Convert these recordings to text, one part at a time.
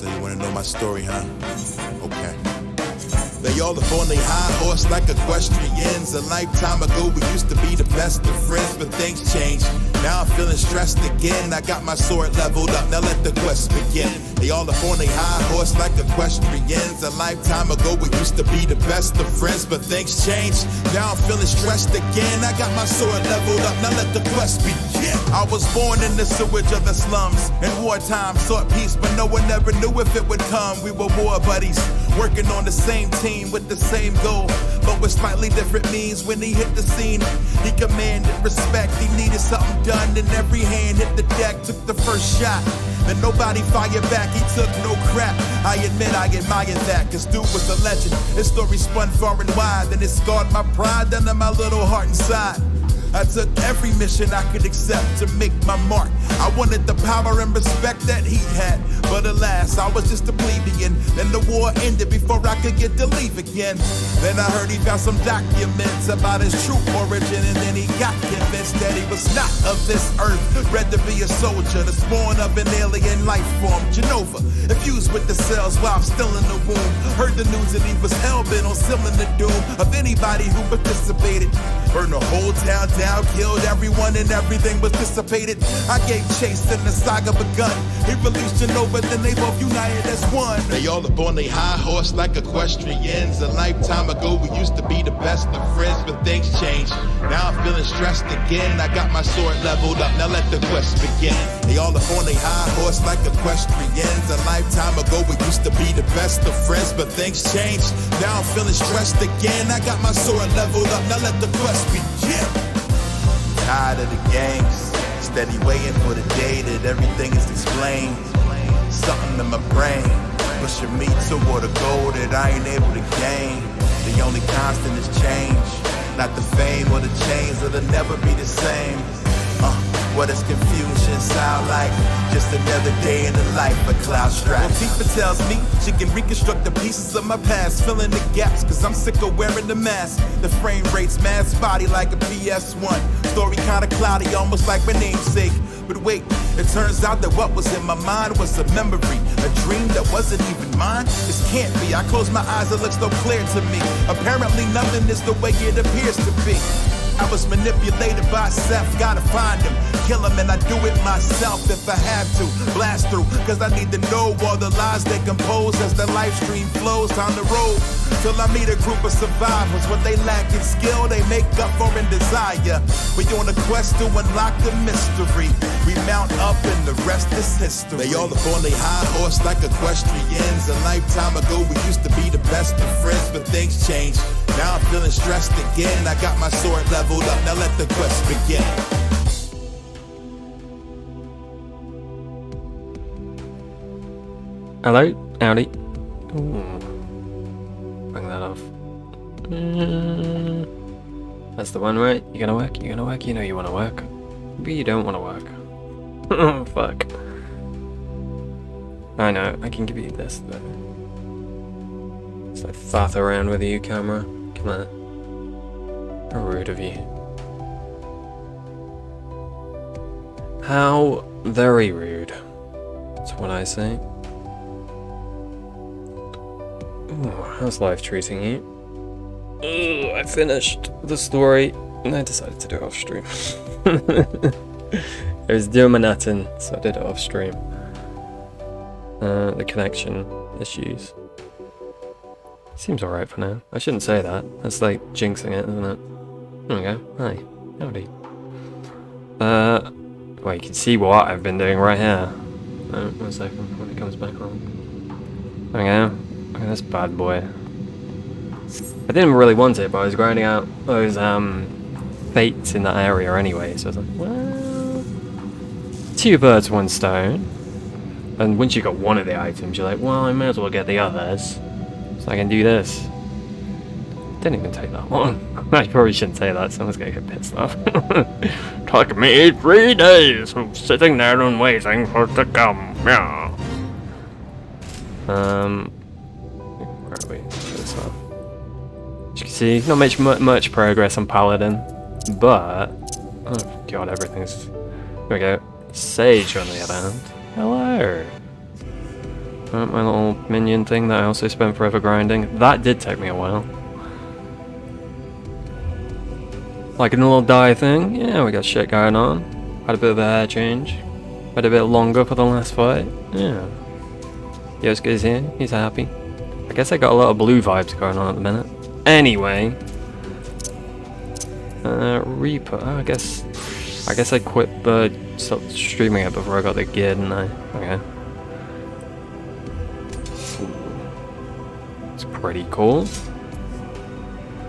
So you wanna know my story, huh? Okay. They all up on their high horse like equestrians. A lifetime ago we used to be the best of friends, but things changed. Now I'm feeling stressed again. I got my sword leveled up, now let the quest begin. They all up on their high horse like equestrians. A lifetime ago we used to be the best of friends, but things changed. Now I'm feeling stressed again. I got my sword leveled up, now let the quest begin. I was born in the sewage of the slums. In wartime sought peace, but no one ever knew if it would come. We were war buddies, working on the same team with the same goal, but with slightly different means. When he hit the scene, he commanded respect. He needed something done, and every hand hit the deck. Took the first shot, then nobody fired back. He took no crap. I admit I admire that, cause dude was a legend. His story spun far and wide, and it scarred my pride down in my little heart inside. I took every mission I could accept to make my mark. I wanted the power and respect that he had, but alas, I was just a plebeian. Then the war ended before I could get to leave again. Then I heard he found some documents about his true origin, and then he got convinced that he was not of this earth. Bred to be a soldier, the spawn of an alien life form. Genova, infused with the cells while I'm still in the womb. Heard the news that he was hell-bent on sealing the doom of anybody who participated. Burned the whole town down, killed everyone and everything was dissipated. I gave chase and the saga begun. He released Genova, then they both united as one. They all up on their high horse like equestrians. A lifetime ago we used to be the best of friends, but things changed. Now I'm feeling stressed again. I got my sword leveled up, now let the quest begin. They all up on their high horse like equestrians. A lifetime ago we used to be the best of friends, but things changed. Now I'm feeling stressed again. I got my sword leveled up, now let the quest begin. Tired of the games, steady waiting for the day that everything is explained. Something in my brain pushing me toward a goal that I ain't able to gain. The only constant is change, not the fame or the chains, it'll never be the same. What does confusion sound like? Just another day in the life of Cloud Strife. Well, Tifa tells me she can reconstruct the pieces of my past, filling the gaps, cause I'm sick of wearing the mask. The frame rate's mad spotty like a PS1. Story kinda cloudy, almost like my namesake. But wait, it turns out that what was in my mind was a memory, a dream that wasn't even mine. This can't be, I close my eyes, it looks so clear to me. Apparently nothing is the way it appears to be. I was manipulated by Seth, gotta find him, kill him, and I do it myself if I have to. Blast through, cause I need to know all the lies they compose as the live stream flows down the road. Till I meet a group of survivors, what they lack in skill, they make up for in desire. We on a quest to unlock the mystery. We mount up and the rest is history. They all up on their high horse like equestrians. A lifetime ago we used to be the best of friends, but things changed. Now I'm feeling stressed again. I got my sword leveled up, now let the quest begin. Hello, howdy. Ooh. Bring that off. That's the one, right? You gonna work? You gonna work? You know you wanna work. Maybe you don't wanna work. Oh, fuck. I know, I can give you this though. So I faff around with you, camera. Come on. How rude of you. How very rude. That's what I say. Ooh, how's life treating you? Ugh, I finished the story and I decided to do it off stream. I was doing Manhattan, so I did it off stream. The connection issues. Seems alright for now. I shouldn't say that. That's like jinxing it, isn't it? There we go. Hi. Howdy. Well, you can see what I've been doing right here. Oh, 1 second, when it comes back on. There we go. Look at this bad boy. I didn't really want it, but I was grinding out those fates in that area anyway, so I was like, well, 2 birds, 1 stone. And once you got one of the items, you're like, well, I may as well get the others, so I can do this. Didn't even take that long. I probably shouldn't say that, someone's gonna get pissed off. Took me 3 days of sitting there and waiting for it to come. Yeah. Where are we? This up. As you can see, not much progress on Paladin, but oh god, everything's. Here we go. Sage, on the other hand. Hello. My little minion thing that I also spent forever grinding. That did take me a while. Like a little die thing. Yeah, we got shit going on. Had a bit of a hair change. Had a bit longer for the last fight. Yeah. Yosuke's here. He's happy. I guess I got a lot of blue vibes going on at the minute. Anyway. Reaper. Oh, I guess I quit stopped streaming it before I got the gear, didn't I? Okay. It's pretty cool.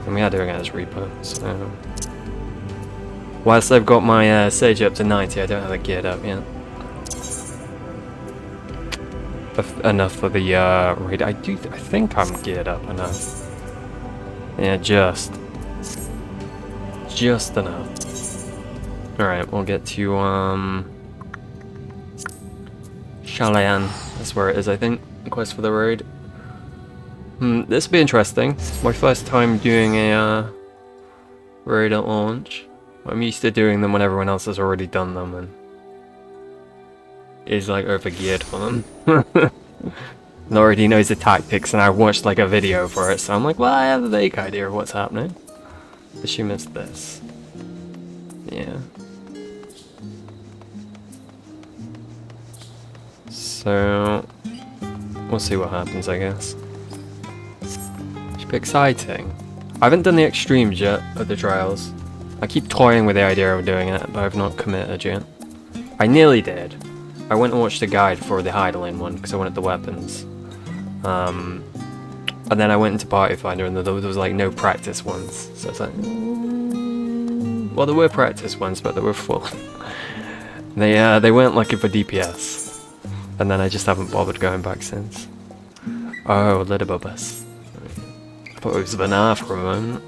And we are doing it as Reaper, so... Whilst I've got my Sage up to 90, I don't have it geared up yet. Enough for the raid. I think I'm geared up enough. Yeah, just enough. Alright, we'll get to Shalayan. That's where it is, I think. The quest for the raid. This will be interesting. It's my first time doing a raid at launch. I'm used to doing them when everyone else has already done them and is like over-geared for them. And already knows the tactics, and I watched like a video for it, so I'm like, well, I have a vague idea of what's happening. Assume it's this. Yeah. So we'll see what happens, I guess. Should be exciting. I haven't done the extremes yet of the trials. I keep toying with the idea of doing it, but I've not committed yet. I nearly did. I went and watched a guide for the Heidelin one because I wanted the weapons. And then I went into Party Finder and there was like no practice ones. So it's like... Well, there were practice ones, but they were full. They weren't looking for DPS. And then I just haven't bothered going back since. Oh, Lidibubus. I thought it was Vanar for a moment.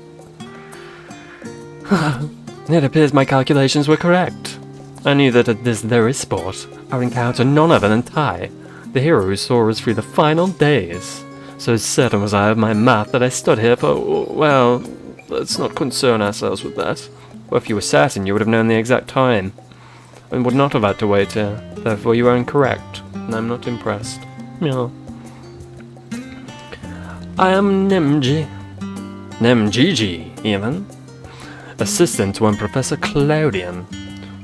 It appears my calculations were correct. I knew that at this very spot, I would encounter none other than Tai, the hero who saw us through the final days. So certain was I of my math that I stood here for, well, let's not concern ourselves with that. Well, if you were certain, you would have known the exact time, and would not have had to wait here. Therefore you are incorrect, and I'm not impressed. Yeah. I am Nemji. Nemgigi, even. Assistant to one Professor Claudian.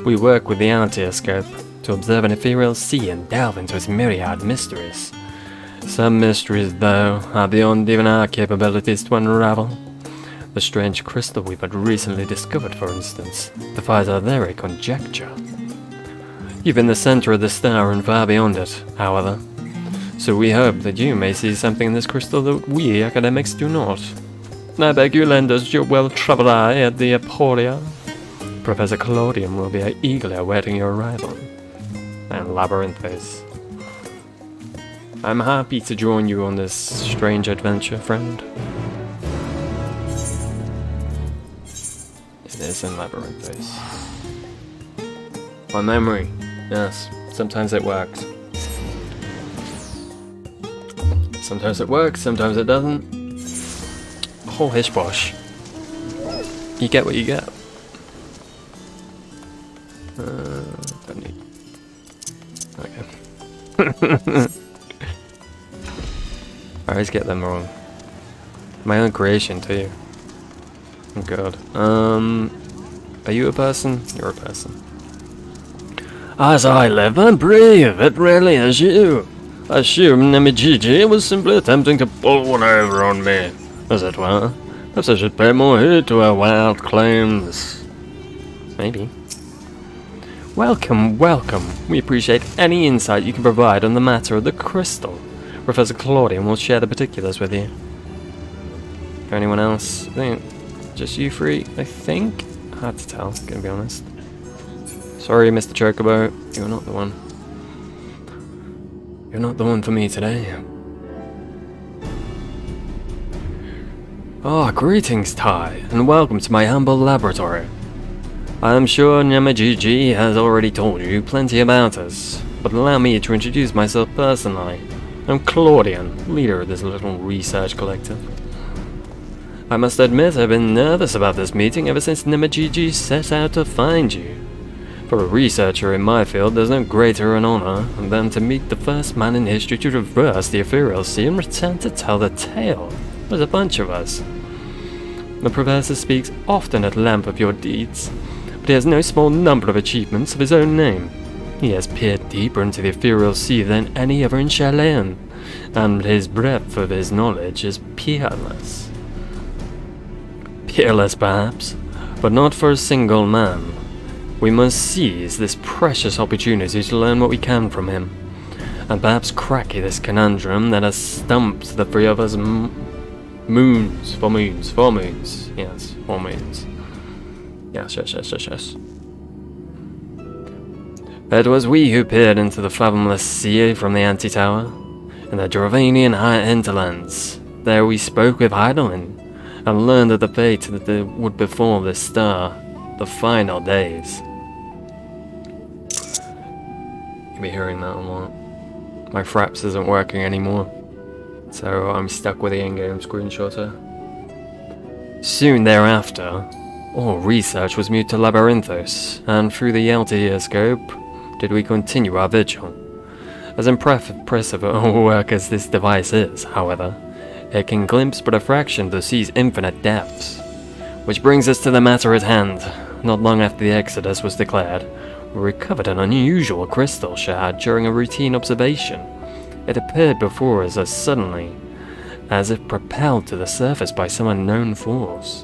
We work with the Antioscope to observe an ethereal sea and delve into its myriad mysteries. Some mysteries, though, are beyond even our capabilities to unravel. The strange crystal we but recently discovered, for instance, defies our very conjecture. You've been the center of the star and far beyond it, however. So we hope that you may see something in this crystal that we academics do not. I beg you lend us your well-traveled eye at the Aporia. Professor Claudium will be eagerly awaiting your arrival. And Labyrinthus. I'm happy to join you on this strange adventure, friend. It is in Labyrinthus. My memory. Yes, sometimes it works. Sometimes it works, sometimes it doesn't. Oh, hish-bosh. You get what you get. Don't need... Okay. I always get them wrong. My own creation, too. Oh god. Are you a person? You're a person. As I live and breathe, it really is you. I assume Nemijiji was simply attempting to pull one over on me, as it were. Perhaps I should pay more heed to her wild claims. Maybe. Welcome, welcome. We appreciate any insight you can provide on the matter of the crystal. Professor Claudian will share the particulars with you. Or anyone else? I think just you three, I think? Hard to tell, gonna be honest. Sorry, Mr. Chocobo, you're not the one. You're not the one for me today. Ah, greetings, Tai, and welcome to my humble laboratory. I am sure Nyamajiji has already told you plenty about us, but allow me to introduce myself personally. I'm Claudian, leader of this little research collective. I must admit I've been nervous about this meeting ever since Nemajiji set out to find you. For a researcher in my field, there's no greater an honor than to meet the first man in history to traverse the ethereal sea and return to tell the tale. There's a bunch of us. The professor speaks often at length of your deeds, but he has no small number of achievements of his own name. He has peered deeper into the ethereal sea than any other in Chilean, and his breadth of his knowledge is peerless. Peerless, perhaps, but not for a single man. We must seize this precious opportunity to learn what we can from him, and perhaps crack this conundrum that has stumped the three of us moons. Yes, 4 moons. Yes. It was we who peered into the fathomless sea from the anti-tower, in the Dravanian high hinterlands. There we spoke with Heidelin, and learned of the fate that would befall this star, the final days. You'll be hearing that a lot. My Fraps isn't working anymore, so I'm stuck with the in-game screenshotter. Soon thereafter, all research was moved to Labyrinthos, and through the LTE-scope did we continue our vigil. As impressive a work as this device is, however, it can glimpse but a fraction of the sea's infinite depths. Which brings us to the matter at hand. Not long after the Exodus was declared, we recovered an unusual crystal shard during a routine observation. It appeared before us as suddenly, as if propelled to the surface by some unknown force.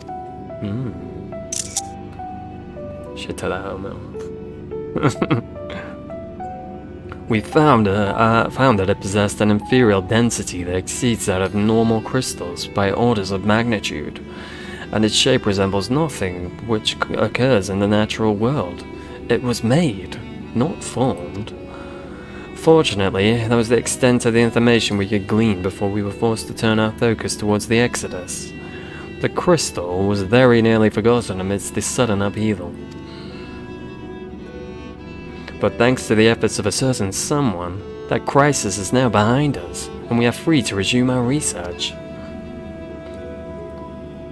Shit to that helmet. We found that it possessed an ethereal density that exceeds that of normal crystals by orders of magnitude, and its shape resembles nothing which occurs in the natural world. It was made, not formed. Fortunately, that was the extent of the information we could glean before we were forced to turn our focus towards the Exodus. The crystal was very nearly forgotten amidst this sudden upheaval. But thanks to the efforts of a certain someone, that crisis is now behind us, and we are free to resume our research.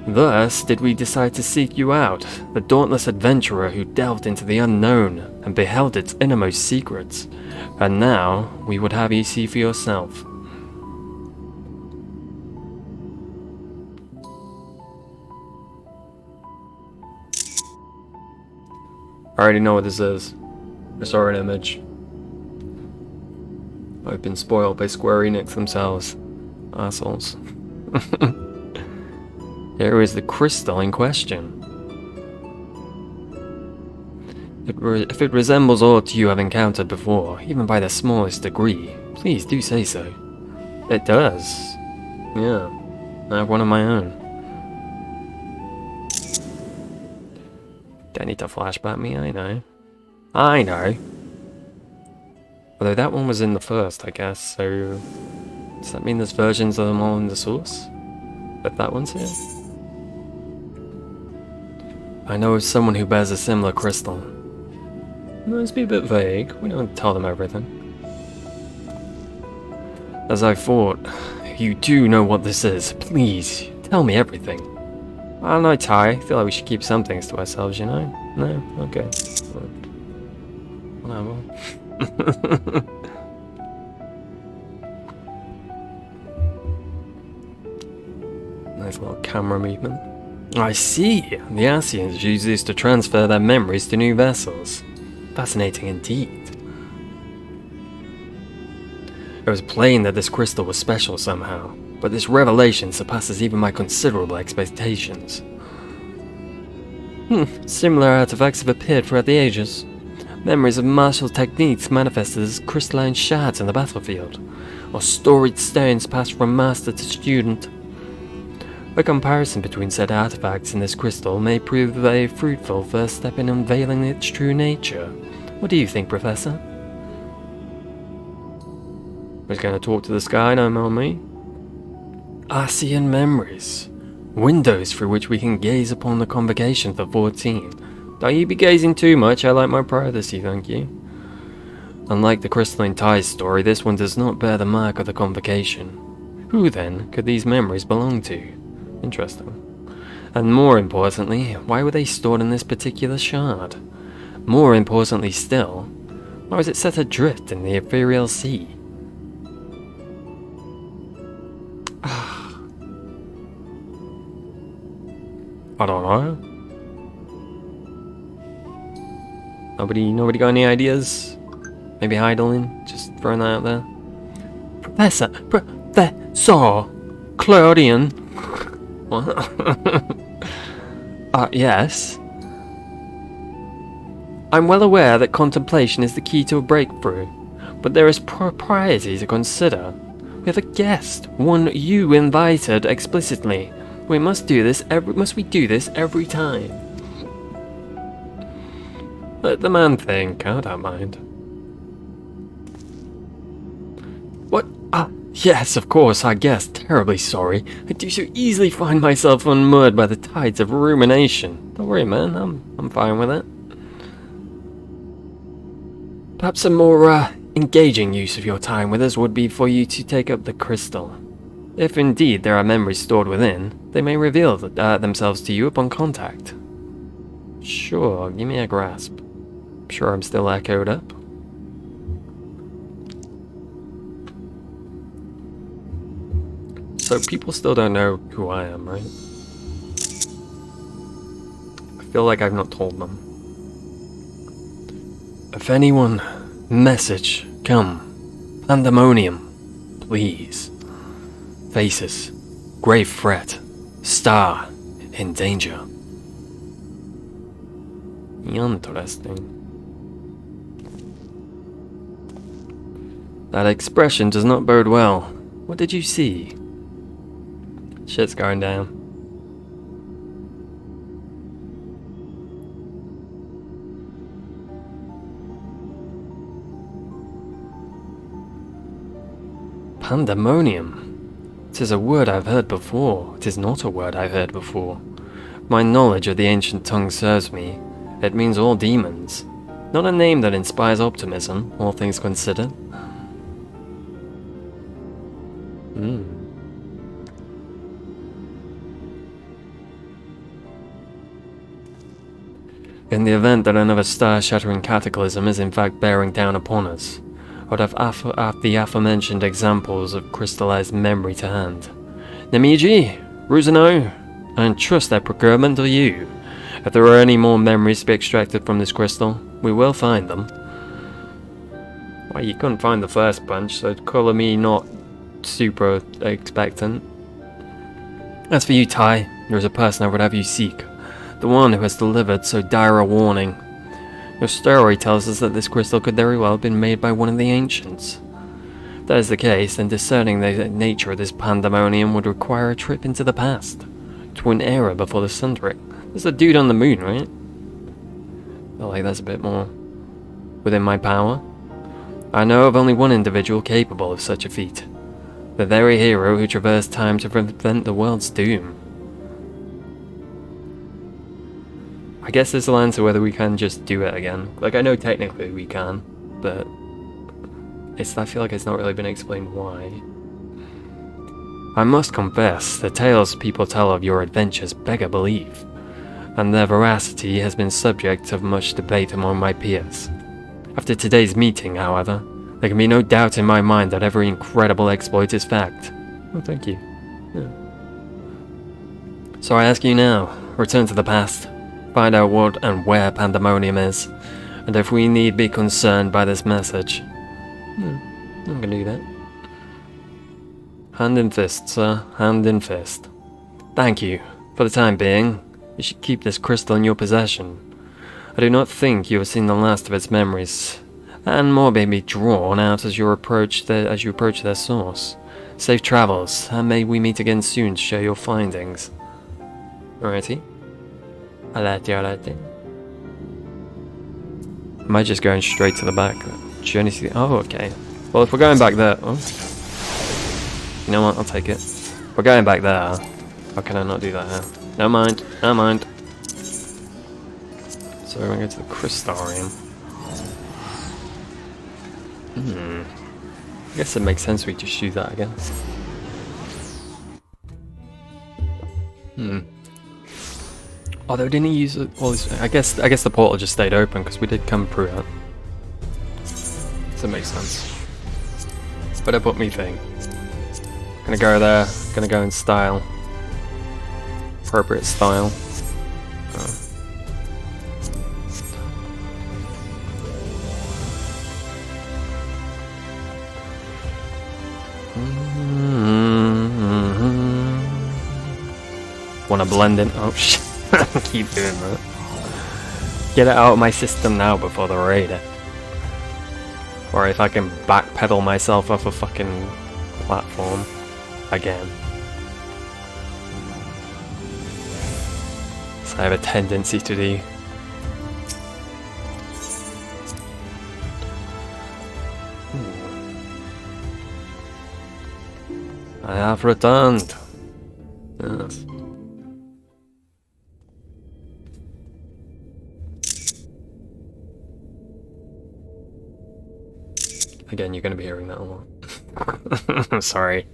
Thus did we decide to seek you out, the dauntless adventurer who delved into the unknown and beheld its innermost secrets, and now we would have you see for yourself. I already know what this is. I saw an image. I've been spoiled by Square Enix themselves. Assholes. Here is the crystal in question. If it resembles aught you have encountered before, even by the smallest degree, please do say so. It does. Yeah, I have one of my own. Don't need to flashback me, I know. Although that one was in the first, I guess, so... Does that mean there's versions of them all in the source? But that one's here? I know of someone who bears a similar crystal. Let's be a bit vague, we don't tell them everything. As I thought, you do know what this is. Please, tell me everything. I don't know, Ty. I feel like we should keep some things to ourselves, you know? No? Okay. Whatever. Nice little camera movement. I see! The Asians use this to transfer their memories to new vessels. Fascinating indeed. It was plain that this crystal was special somehow, but this revelation surpasses even my considerable expectations. Similar artifacts have appeared throughout the ages. Memories of martial techniques manifested as crystalline shards in the battlefield, or storied stones passed from master to student. A comparison between said artifacts and this crystal may prove a fruitful first step in unveiling its true nature. What do you think, Professor? We're going to talk to the sky, no more me. Asian memories. Windows through which we can gaze upon the convocation for 14. Don't you be gazing too much, I like my privacy, thank you. Unlike the crystalline ties story, this one does not bear the mark of the convocation. Who then could these memories belong to? Interesting. And more importantly, why were they stored in this particular shard? More importantly still, why was it set adrift in the ethereal sea? I don't know. Nobody got any ideas? Maybe Heidelin? Just throwing that out there. Professor Claudian. What? Yes. I'm well aware that contemplation is the key to a breakthrough, but there is propriety to consider. We have a guest, one you invited explicitly. Must we do this every time? Let the man think, I don't mind. What? Yes, of course, I guess. Terribly sorry. I do so easily find myself unmoored by the tides of rumination. Don't worry, man, I'm fine with it. Perhaps a more, engaging use of your time with us would be for you to take up the crystal. If indeed there are memories stored within, they may reveal themselves to you upon contact. Sure, give me a grasp. Sure I'm still echoed up. So people still don't know who I am, right? I feel like I've not told them. If anyone, message, come. Pandemonium, please. Faces, grave threat, star, in danger. Interesting. That expression does not bode well. What did you see? Shit's going down. Pandemonium. It is a word I've heard before. It is not a word I've heard before. My knowledge of the ancient tongue serves me. It means all demons. Not a name that inspires optimism, all things considered. In the event that another star-shattering cataclysm is in fact bearing down upon us, I would have the aforementioned examples of crystallized memory to hand. Nemiji, Ruzano, I entrust their procurement to you. If there are any more memories to be extracted from this crystal, we will find them. Well, you couldn't find the first bunch, so colour me not super expectant. As for you, Tai, there is a person I would have you seek. The one who has delivered so dire a warning. Your story tells us that this crystal could very well have been made by one of the ancients. If that is the case, then discerning the nature of this pandemonium would require a trip into the past, to an era before the Suntrick. There's a dude on the moon, right? I feel like that's a bit more within my power. I know of only one individual capable of such a feat. The very hero who traversed time to prevent the world's doom. I guess this will answer whether we can just do it again. Like, I know technically we can, but I feel like it's not really been explained why. I must confess, the tales people tell of your adventures beggar belief, and their veracity has been subject of much debate among my peers. After today's meeting, however, there can be no doubt in my mind that every incredible exploit is fact. Oh, thank you. Yeah. So I ask you now, return to the past. Find out what and where Pandemonium is, and if we need be concerned by this message. I'm gonna do that. Hand in fist, sir. Hand in fist. Thank you. For the time being, you should keep this crystal in your possession. I do not think you have seen the last of its memories, and more may be drawn out as you approach their source. Safe travels, and may we meet again soon to share your findings. Alrighty. Alrighty. Am I just going straight to the back? Journey to the... Oh, okay. Well, if we're going back there... Oh. You know what? I'll take it. We're going back there. How can I not do that now? No mind. No mind. So we're going to go to the Crystarium. I guess it makes sense we just do that, I guess. Although didn't he use all his... I guess the portal just stayed open because we did come through it. So it makes sense. But it put me thing. Gonna go there. Gonna go in style. Appropriate style. Wanna blend in? Oh shit! Keep doing that. Get it out of my system now before the raid. Or if I can backpedal myself off a fucking platform again. So I have a tendency to do. I have returned. Yes. Again, you're going to be hearing that a lot. I'm sorry.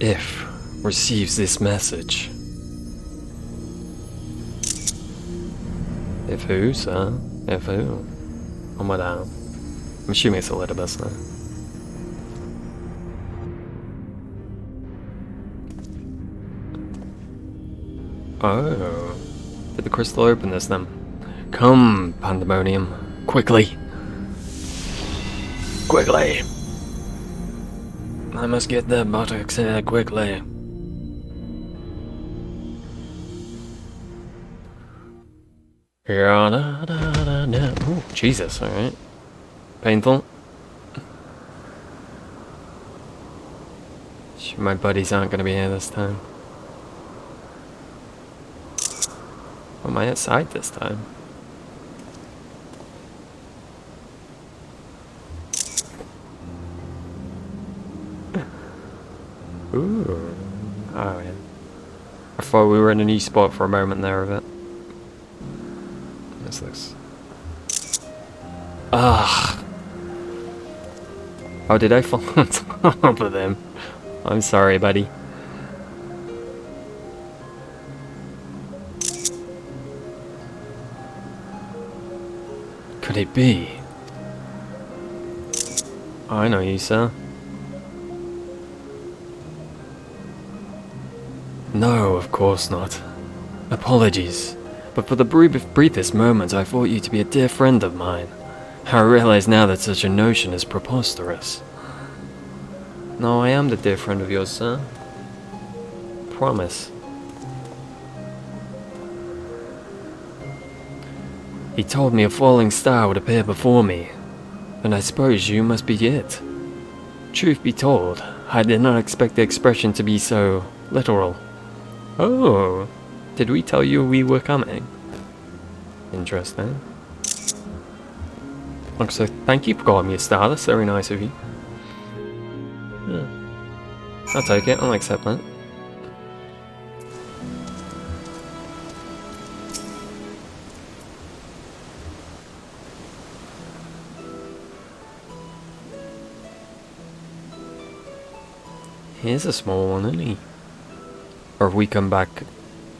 If receives this message. If who, sir? If who? Oh my god. I'm assuming it's a letter bus now. Oh. Did the crystal open this then? Come, Pandemonium. Quickly. Quickly. I must get the buttocks here quickly. Oh, Jesus, alright. Painful. Sure, my buddies aren't going to be here this time. Am I outside this time? Ooh. Oh, yeah. I thought we were in a new spot for a moment there of it. What's this? Ugh. Oh, did I fall on top of them? I'm sorry, buddy. Could it be? I know you, sir. No, of course not. Apologies. But for the briefest moment, I thought you to be a dear friend of mine. I realize now that such a notion is preposterous. No, I am the dear friend of yours, sir. Promise. He told me a falling star would appear before me, and I suppose you must be it. Truth be told, I did not expect the expression to be so literal. Oh, did we tell you we were coming? Interesting. Like, so thank you for calling me a star, that's very nice of you. Yeah. I'll take it, I'll accept that. Here's a small one, isn't he? Or have we come back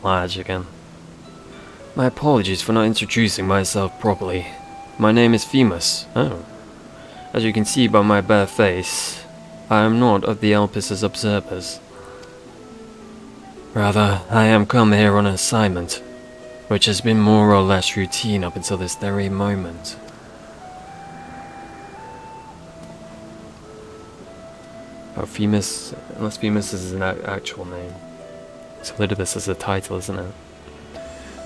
large again? My apologies for not introducing myself properly. My name is Femus. Oh. As you can see by my bare face, I am not of the Elpis's observers. Rather, I am come here on an assignment, which has been more or less routine up until this very moment. Oh, Femus, unless Femus is an actual name. Solidibus is a title, isn't it?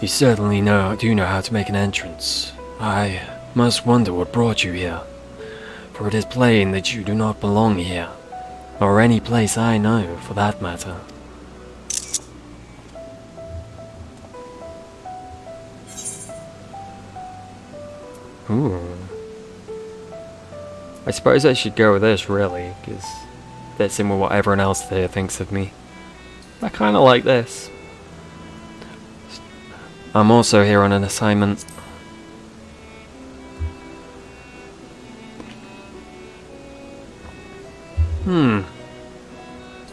You certainly do know how to make an entrance. I must wonder what brought you here, for it is plain that you do not belong here, or any place I know, for that matter. Ooh. I suppose I should go with this, really, because that's in with what everyone else there thinks of me. I kind of like this. I'm also here on an assignment.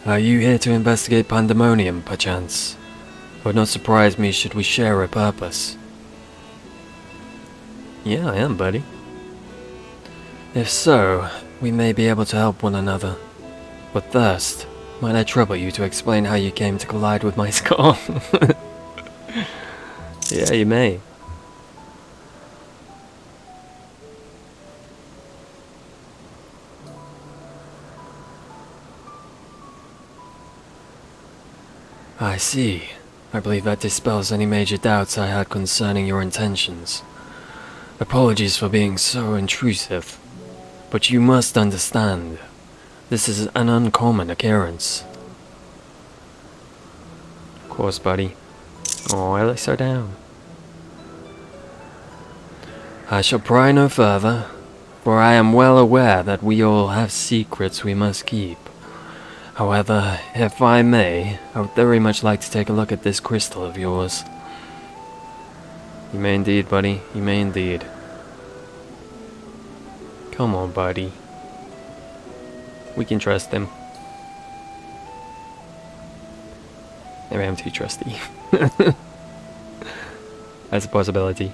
Are you here to investigate Pandemonium, perchance? It would not surprise me should we share a purpose. Yeah, I am, buddy. If so, we may be able to help one another. But first, might I trouble you to explain how you came to collide with my skull? Yeah, you may. I see. I believe that dispels any major doubts I had concerning your intentions. Apologies for being so intrusive, but you must understand, this is an uncommon occurrence. Of course, buddy. Oh, I look so down. I shall pry no further, for I am well aware that we all have secrets we must keep. However, if I may, I would very much like to take a look at this crystal of yours. You may indeed, buddy. You may indeed. Come on, buddy. We can trust him. Maybe I'm too trusty. That's a possibility.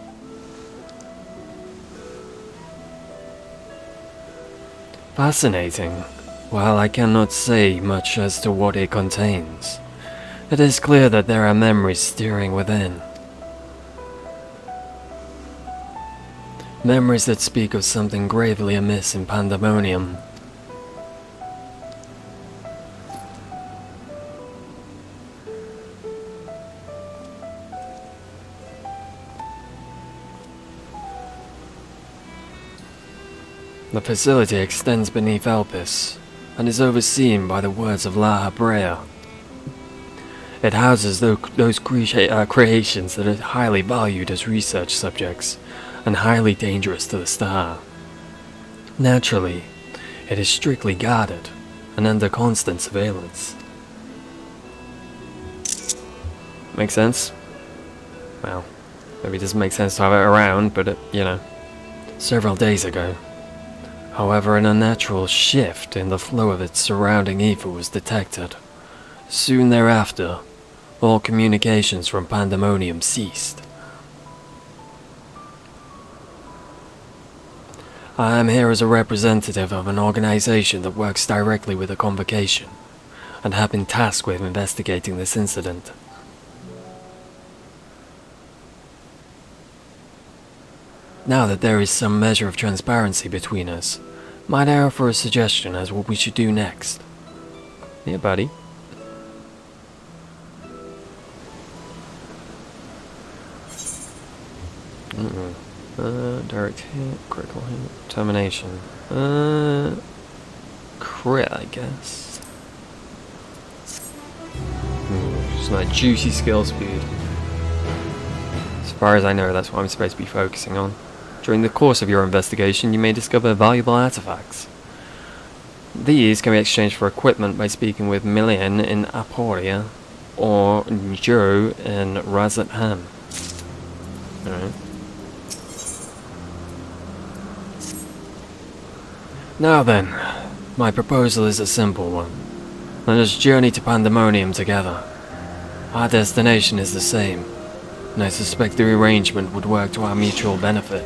Fascinating. While I cannot say much as to what it contains, it is clear that there are memories stirring within. Memories that speak of something gravely amiss in Pandemonium. The facility extends beneath Elpis, and is overseen by the words of La Habrea. It houses those creations that are highly valued as research subjects, and highly dangerous to the star. Naturally, it is strictly guarded, and under constant surveillance. Make sense? Well, maybe it doesn't make sense to have it around, but you know. Several days ago, however, an unnatural shift in the flow of its surrounding ether was detected. Soon thereafter, all communications from Pandemonium ceased. I am here as a representative of an organization that works directly with the Convocation, and have been tasked with investigating this incident. Now that there is some measure of transparency between us, might I offer a suggestion as what we should do next? Yeah, buddy. Direct hit, critical hit, termination. Crit, I guess. Just my juicy skill speed. As far as I know, that's what I'm supposed to be focusing on. During the course of your investigation, you may discover valuable artifacts. These can be exchanged for equipment by speaking with Millian in Aporia or Joe in Razatham. Alright. Now then, my proposal is a simple one. Let us journey to Pandemonium together. Our destination is the same, and I suspect the arrangement would work to our mutual benefit.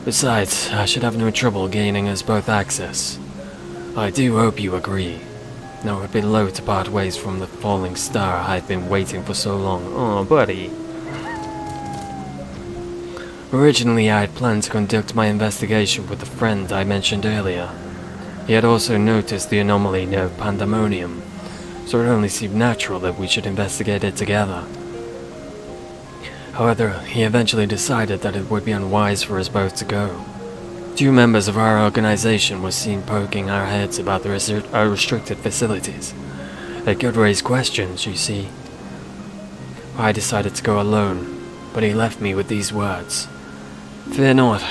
Besides, I should have no trouble gaining us both access. I do hope you agree. Now it would be loath to part ways from the falling star I've been waiting for so long. Oh, buddy. Originally, I had planned to conduct my investigation with the friend I mentioned earlier. He had also noticed the anomaly near Pandemonium, so it only seemed natural that we should investigate it together. However, he eventually decided that it would be unwise for us both to go. 2 members of our organization were seen poking our heads about the restricted facilities. It could raise questions, you see. I decided to go alone, but he left me with these words. Fear not,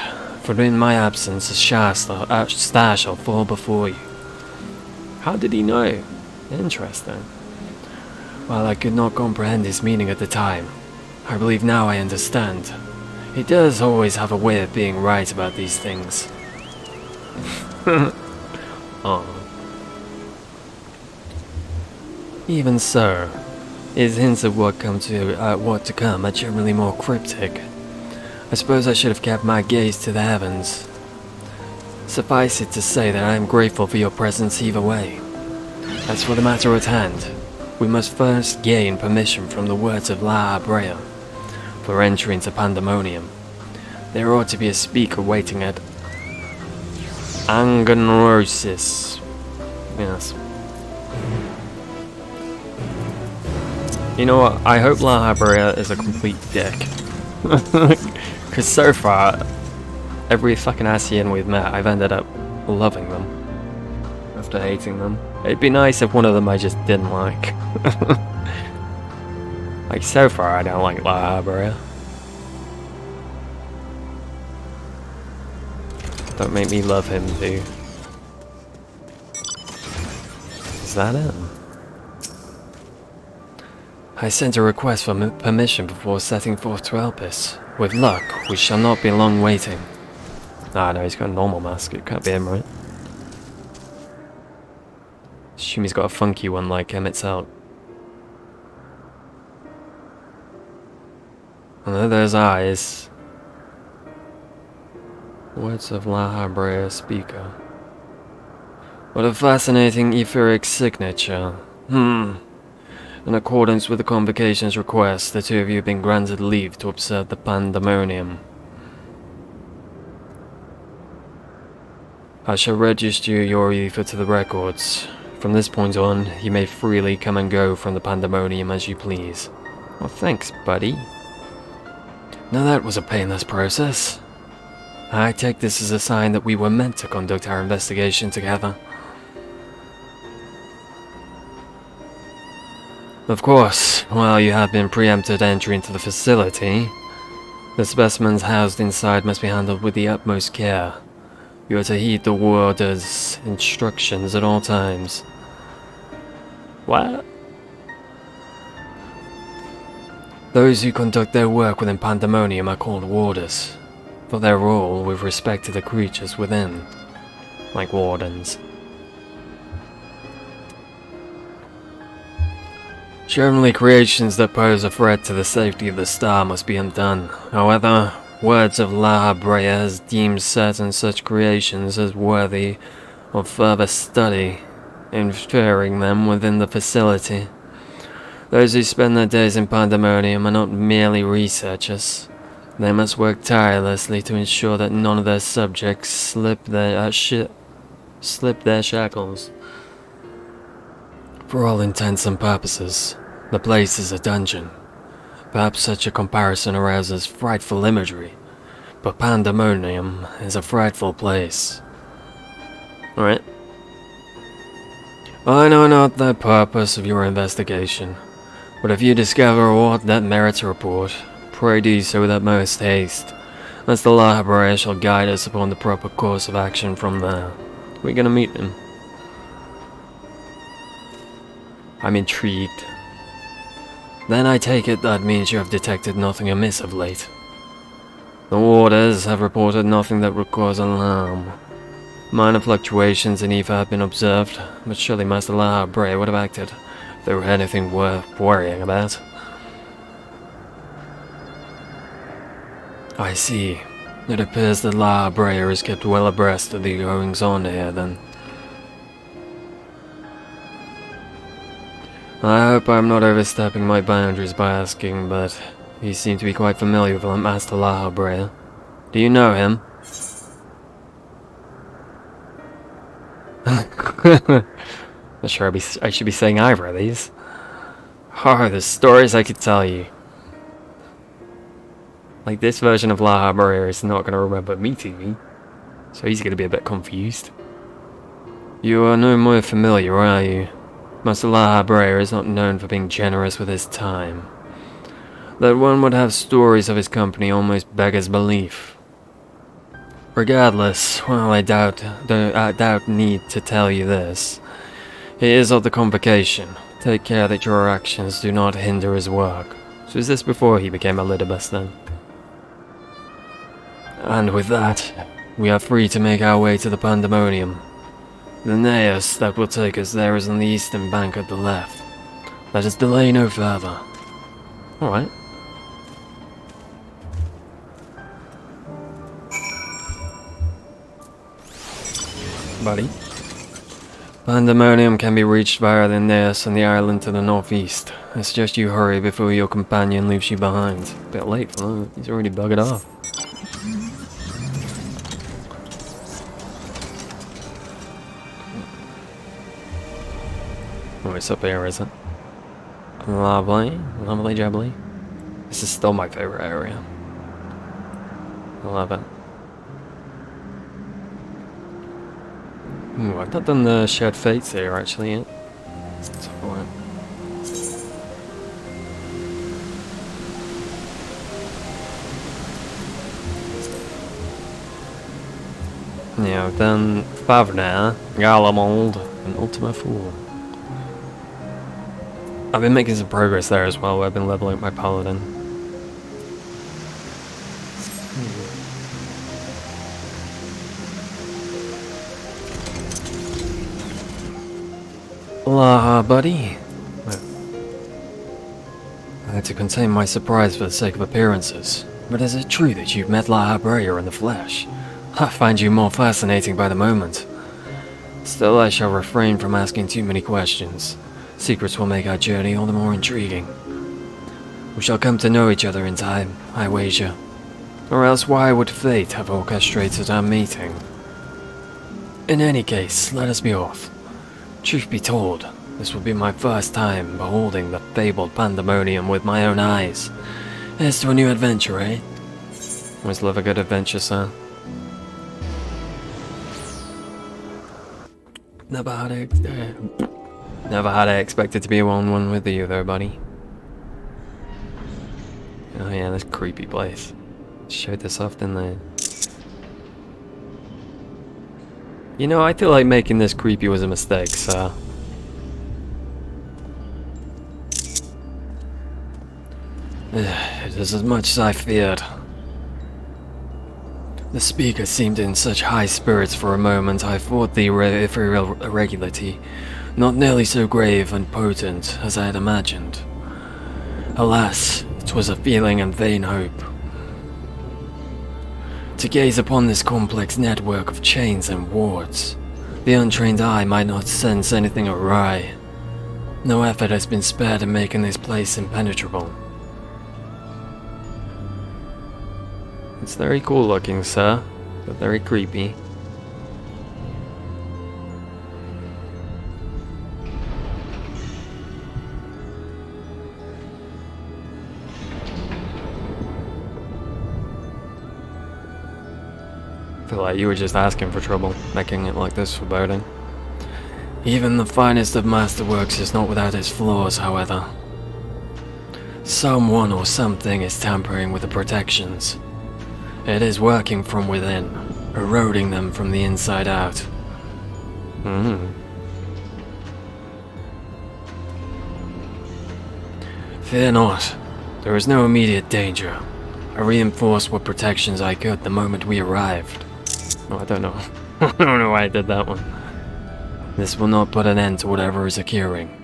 for in my absence a star shall fall before you. How did he know? Interesting. While I could not comprehend his meaning at the time, I believe now I understand. He does always have a way of being right about these things. Even so, his hints of what to come are generally more cryptic. I suppose I should have kept my gaze to the heavens. Suffice it to say that I am grateful for your presence either way. As for the matter at hand, we must first gain permission from the words of La Brea for entry into Pandemonium. There ought to be a speaker waiting at Anganrosis. Yes. You know what? I hope La Brea is a complete dick. Because so far, every fucking ASEAN we've met, I've ended up loving them after hating them. It'd be nice if one of them I just didn't like. Like, so far, I don't like La Brea. Don't make me love him, too. Is that it? I sent a request for permission before setting forth to help us. With luck, we shall not be long waiting. Ah, no, he's got a normal mask. It can't be him, right? Assume he's got a funky one like Emmett's out. And there those eyes. Words of La Brea speaker. What a fascinating etheric signature. In accordance with the convocation's request, the two of you have been granted leave to observe the Pandemonium. I shall register your ether to the records. From this point on, you may freely come and go from the Pandemonium as you please. Well, thanks, buddy. Now that was a painless process. I take this as a sign that we were meant to conduct our investigation together. Of course, while you have been preempted entry into the facility, the specimens housed inside must be handled with the utmost care. You are to heed the warder's instructions at all times. What? Those who conduct their work within Pandemonium are called warders, for their role with respect to the creatures within, like wardens. Generally, creations that pose a threat to the safety of the star must be undone. However, words of La Brea has deemed certain such creations as worthy of further study, inferring them within the facility. Those who spend their days in Pandemonium are not merely researchers. They must work tirelessly to ensure that none of their subjects slip their shackles. For all intents and purposes, the place is a dungeon. Perhaps such a comparison arouses frightful imagery, but Pandemonium is a frightful place. Alright. I know not the purpose of your investigation, but if you discover aught that merits a report, pray do so with utmost haste, as the La Brea shall guide us upon the proper course of action from there. We're gonna meet him. I'm intrigued. Then I take it that means you have detected nothing amiss of late. The warders have reported nothing that would cause alarm. Minor fluctuations in ether have been observed, but surely Master La Brea would have acted if there were anything worth worrying about. I see. It appears that La Brea is kept well abreast of the goings-on here, then. I hope I'm not overstepping my boundaries by asking, but you seem to be quite familiar with Master La Brea. Do you know him? Not sure I should be saying either of these. Oh, there's stories I could tell you. Like, this version of La Brea is not going to remember meeting me, so he's going to be a bit confused. You are no more familiar, are you? Master La Brea is not known for being generous with his time. That one would have stories of his company almost beggars belief. Regardless, while I doubt need to tell you this, he is of the convocation. Take care that your actions do not hinder his work. So is this before he became a Lidibus then? And with that, we are free to make our way to the Pandemonium. The naos that will take us there is on the eastern bank at the left. Let us delay no further. Alright. Buddy. Pandemonium can be reached via the Neos and the island to the northeast. I suggest you hurry before your companion leaves you behind. Bit late for that. He's already buggered off. Oh, it's up here, is it? Lovely. Lovely jubbly. This is still my favorite area. I love it. Ooh, I've not done the shared fates here actually yet. Let's have a look. Yeah, I've done Favna, Garlemald, and Ultima Fool. I've been making some progress there as well. I've been leveling up my paladin. La, buddy. I had to contain my surprise for the sake of appearances. But is it true that you've met La Habrea in the flesh? I find you more fascinating by the moment. Still, I shall refrain from asking too many questions. Secrets will make our journey all the more intriguing. We shall come to know each other in time, I wager. Or else why would fate have orchestrated our meeting? In any case, let us be off. Truth be told, this will be my first time beholding the fabled Pandemonium with my own eyes. Here's to a new adventure, eh? Always love a good adventure, sir. Never had I expected to be one with you, though, buddy. Oh yeah, this creepy place. Showed this off, didn't they? You know, I feel like making this creepy was a mistake, so... It is as much as I feared. The speaker seemed in such high spirits for a moment. I thought the irregularity not nearly so grave and potent as I had imagined. Alas, it was a feeling and vain hope. To gaze upon this complex network of chains and wards, the untrained eye might not sense anything awry. No effort has been spared in making this place impenetrable. It's very cool looking, sir, but very creepy. I feel like you were just asking for trouble, making it like this foreboding. Even the finest of masterworks is not without its flaws, however. Someone or something is tampering with the protections. It is working from within, eroding them from the inside out. Fear not, there is no immediate danger. I reinforced what protections I could the moment we arrived. Oh, I don't know. I don't know why I did that one. This will not put an end to whatever is occurring,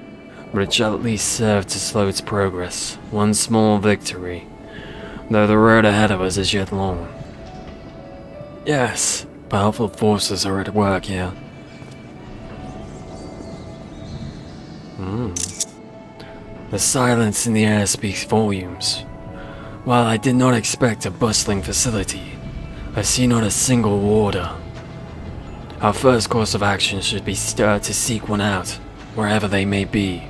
but it shall at least serve to slow its progress. One small victory, though the road ahead of us is yet long. Yes, powerful forces are at work here. The silence in the air speaks volumes. While I did not expect a bustling facility, I see not a single warder. Our first course of action should be to seek one out, wherever they may be.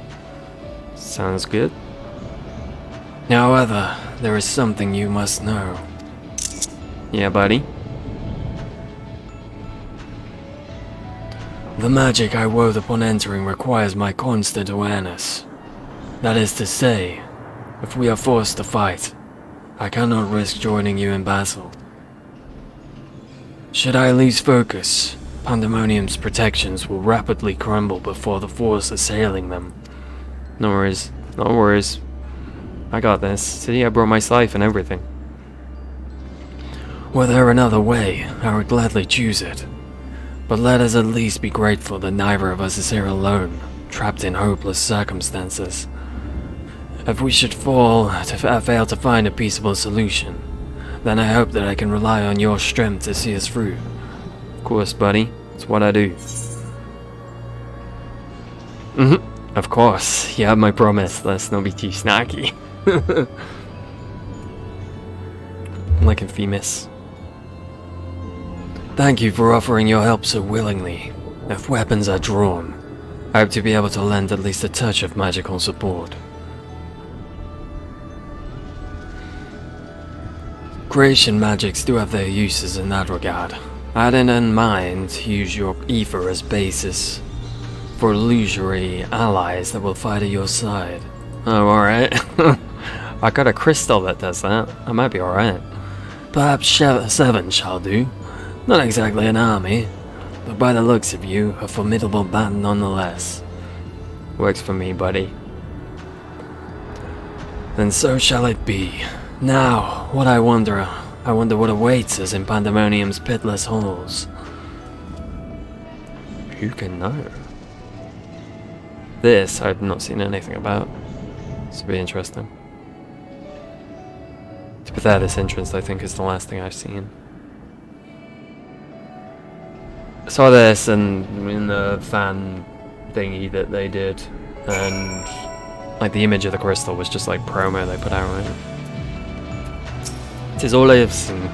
Sounds good. However, there is something you must know. Yeah, buddy? The magic I wove upon entering requires my constant awareness. That is to say, if we are forced to fight, I cannot risk joining you in battle. Should I lose focus, Pandemonium's protections will rapidly crumble before the force assailing them. No worries, no worries. I got this. See, I brought my scythe and everything. Were there another way, I would gladly choose it. But let us at least be grateful that neither of us is here alone, trapped in hopeless circumstances. If we should fail to find a peaceable solution, then I hope that I can rely on your strength to see us through. Of course, buddy. It's what I do. Of course. You have my promise. Let's not be too snarky. Like Infamous. Thank you for offering your help so willingly. If weapons are drawn, I hope to be able to lend at least a touch of magical support. Creation magics do have their uses in that regard. I had it in mind to use your ether as basis for illusory allies that will fight at your side. Oh, alright. I got a crystal that does that. I might be alright. Perhaps 7 shall do. Not exactly an army, but by the looks of you, a formidable band nonetheless. Works for me, buddy. Then so shall it be. Now, what I wonder what awaits us in Pandemonium's pitless halls. Who can know? This I've not seen anything about. This will be interesting. To be fair, this entrance I think is the last thing I've seen. I saw this in the fan thingy that they did, and like the image of the crystal was just like promo they put out, right? It is all I have seen.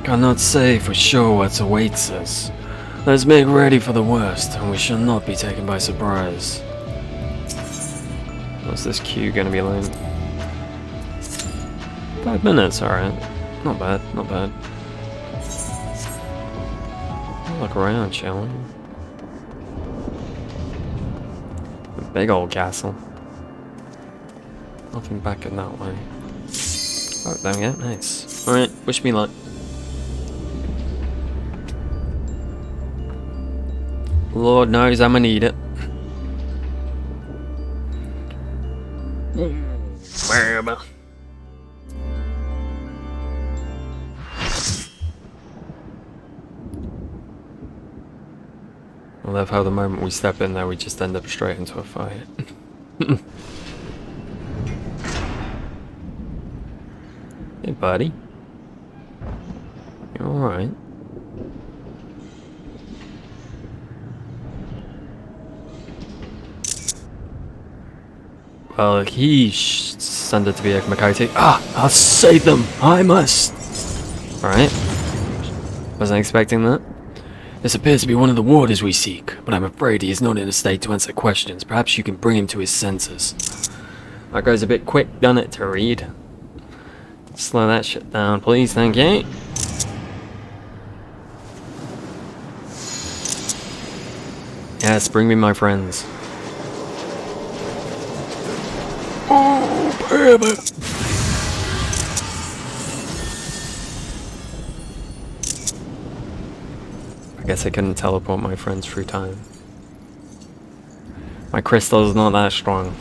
Cannot say for sure what awaits us. Let's make ready for the worst, and we shall not be taken by surprise. What's this queue gonna be like? 5 minutes, alright. Not bad, not bad. Look around, shall we? A big old castle. Nothing back in that way. Oh, there we go, nice. Alright, wish me luck. Lord knows I'ma need it. Where am I? I love how the moment we step in there we just end up straight into a fight. Hey buddy. You alright? Well, he sent it to be Makati. Ah! I'll save them! I must! Alright. Wasn't expecting that. This appears to be one of the warders we seek, but I'm afraid he is not in a state to answer questions. Perhaps you can bring him to his senses. That goes a bit quick, done it, to read. Slow that shit down, please, thank you. Yes, bring me my friends. Oh, baby! I guess I couldn't teleport my friends through time. My crystal is not that strong.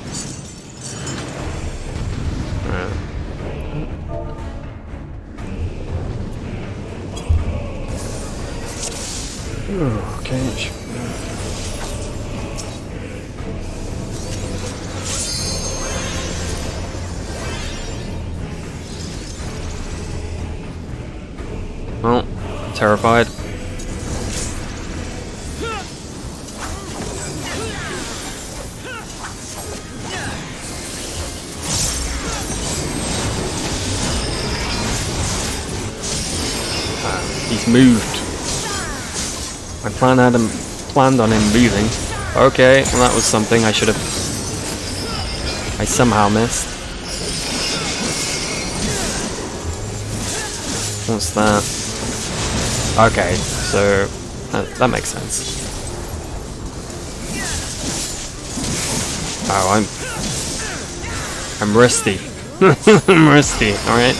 Oh, okay. Well, I'm terrified. He's moved. My plan had him planned on him moving. Okay, well that was something I should have. I somehow missed. What's that? Okay, so that makes sense. Oh, I'm rusty. I'm rusty. All right.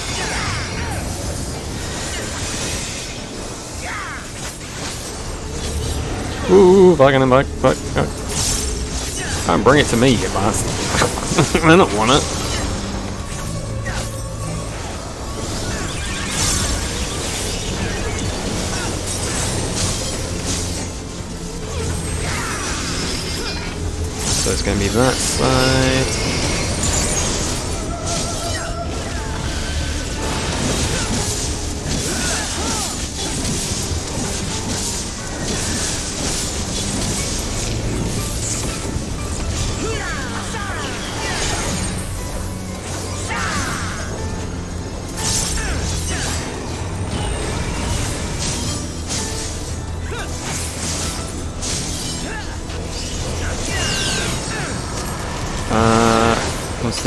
Ooh, fucking him back, fuck. Don't bring it to me, you bastard. I don't want it. So it's gonna be that side.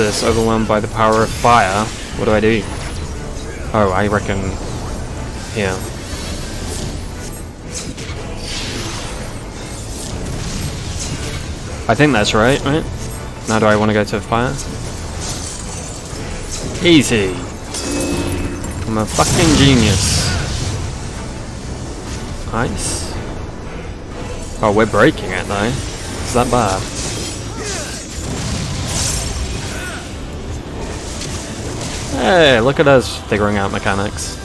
this, overwhelmed by the power of fire. What do I do? Oh, I reckon here. I think that's right? Now do I want to go to fire? Easy. I'm a fucking genius. Nice. Oh, we're breaking it though. Is that bad? Hey, look at us figuring out mechanics.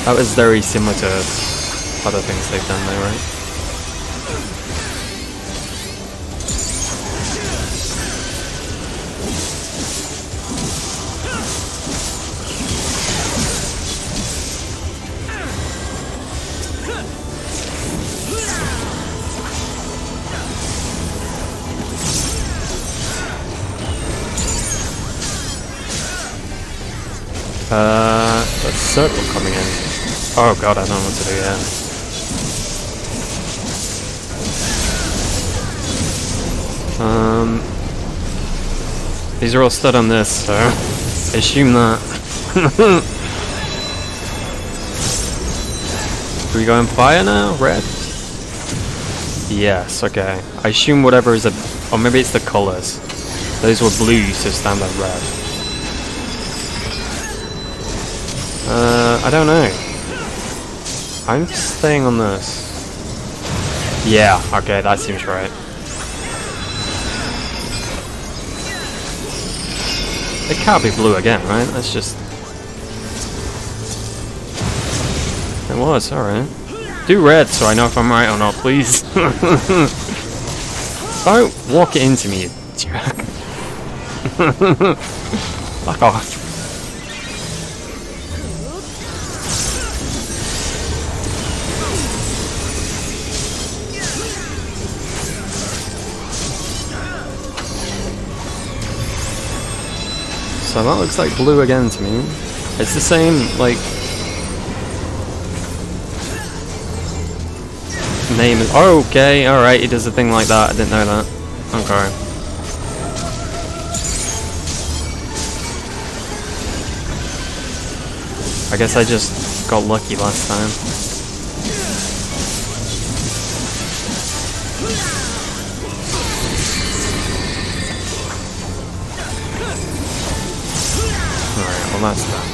That was very similar to other things they've done though, right? That circle coming in. Oh god, I don't know what to do yet. These are all stood on this, so assume that. Do we go in fire now? Red? Yes, okay. I assume whatever is or maybe it's the colours. Those were blue, so stand on red. I don't know. I'm staying on this. Yeah, okay, that seems right. It can't be blue again, right? That's just... It was, alright. Do red so I know if I'm right or not, please. Don't walk it into me, you jerk. Fuck off. So that looks like blue again to me. It's the same, like... name is... Oh, okay, alright, he does a thing like that. I didn't know that. Okay. I guess I just got lucky last time. Alright, well that's that.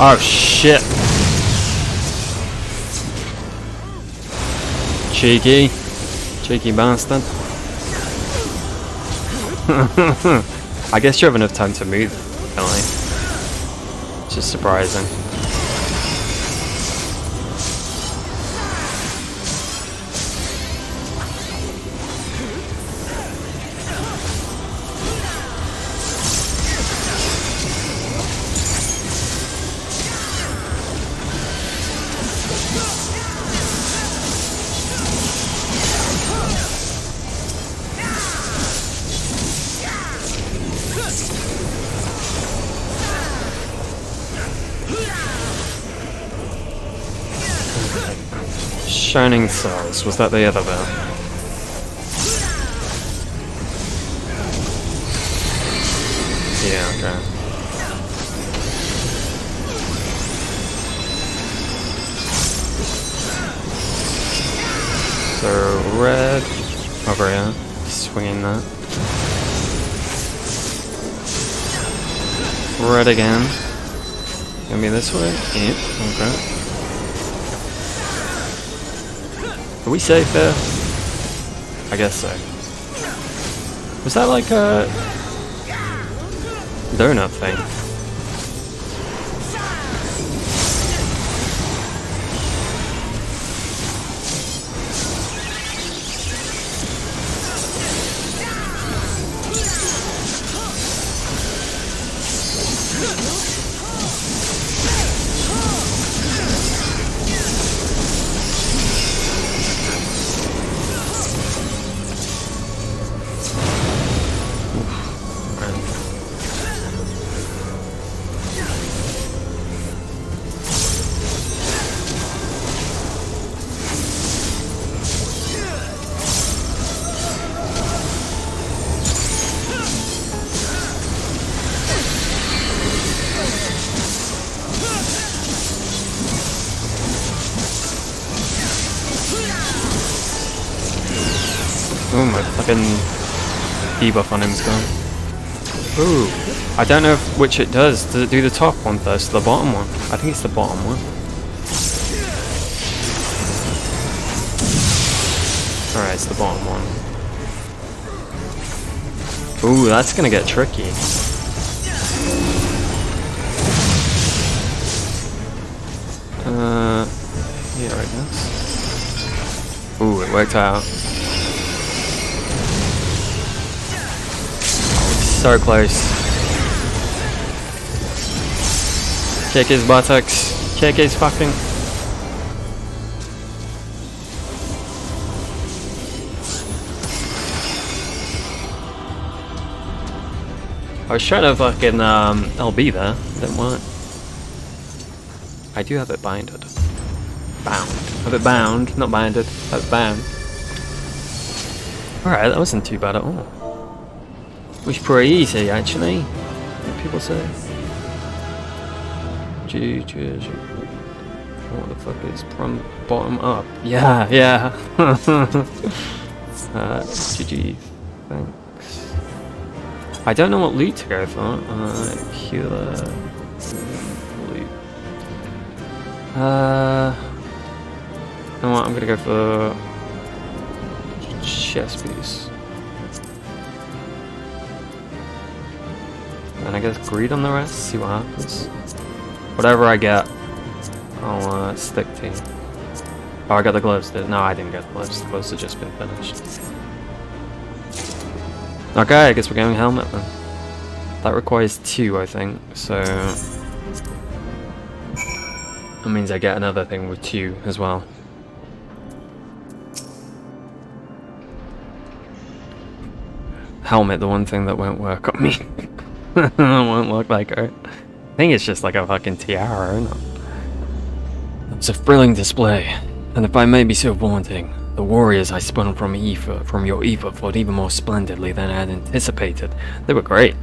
Oh shit! Cheeky bastard. I guess you have enough time to move, don't you? It's just surprising. Shining Cells, was that the other bit? Yeah, okay. So, red, over here, swinging that. Red again. Gonna be this way? Yep, okay. Are we safe there? I guess so. Was that like a donut thing? Oh, my fucking debuff on him's gone. Ooh, I don't know which it does. Does it do the top one first, the bottom one? I think it's the bottom one. Alright, it's the bottom one. Ooh, that's gonna get tricky. Yeah, I guess. Ooh, it worked out. So close. Kick his buttocks. Kick his fucking... I was trying to fucking LB there. Didn't work. I do have it binded. Bound. Have it bound, not binded. Have it bound. Alright, that wasn't too bad at all. It was pretty easy, actually. What people say. What the fuck is from bottom up? Yeah, yeah. GG. Thanks. I don't know what loot to go for. Healer. Loot. You know what? I'm gonna go for chest piece. And I guess greed on the rest, see what happens. Whatever I get, I'll stick to. Oh, I got the gloves. No, I didn't get the gloves. The gloves have just been finished. Okay, I guess we're going helmet then. That requires 2, I think, so... That means I get another thing with 2 as well. Helmet, the one thing that won't work on me. It won't look like her. I think it's just like a fucking tiara, isn't it? It's a thrilling display, and if I may be so vaunting, the warriors I spun from your ether fought even more splendidly than I had anticipated. They were great.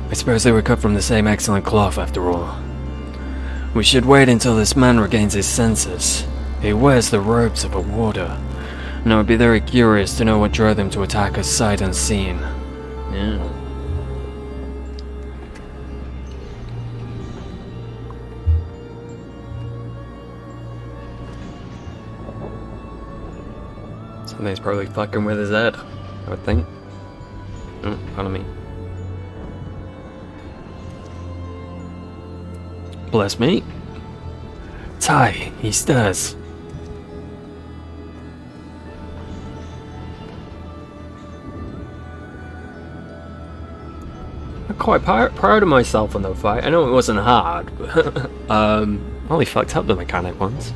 I suppose they were cut from the same excellent cloth after all. We should wait until this man regains his senses. He wears the robes of a warder, and I would be very curious to know what drove them to attack us sight unseen. Yeah. Something's probably fucking with his head, I would think. Oh, pardon me. Bless me. Tai, he stirs. I'm quite proud of myself on the fight. I know it wasn't hard, but I only fucked up the mechanic once.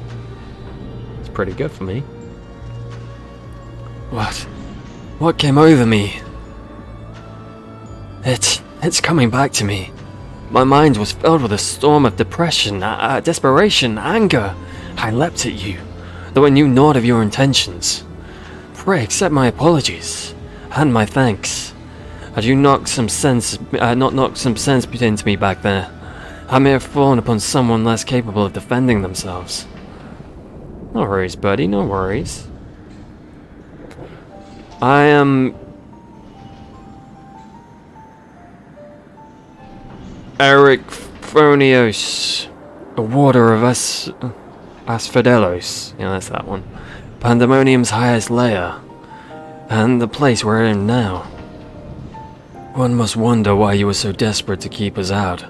It's pretty good for me. What came over me? It's coming back to me. My mind was filled with a storm of depression, desperation, anger. I leapt at you, though I knew naught of your intentions. Pray accept my apologies, and my thanks. Had you not knocked some sense into me back there, I may have fallen upon someone less capable of defending themselves. No worries, buddy, no worries. I am... Eric Phronios, a warder of Asphodelos. Yeah, that's that one. Pandemonium's highest layer, and the place where I am now. One must wonder why you were so desperate to keep us out.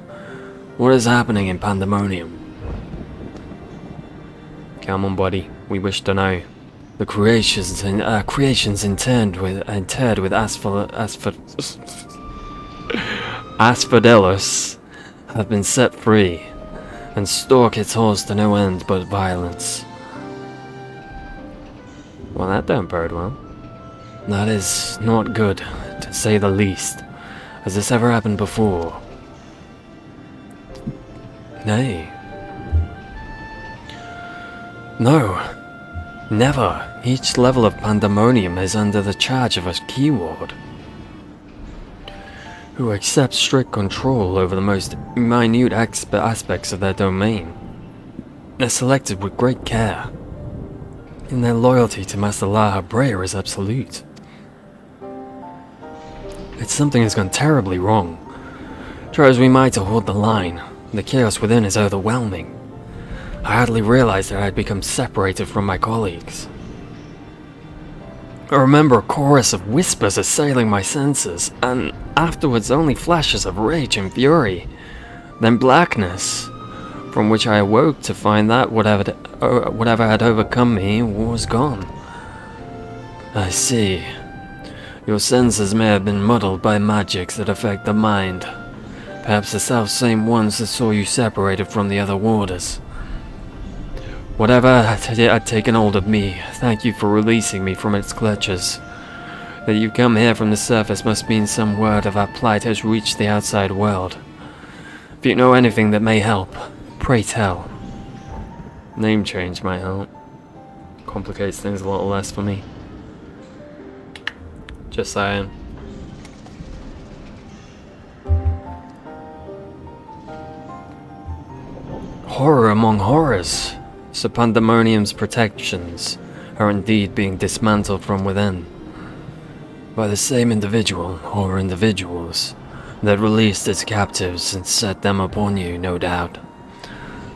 What is happening in Pandemonium? Come on, buddy. We wish to know. The creations interred with Asphodelos have been set free, and stalk its halls to no end but violence. Well, that don't bode well. That is not good, to say the least. Has this ever happened before? Nay. No. Never. Each level of Pandemonium is under the charge of a keyword, who accepts strict control over the most minute aspects of their domain. They're selected with great care, and their loyalty to Master La Habrea is absolute. It's something has gone terribly wrong. Try as we might to hold the line, the chaos within is overwhelming. I hardly realized that I had become separated from my colleagues. I remember a chorus of whispers assailing my senses, and afterwards only flashes of rage and fury. Then blackness, from which I awoke to find that whatever had overcome me was gone. I see. Your senses may have been muddled by magics that affect the mind. Perhaps the self-same ones that saw you separated from the other warders. Whatever had taken hold of me, thank you for releasing me from its clutches. That you come here from the surface must mean some word of our plight has reached the outside world. If you know anything that may help, pray tell. Name change might help. Complicates things a little less for me. Just saying. Horror among horrors. So Pandemonium's protections are indeed being dismantled from within. By the same individual, or individuals, that released its captives and set them upon you, no doubt.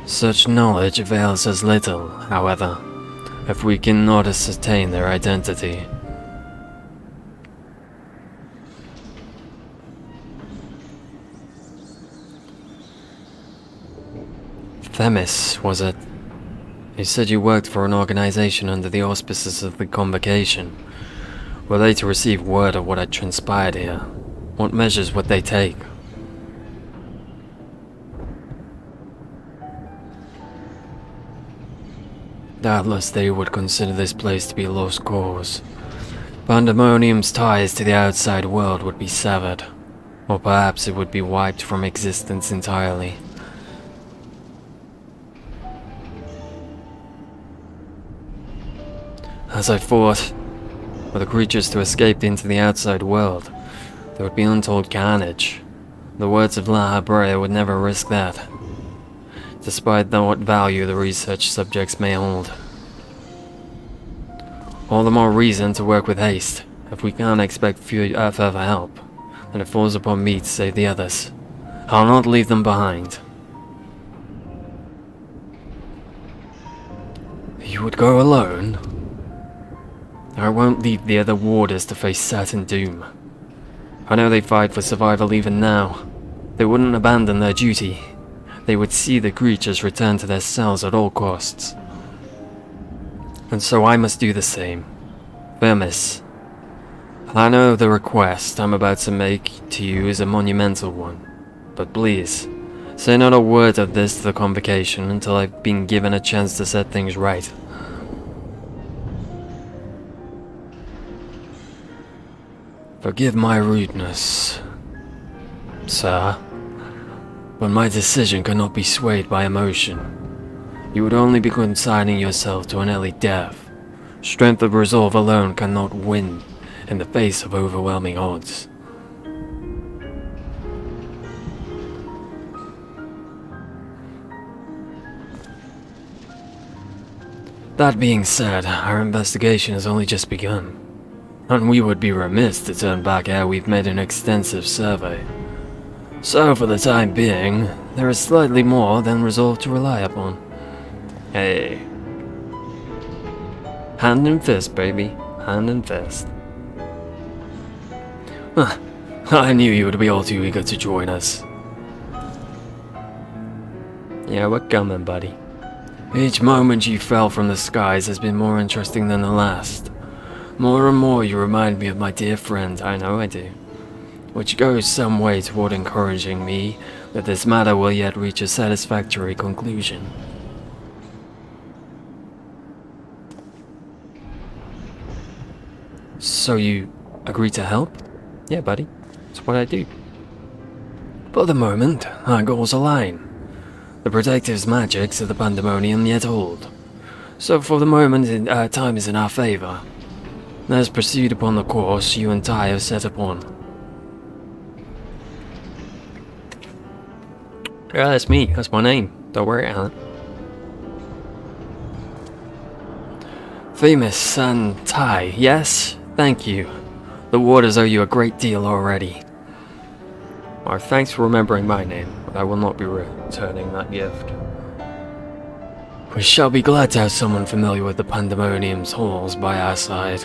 Such knowledge avails us little, however, if we cannot ascertain their identity. Themis, was it? You said you worked for an organization under the auspices of the Convocation. Were they to receive word of what had transpired here? What measures would they take? Doubtless they would consider this place to be a lost cause. Pandemonium's ties to the outside world would be severed, or perhaps it would be wiped from existence entirely. As I thought, were the creatures to escape into the outside world, there would be untold carnage. The words of La Habrea would never risk that, despite what value the research subjects may hold. All the more reason to work with haste, if we can't expect further help, and it falls upon me to save the others. I'll not leave them behind. You would go alone? I won't leave the other warders to face certain doom. I know they fight for survival even now. They wouldn't abandon their duty. They would see the creatures return to their cells at all costs. And so I must do the same. Themis, I know the request I'm about to make to you is a monumental one, but please, say not a word of this to the Convocation until I've been given a chance to set things right. Forgive my rudeness, sir, but my decision cannot be swayed by emotion. You would only be consigning yourself to an early death. Strength of resolve alone cannot win in the face of overwhelming odds. That being said, our investigation has only just begun. And we would be remiss to turn back ere we've made an extensive survey. So for the time being, there is slightly more than resolve to rely upon. Hey. Hand and fist, baby. Hand and fist. I knew you would be all too eager to join us. Yeah, we're coming, buddy. Each moment you fell from the skies has been more interesting than the last. More and more you remind me of my dear friend, I know I do. which goes some way toward encouraging me that this matter will yet reach a satisfactory conclusion. So you agree to help? Yeah, buddy. That's what I do. For the moment, our goals align. The protective magics of the Pandemonium yet hold. So for the moment, time is in our favor. Let us proceed upon the course you and Ty have set upon. Yeah, that's me. That's my name. Don't worry, Alan. Famous son Ty, yes? Thank you. The Warders owe you a great deal already. Well, thanks for remembering my name, but I will not be returning that gift. We shall be glad to have someone familiar with the Pandemonium's halls by our side.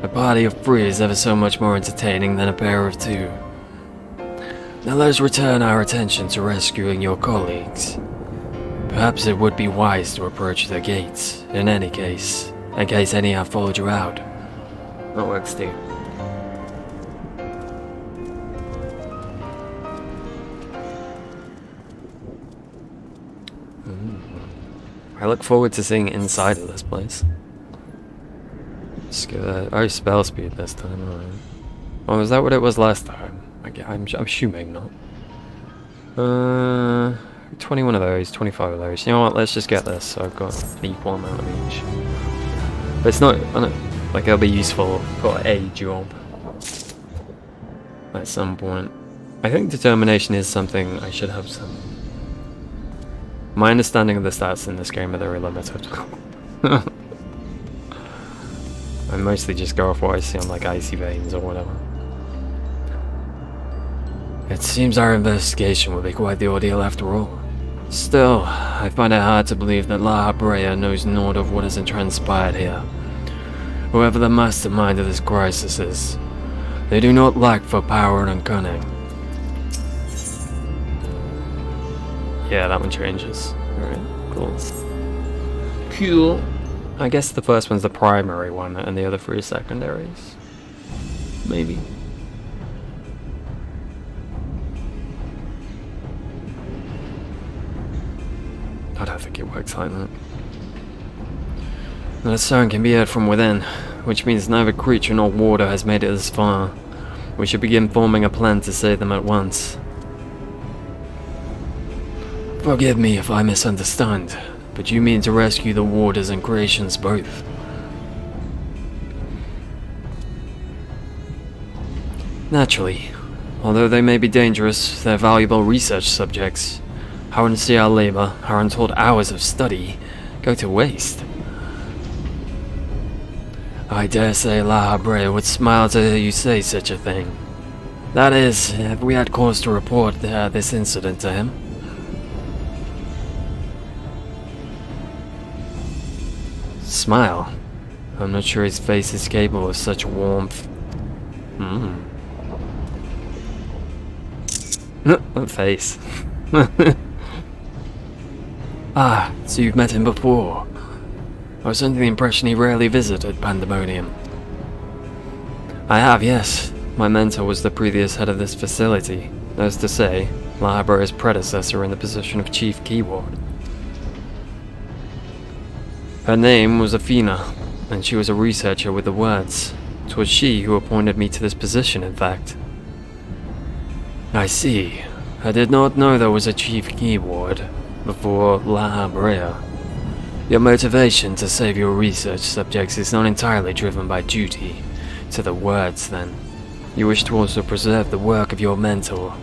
A party of three is ever so much more entertaining than a pair of two. Now let us return our attention to rescuing your colleagues. Perhaps it would be wise to approach the gates, in any case, in case any have followed you out. That works too. I look forward to seeing inside of this place. Let's get that. Oh, spell speed this time, alright. Oh, is that what it was last time? I'm assuming not. 21 of those, 25 of those. You know what, let's just get this, so I've got an equal amount of each. But it's not, I don't, like it'll be useful for a job. At some point. I think determination is something I should have some. My understanding of the stats in this game are very limited. I mostly just go off what I see on like Icy Veins or whatever. It seems our investigation will be quite the ordeal after all. Still, I find it hard to believe that La Habrea knows naught of what has transpired here. Whoever the mastermind of this crisis is, they do not lack for power and cunning. Yeah, that one changes. Alright, cool. Cool. I guess the first one's the primary one, and the other three are secondaries. Maybe. I don't think it works like that. The sound can be heard from within, which means neither creature nor warder has made it this far. We should begin forming a plan to save them at once. Forgive me if I misunderstand, but you mean to rescue the warders and creations both? Naturally. Although they may be dangerous, they're valuable research subjects. How and see our labor, our untold hours of study, go to waste. I dare say La Habrea would smile to hear you say such a thing. That is, if we had cause to report this incident to him. Smile. I'm not sure his face is capable of such warmth. What face? Ah, so you've met him before. I was under the impression he rarely visited Pandemonium. I have, yes. My mentor was the previous head of this facility. That is to say, La Habrea's predecessor in the position of Chief Keyword. Her name was Athena, and she was a researcher with the words. 'Twas she who appointed me to this position, in fact. I see. I did not know there was a Chief Keyword before La Habrea. Your motivation to save your research subjects is not entirely driven by duty to the words, then. You wish to also preserve the work of your mentor.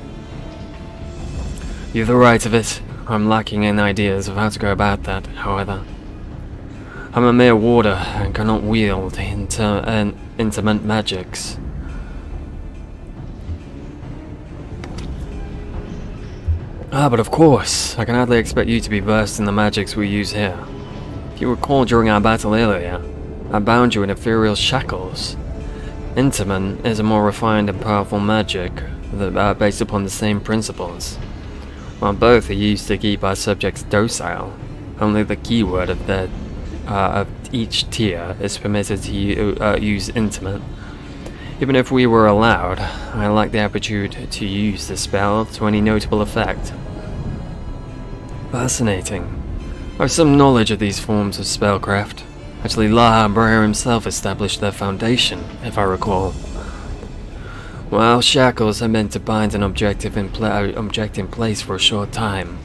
You've the right of it. I'm lacking in ideas of how to go about that, however. I'm a mere warder and cannot wield intimate magics. Ah, but of course, I can hardly expect you to be versed in the magics we use here. If you recall during our battle earlier, I bound you in ethereal shackles. Intamin is a more refined and powerful magic that are based upon the same principles. While both are used to keep our subjects docile, only the keyword of each tier is permitted to use intimate. Even if we were allowed, I lack the aptitude to use the spell to any notable effect. Fascinating. I have some knowledge of these forms of spellcraft. Actually, La Habrea himself established their foundation, if I recall. While shackles are meant to bind an object in place for a short time,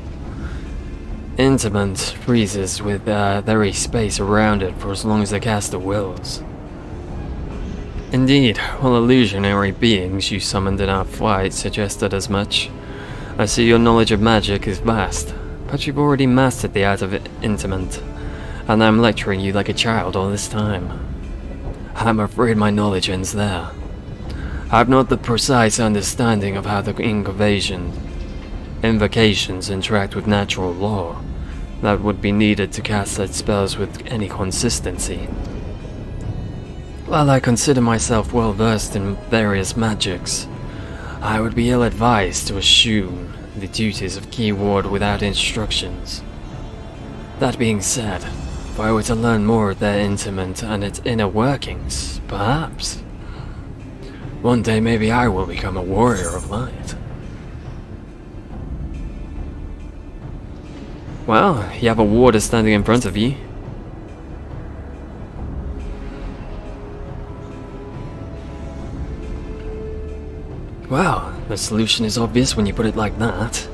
Intimate freezes with very space around it for as long as the caster wills. Indeed, while illusionary beings you summoned in our fight suggested as much. I see your knowledge of magic is vast, but you've already mastered the art of Intimate, and I'm lecturing you like a child all this time. I'm afraid my knowledge ends there. I've not the precise understanding of how the invocations interact with natural law that would be needed to cast such spells with any consistency. While I consider myself well versed in various magics, I would be ill-advised to assume the duties of Key Ward without instructions. That being said, if I were to learn more of their intimate and its inner workings, perhaps one day maybe I will become a warrior of light. Well, you have a warder standing in front of you. Wow, the solution is obvious when you put it like that.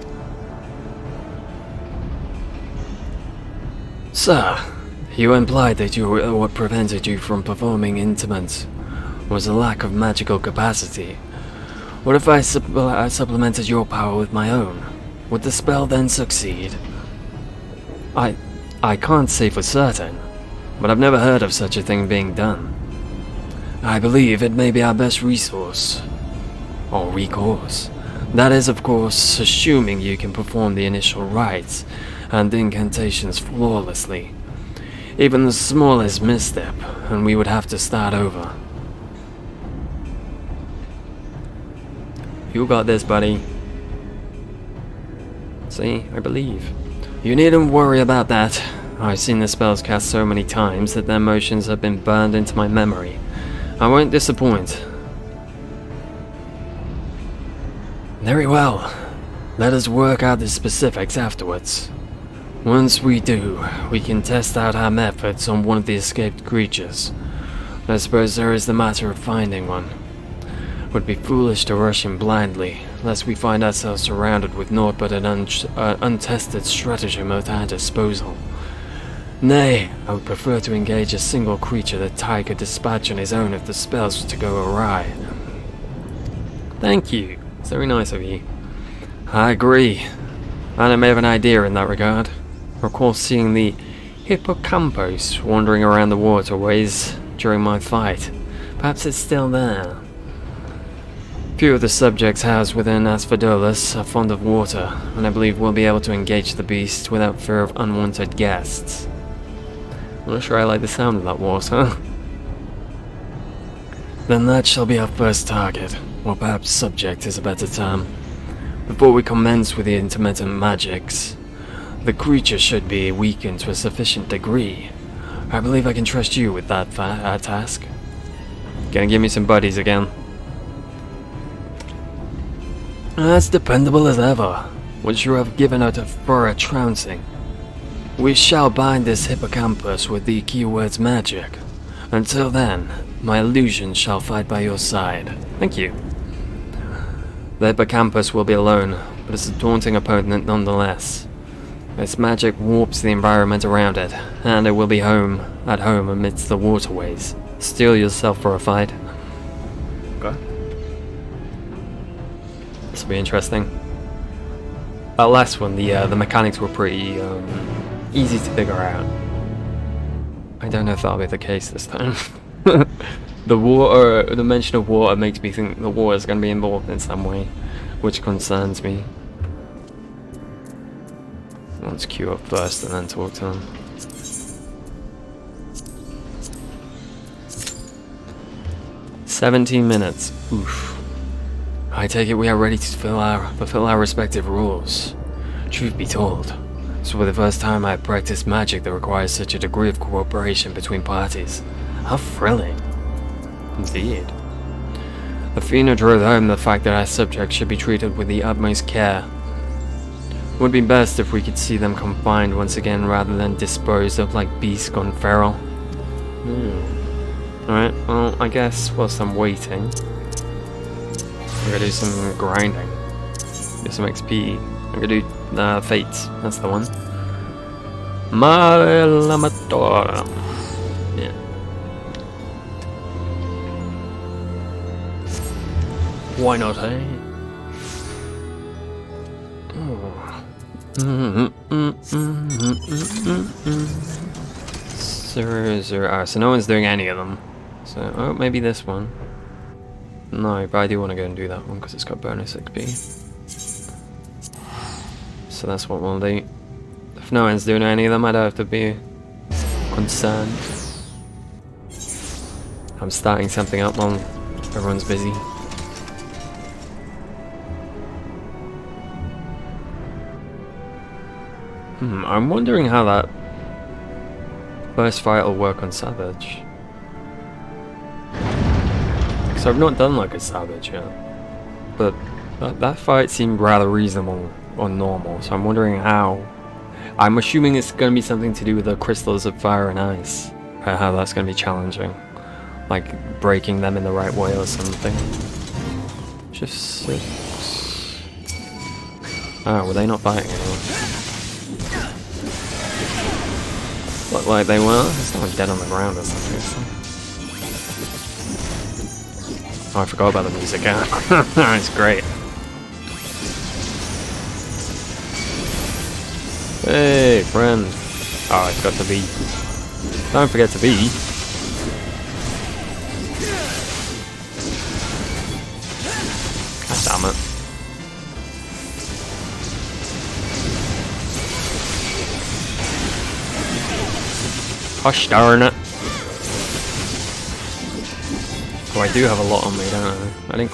Sir, you implied that what prevented you from performing Intimate was a lack of magical capacity. What if I supplemented your power with my own? Would the spell then succeed? I can't say for certain, but I've never heard of such a thing being done. I believe it may be our best resource. Or recourse. That is, of course, assuming you can perform the initial rites and incantations flawlessly. Even the smallest misstep, and we would have to start over. You got this, buddy. See, I believe. You needn't worry about that. I've seen the spells cast so many times that their motions have been burned into my memory. I won't disappoint. Very well. Let us work out the specifics afterwards. Once we do, we can test out our methods on one of the escaped creatures. I suppose there is the matter of finding one. Would be foolish to rush in blindly, lest we find ourselves surrounded with naught but an untested stratagem at our disposal. Nay, I would prefer to engage a single creature that Ty could dispatch on his own if the spells were to go awry. Thank you. It's very nice of you. I agree. And I may have an idea in that regard. I recall seeing the hippocampus wandering around the waterways during my fight. Perhaps it's still there. Few of the subjects housed within Asphodolus are fond of water, and I believe we'll be able to engage the beast without fear of unwanted guests. I'm not sure I like the sound of that water. Then that shall be our first target, or perhaps subject is a better term. Before we commence with the intermittent magics, the creature should be weakened to a sufficient degree. I believe I can trust you with that task. Gonna give me some buddies again. As dependable as ever. Would you have given her a thorough trouncing? We shall bind this hippocampus with the keyword's magic. Until then, my illusion shall fight by your side. Thank you. The hippocampus will be alone, but it's a daunting opponent nonetheless. Its magic warps the environment around it, and it will be at home amidst the waterways. Steel yourself for a fight. Okay. This will be interesting. That last one, the mechanics were pretty easy to figure out. I don't know if that'll be the case this time. The mention of water makes me think the water is going to be involved in some way, which concerns me. Let's queue up first and then talk to them. "17 minutes. Oof. I take it we are ready to fulfill our respective roles. Truth be told, this will be the first time I have practiced magic that requires such a degree of cooperation between parties. How thrilling. Indeed. Athena drove home the fact that our subjects should be treated with the utmost care. It would be best if we could see them confined once again rather than disposed of like beasts gone feral. Alright, well, I guess whilst I'm waiting, I'm gonna do some grinding. Get some XP. I'm gonna do Fates, that's the one. Malamator. Yeah. Why not, eh? So no one's doing any of them. So, oh, maybe this one. No, but I do want to go and do that one because it's got bonus XP. So that's what we'll do. If no one's doing any of them, I don't have to be concerned. I'm starting something up while everyone's busy. I'm wondering how that first fight will work on Savage. Because I've not done like a Savage yet. But that fight seemed rather reasonable or normal, so I'm wondering how. I'm assuming it's going to be something to do with the crystals of fire and ice. How that's going to be challenging. Like breaking them in the right way or something. Just 6. Oh, were they not fighting anymore? Looked like they were. There's someone dead on the ground or something. Oh, I forgot about the music. It's great. Hey, friend. Oh, I forgot to be. Don't forget to be. God damn it. Gosh darn it. Oh, I do have a lot on me, don't I? I didn't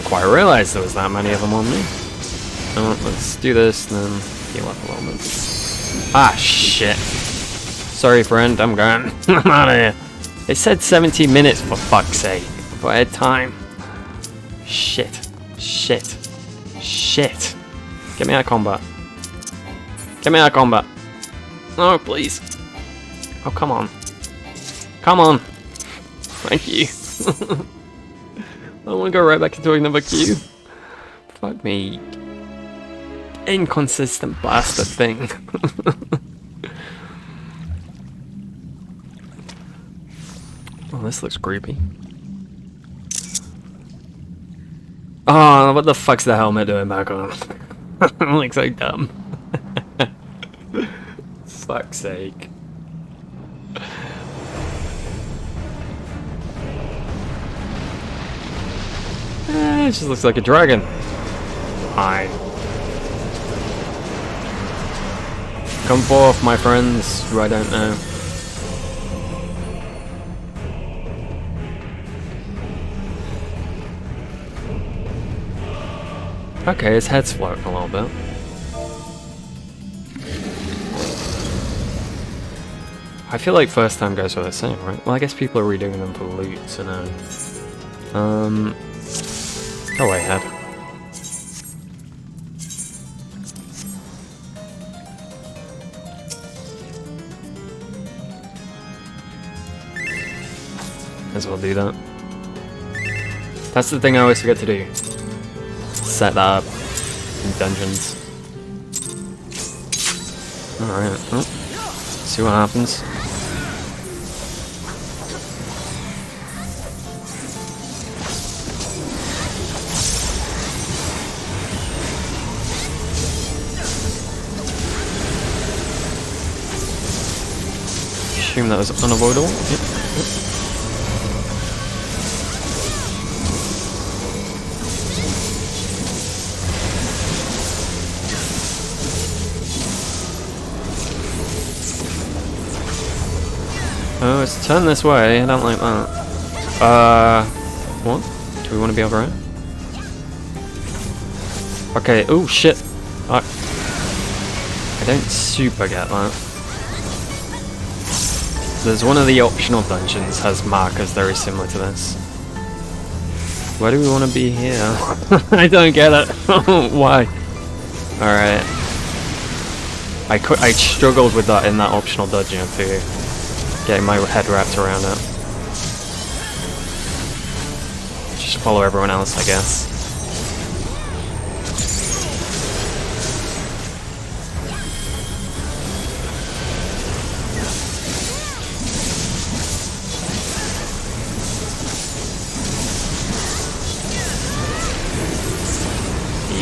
quite realise there was that many of them on me. Oh, let's do this and then heal up a little bit. Ah, shit. Sorry, friend, I'm gone. I'm out of here. It said 17 minutes, for fuck's sake. If I had time. Shit. Shit. Shit. Get me out of combat. Get me out of combat. Oh, please. Oh, come on. Come on. Thank you. I want to go right back into another queue. Fuck me. Inconsistent bastard thing. Oh, this looks creepy. Oh, what the fuck's the helmet doing back on? I'm like so dumb. Fuck's sake. It just looks like a dragon. Hi. Come forth, my friends, who I don't know. Okay, his head's floating a little bit. I feel like first time goes without saying, right? Well, I guess people are redoing them for loot, so no. Go away, head. Might as well do that. That's the thing I always forget to do. Set that up in dungeons. Alright, well, see what happens. Assume that was unavoidable. Yep. Oh, it's turned this way. I don't like that. What? Do we want to be over here? Okay. Oh shit. I don't super get that. There's one of the optional dungeons has markers very similar to this. Why do we want to be here? I don't get it. Why? Alright. I struggled with that in that optional dungeon too. Getting my head wrapped around it. Just follow everyone else, I guess.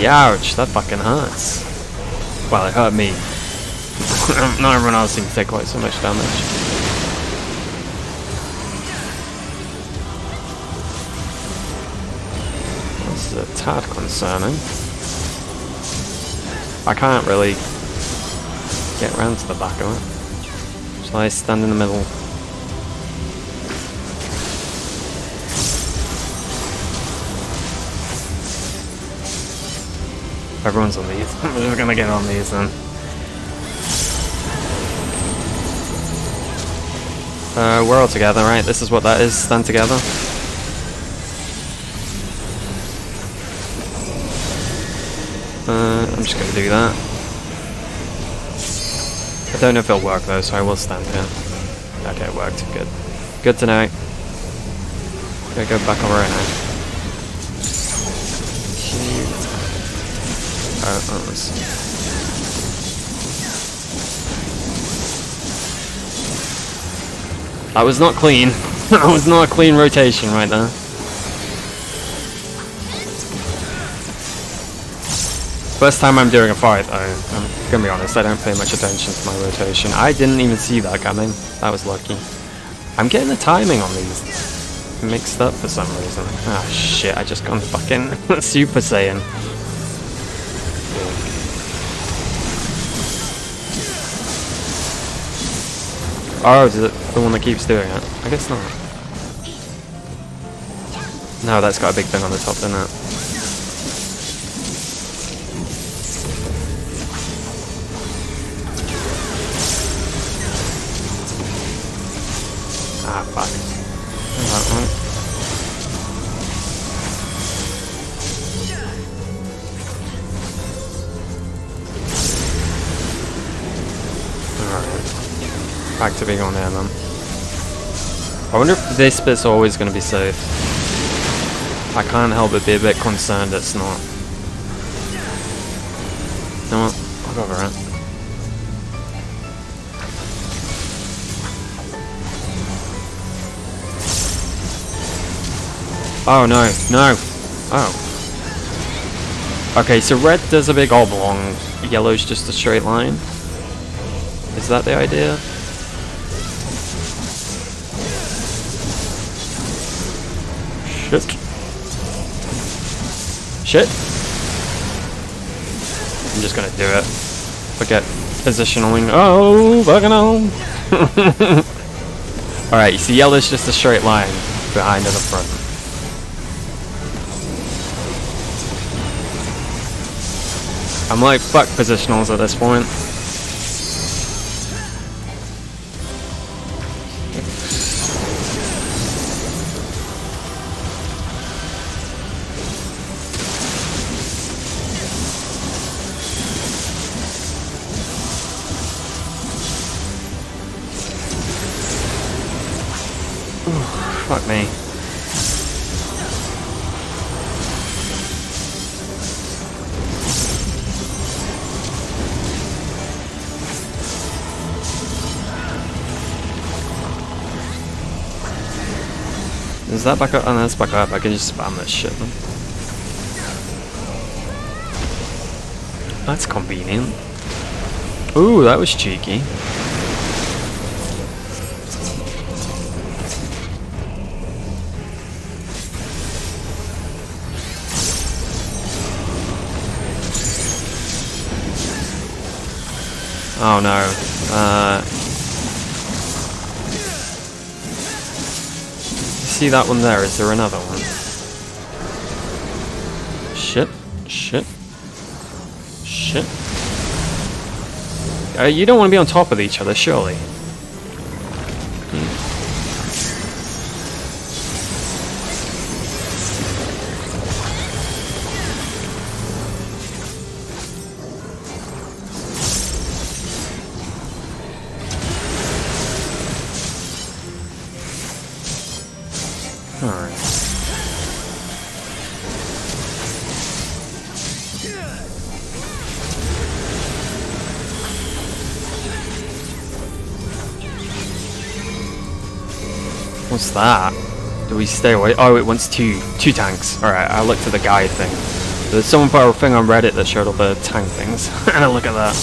Ouch, that fucking hurts. Well, it hurt me. Not everyone else seemed to take quite so much damage. This is a tad concerning. I can't really get around to the back of it. Shall I stand in the middle? Everyone's on these. We're gonna get on these then. We're all together, right? This is what that is, stand together. I'm just gonna do that. I don't know if it'll work though, so I will stand here. Okay, it worked. Good. Good to know. Gotta go back over right now. That was not clean. That was not a clean rotation right there. First time I'm doing a fight though, I'm gonna be honest, I don't pay much attention to my rotation. I didn't even see that coming. That was lucky. I'm getting the timing on these mixed up for some reason. Ah shit, I just gone fucking Super Saiyan. Oh, is it the one that keeps doing it? I guess not. No, that's got a big thing on the top, doesn't it? Ah, fuck. That one. Back to being on there then. I wonder if this bit's always going to be safe. I can't help but be a bit concerned it's not. You know what? I'll go over it. Oh no, no! Oh. Okay, so red does a big oblong, yellow's just a straight line. Is that the idea? Shit. Shit. I'm just gonna do it. Forget positioning. Oh, fucking hell. Alright, you see yellow's just a straight line behind and the front. I'm like, fuck positionals at this point. Fuck me. Is that back up? Oh, no, that's back up. I can just spam this shit then. That's convenient. Ooh, that was cheeky. Oh no. See that one there? Is there another one? Shit. Shit. Shit. You don't want to be on top of each other, surely. What's that? Do we stay away? Oh, it wants two tanks. Alright, I looked at the guide thing. There's someone put a thing on Reddit that showed all the tank things. And I look at that.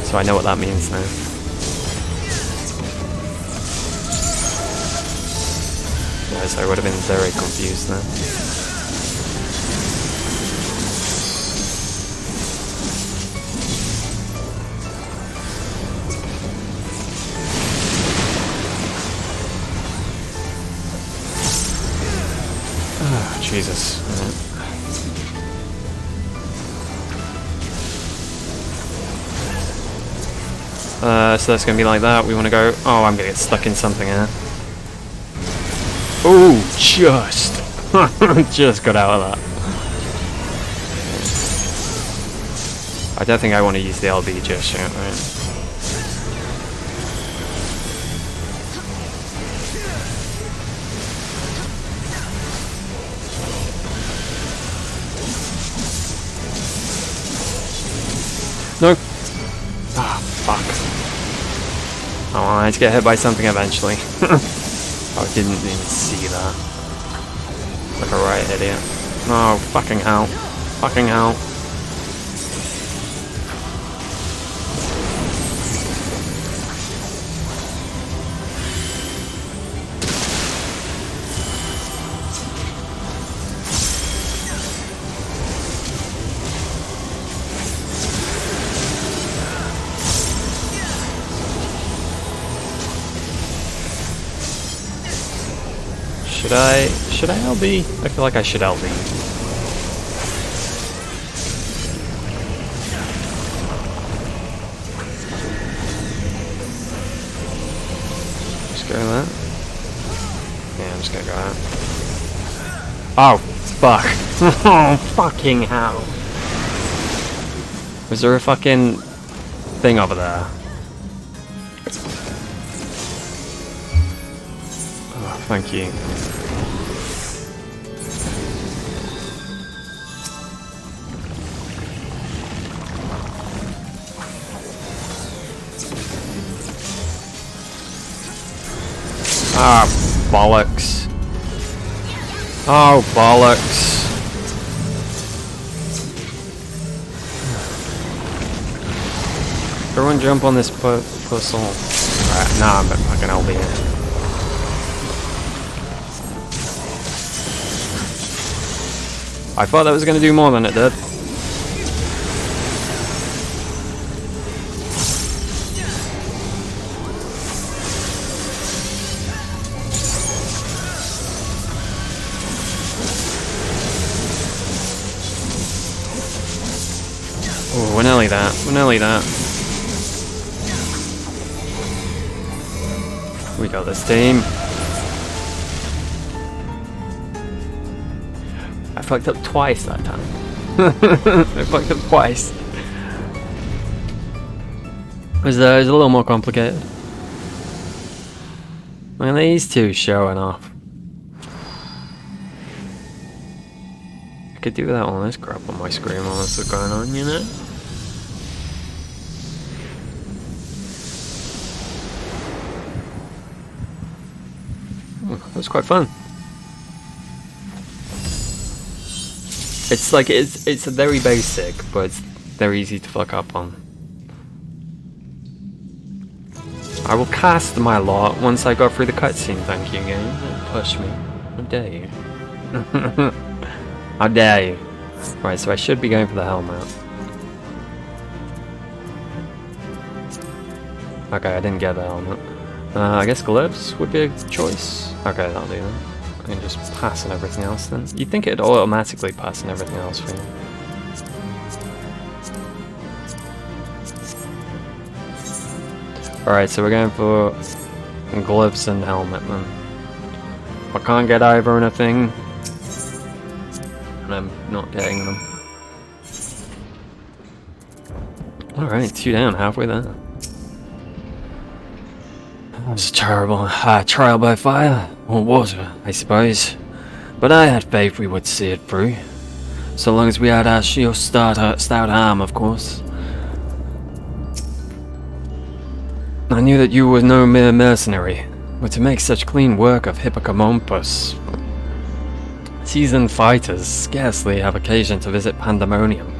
So I know what that means now. Yes, I would have been very confused now. Oh, Jesus. So that's gonna be like that. We want to go. Oh, I'm gonna get stuck in something here. Oh, just got out of that. I don't think I want to use the LB just yet, right? No. Ah, fuck. I wanted to get hit by something eventually. I didn't even see that. Like a right idiot. Oh, fucking hell. Fucking hell. Should I LB? I feel like I should LB. Just go that. Yeah, I'm just gonna go that. Oh, fuck. Oh, fucking hell. Was there a fucking thing over there? Oh, thank you. Ah, bollocks. Oh, bollocks. Everyone jump on this puzzle. Alright, nah, I'm fucking LB it. I thought that was going to do more than it did. Oh, we're nearly that. We're nearly that. We got this team. I fucked up twice that time. I fucked up twice. It was a little more complicated. Look at these two showing off. I could do without all this crap on my screen while this is going on, you know? That was quite fun. It's like it's a very basic, but it's very easy to fuck up on. I will cast my lot once I go through the cutscene. Thank you, game. Don't push me. How dare you? How dare you? Right, so I should be going for the helmet. Okay, I didn't get the helmet. I guess gloves would be a choice. Okay, that'll do that. I can just pass on everything else then. You'd think it'd automatically pass on everything else for you. Alright, so we're going for gloves and helmet then. I can't get either anything. And I'm not getting them. Alright, 2 down, halfway there. It was terrible. Trial by fire, or water, I suppose. But I had faith we would see it through. So long as we had our stout arm, of course. I knew that you were no mere mercenary. But to make such clean work of Hippocampus, seasoned fighters scarcely have occasion to visit Pandemonium,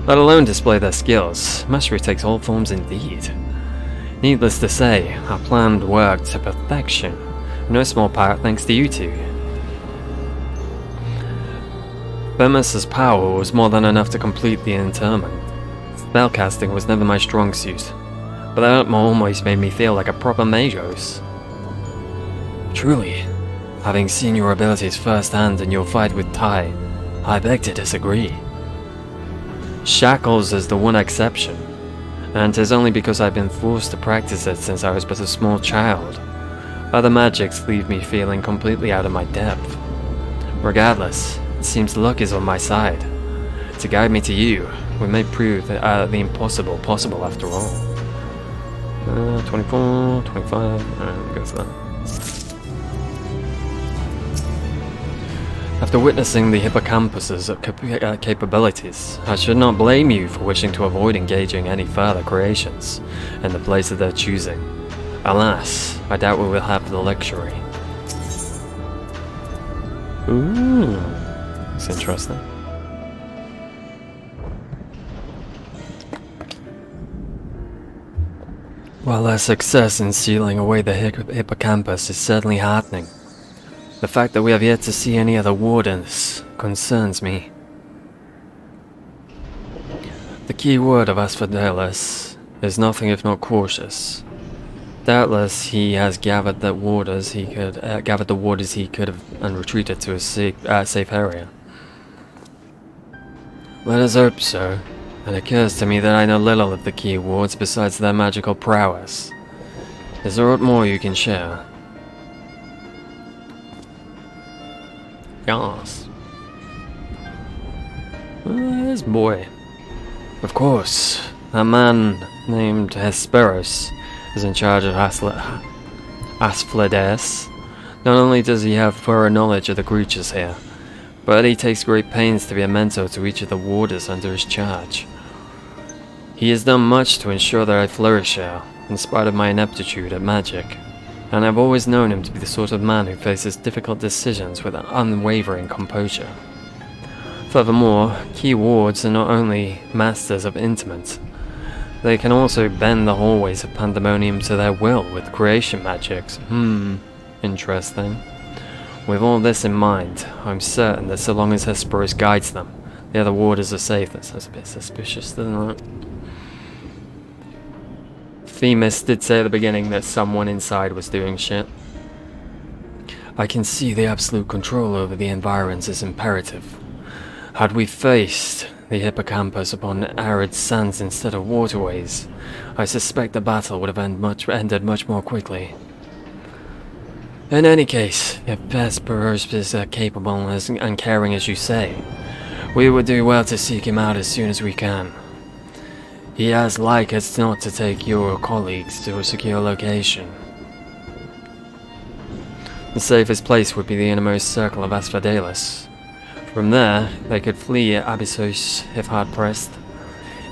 let alone display their skills. Mastery takes all forms indeed. Needless to say, our plan worked to perfection, no small part thanks to you two. Bemis's power was more than enough to complete the interment. Spellcasting was never my strong suit, but that almost made me feel like a proper magos. Truly, having seen your abilities firsthand in your fight with Tai, I beg to disagree. Shackles is the one exception, and 'tis only because I've been forced to practice it since I was but a small child. Other magics leave me feeling completely out of my depth. Regardless, it seems luck is on my side. To guide me to you, we may prove the impossible possible after all. 24, 25, goes that. After witnessing the hippocampus's capabilities, I should not blame you for wishing to avoid engaging any further creations in the place of their choosing. Alas, I doubt we will have the luxury. Ooh, that's interesting. While our success in sealing away the hippocampus is certainly heartening, the fact that we have yet to see any other wardens concerns me. The key word of Asphodelos is nothing if not cautious. Doubtless he has gathered the warders he could have and retreated to a safe area. Let us hope so. It occurs to me that I know little of the key wards besides their magical prowess. Is there aught more you can share? Yes. This boy. Of course, a man named Hesperos is in charge of Asphodelos. Not only does he have thorough knowledge of the creatures here, but he takes great pains to be a mentor to each of the warders under his charge. He has done much to ensure that I flourish here, in spite of my ineptitude at magic, and I've always known him to be the sort of man who faces difficult decisions with unwavering composure. Furthermore, key wards are not only masters of intimate, they can also bend the hallways of Pandemonium to their will with creation magics. Interesting. With all this in mind, I'm certain that so long as Hesperus guides them, the other warders are safe. That sounds a bit suspicious, doesn't it? Themis did say at the beginning that someone inside was doing shit. I can see the absolute control over the environs is imperative. Had we faced the hippocampus upon arid sands instead of waterways, I suspect the battle would have ended much more quickly. In any case, if Hesperus is capable and caring as you say, we would do well to seek him out as soon as we can. He has like as not to take your colleagues to a secure location. The safest place would be the innermost circle of Asphodelos. From there, they could flee Abyssos if hard-pressed,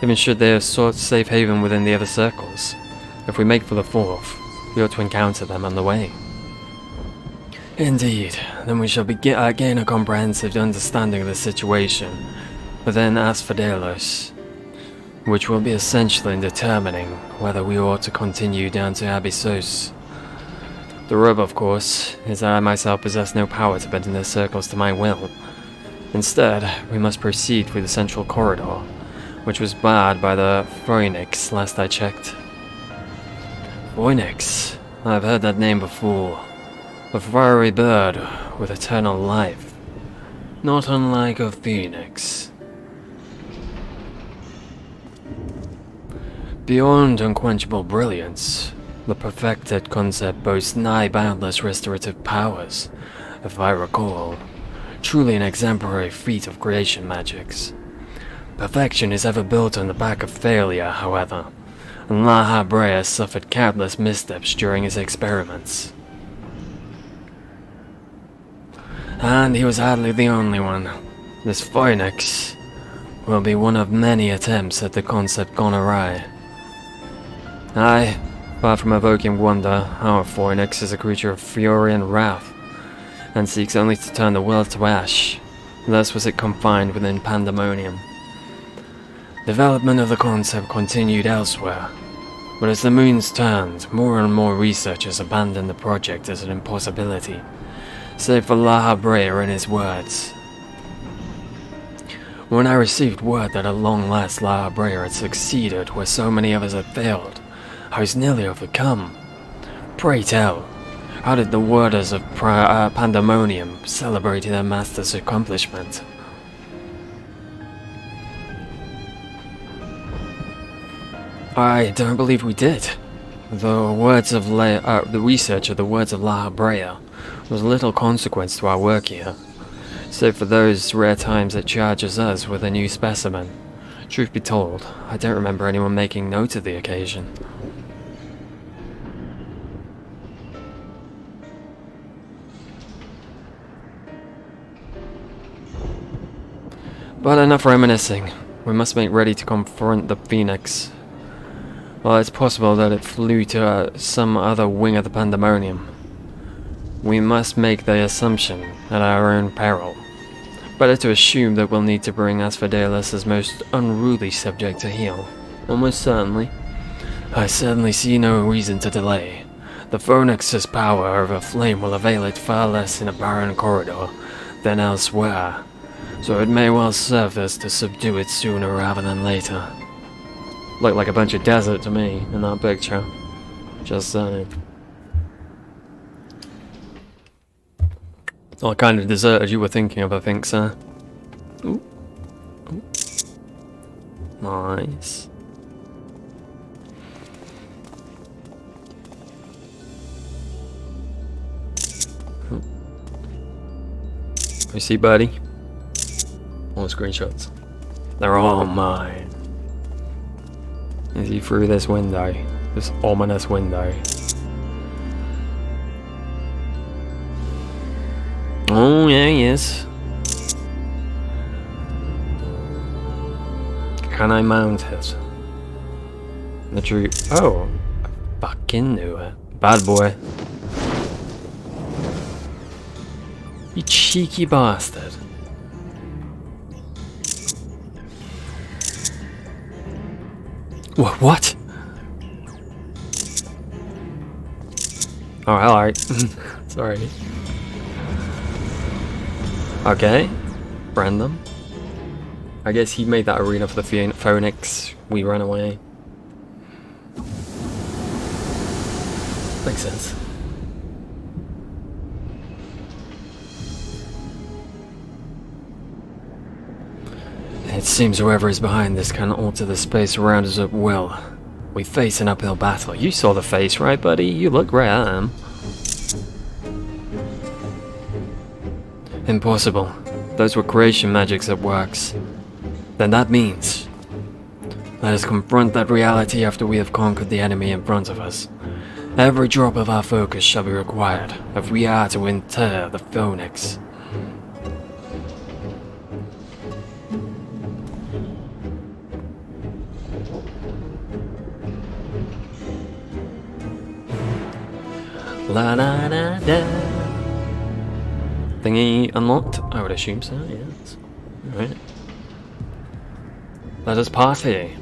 even should they have sought safe haven within the other circles. If we make for the fourth, we ought to encounter them on the way. Indeed, then we shall gain a comprehensive understanding of the situation within Asphodelos, which will be essential in determining whether we ought to continue down to Abyssos. The rub, of course, is that I myself possess no power to bend in their circles to my will. Instead, we must proceed through the central corridor, which was barred by the Phoenix last I checked. Phoenix? I've heard that name before. A fiery bird with eternal life. Not unlike a phoenix. Beyond unquenchable brilliance, the perfected concept boasts nigh boundless restorative powers, if I recall. Truly an exemplary feat of creation magics. Perfection is ever built on the back of failure, however, and La Habrea suffered countless missteps during his experiments. And he was hardly the only one. This Phoenix will be one of many attempts at the concept gone awry. Aye, Far from evoking wonder, our phoenix is a creature of fury and wrath, and seeks only to turn the world to ash. Thus was it confined within Pandemonium. Development of the concept continued elsewhere, but as the moons turned, more and more researchers abandoned the project as an impossibility, save for La Habrea and his words. When I received word that at long last La Habrea had succeeded where so many others had failed, I was nearly overcome. Pray tell, how did the warders of Pandemonium celebrate their master's accomplishment? I don't believe we did. The research of the words of La Habrea was little consequence to our work here, save for those rare times it charges us with a new specimen. Truth be told, I don't remember anyone making note of the occasion. But enough reminiscing. We must make ready to confront the Phoenix. Well, it's possible that it flew to some other wing of the Pandemonium. We must make the assumption at our own peril. Better to assume that we'll need to bring Asphodelus's most unruly subject to heel. Almost certainly. I certainly see no reason to delay. The Phoenix's power over flame will avail it far less in a barren corridor than elsewhere, so it may well serve us to subdue it sooner rather than later. Looked like a bunch of desert to me in that picture. Just saying. What kind of deserted you were thinking of, I think, sir? Ooh. Ooh. Nice. Ooh. You see, buddy? All the screenshots. They're all mine. Is he through this window? This ominous window. Oh, yeah, he is. Can I mount it? The tree. Oh, I fucking knew it. Bad boy. You cheeky bastard. What? Oh, alright. Sorry. Okay. Random. I guess he made that arena for the Phoenix. We ran away. Makes sense. It seems whoever is behind this can alter the space around us at will. We face an uphill battle. You saw the face, right, buddy? You look right at him. Impossible. Those were creation magics at works. Then that means... let us confront that reality after we have conquered the enemy in front of us. Every drop of our focus shall be required if we are to inter the Phoenix. La da da da. Thingy unlocked? I would assume so, yes. Alright. Let us party.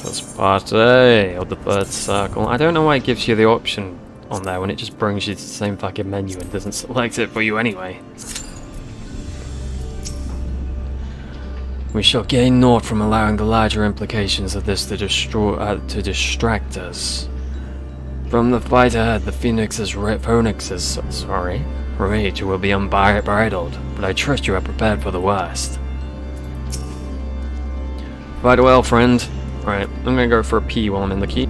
Let's party of the third circle. I don't know why it gives you the option on there when it just brings you to the same fucking menu and doesn't select it for you anyway. We shall gain naught from allowing the larger implications of this to distract us. From the fight ahead, the Phoenix's rage will be unbridled, but I trust you are prepared for the worst. Fight well, friend. Alright, I'm gonna go for a pee while I'm in the key.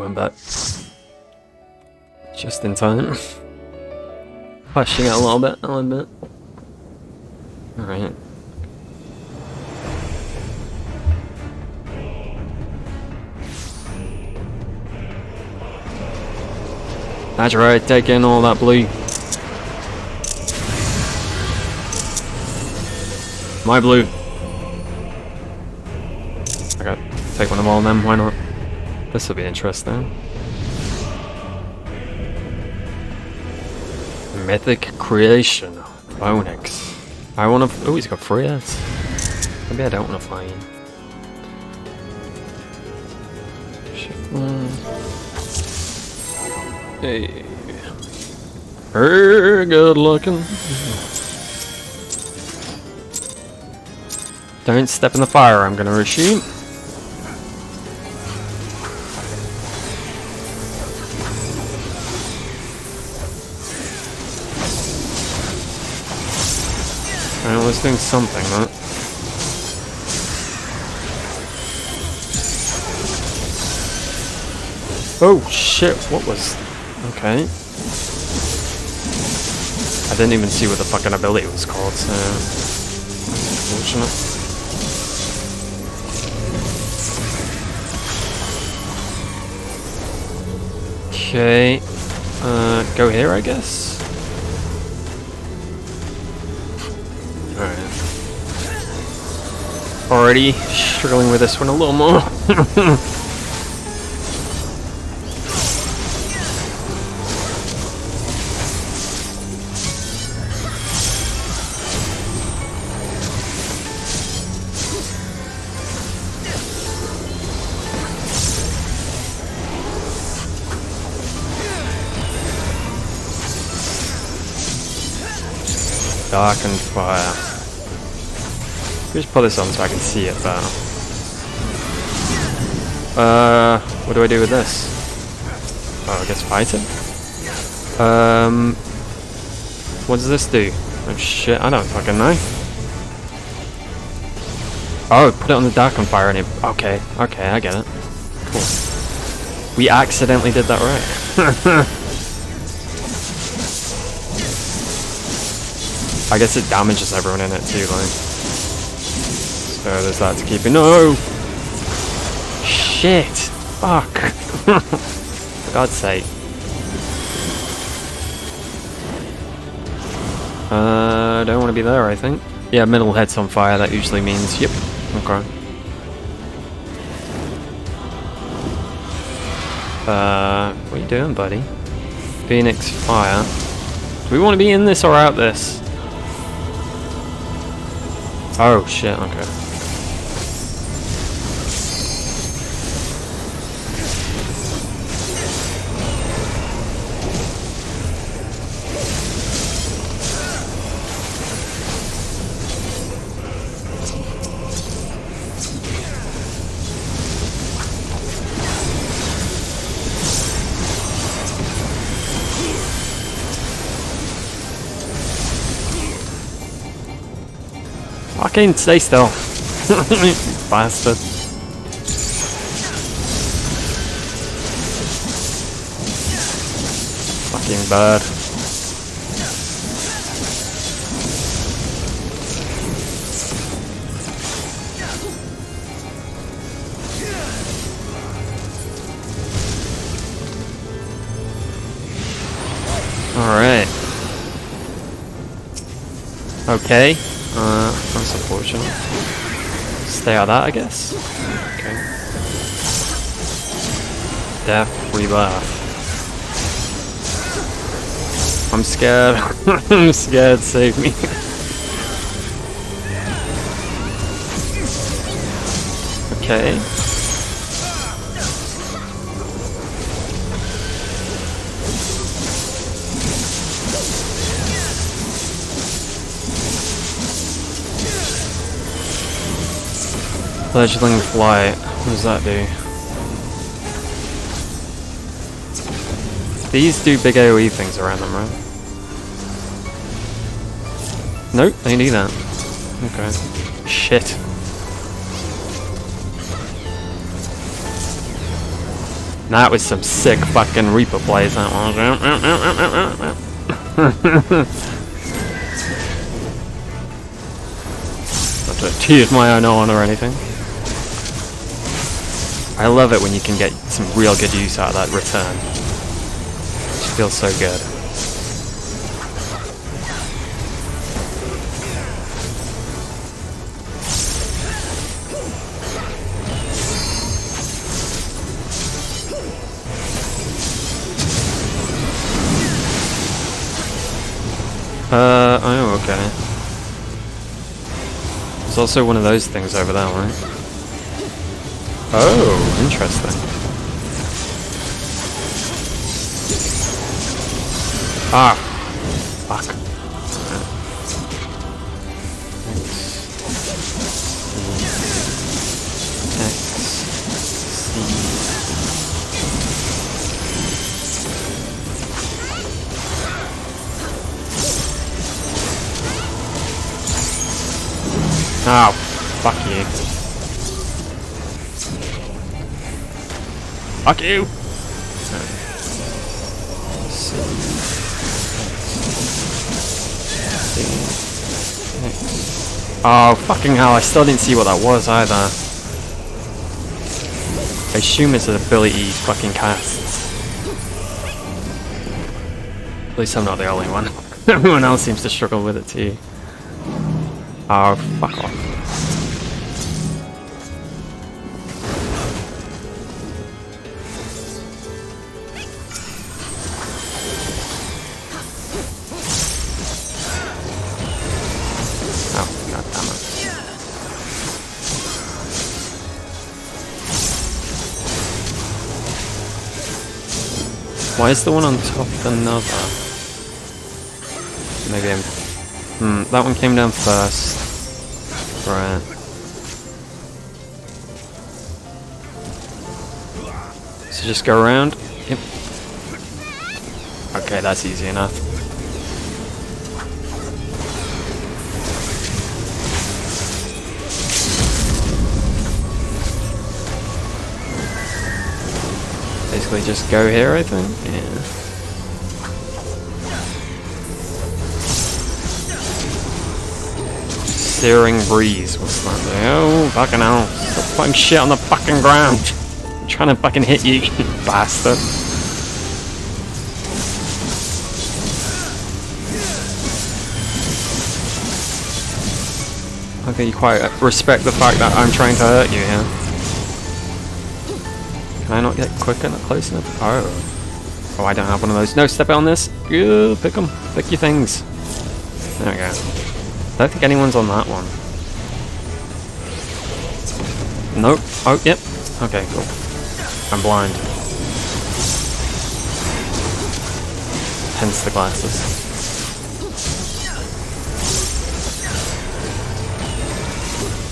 went back. Just in time. Pushing it a little bit, Alright. That's right, take in all that blue. My blue. Okay, take one of all of them, why not? This will be interesting. Mythic Creation. Onyx. I wanna. Oh, he's got 3 heads. Maybe I don't wanna fly in. Hey. Good looking. Don't step in the fire, I'm gonna assume. I was doing something, right? Oh shit, what was... Okay. I didn't even see what the fucking ability was called, so... Unfortunate. Okay. Go here, I guess? Alright. Already struggling with this one a little more. Dark and fire. Just put this on so I can see it better. What do I do with this? Oh, I guess fight it? What does this do? Oh shit, I don't fucking know. Oh, put it on the dark and fire and it... Okay, okay, I get it. Cool. We accidentally did that right. I guess it damages everyone in it too, like. So there's that to keep it. No! Shit! Fuck! For God's sake. Don't want to be there, I think. Yeah, middle head's on fire, that usually means, yep. Okay. What are you doing, buddy? Phoenix fire. Do we want to be in this or out this? Oh shit, okay. Fucking stay still. Bastard. Fucking bird. Alright. Okay. That's unfortunate. Stay out of that, I guess. Okay. Death, rebirth. I'm scared. I'm scared, save me. Okay. Fledgling flight. What does that do? These do big AoE things around them, right? Nope, they do that. Okay. Shit. That was some sick fucking Reaper plays, that was. Not to toot my own horn or anything. I love it when you can get some real good use out of that return. It feels so good. Oh, okay. There's also one of those things over there, right? Oh, interesting. Ah, fuck. Oh, fuck you. Fuck you! Oh, fucking hell, I still didn't see what that was either. I assume it's an ability he fucking casts. At least I'm not the only one. Everyone else seems to struggle with it too. Oh, fuck off. Oh, god damn it. Why is the one on top another? Maybe I'm... that one came down first. Right. So just go around. Yep. Okay, that's easy enough. Basically just go here, I think. Yeah. Searing breeze, what's that? Oh, fucking hell. Stop putting shit on the fucking ground. I'm trying to fucking hit you, you bastard. Okay, you quite respect the fact that I'm trying to hurt you here. Can I not get quick enough, close enough? Oh. Oh, I don't have one of those. No, step out on this. Ew, pick them. Pick your things. There we go. I don't think anyone's on that one. Nope. Oh, yep. Okay, cool. I'm blind. Hence the glasses.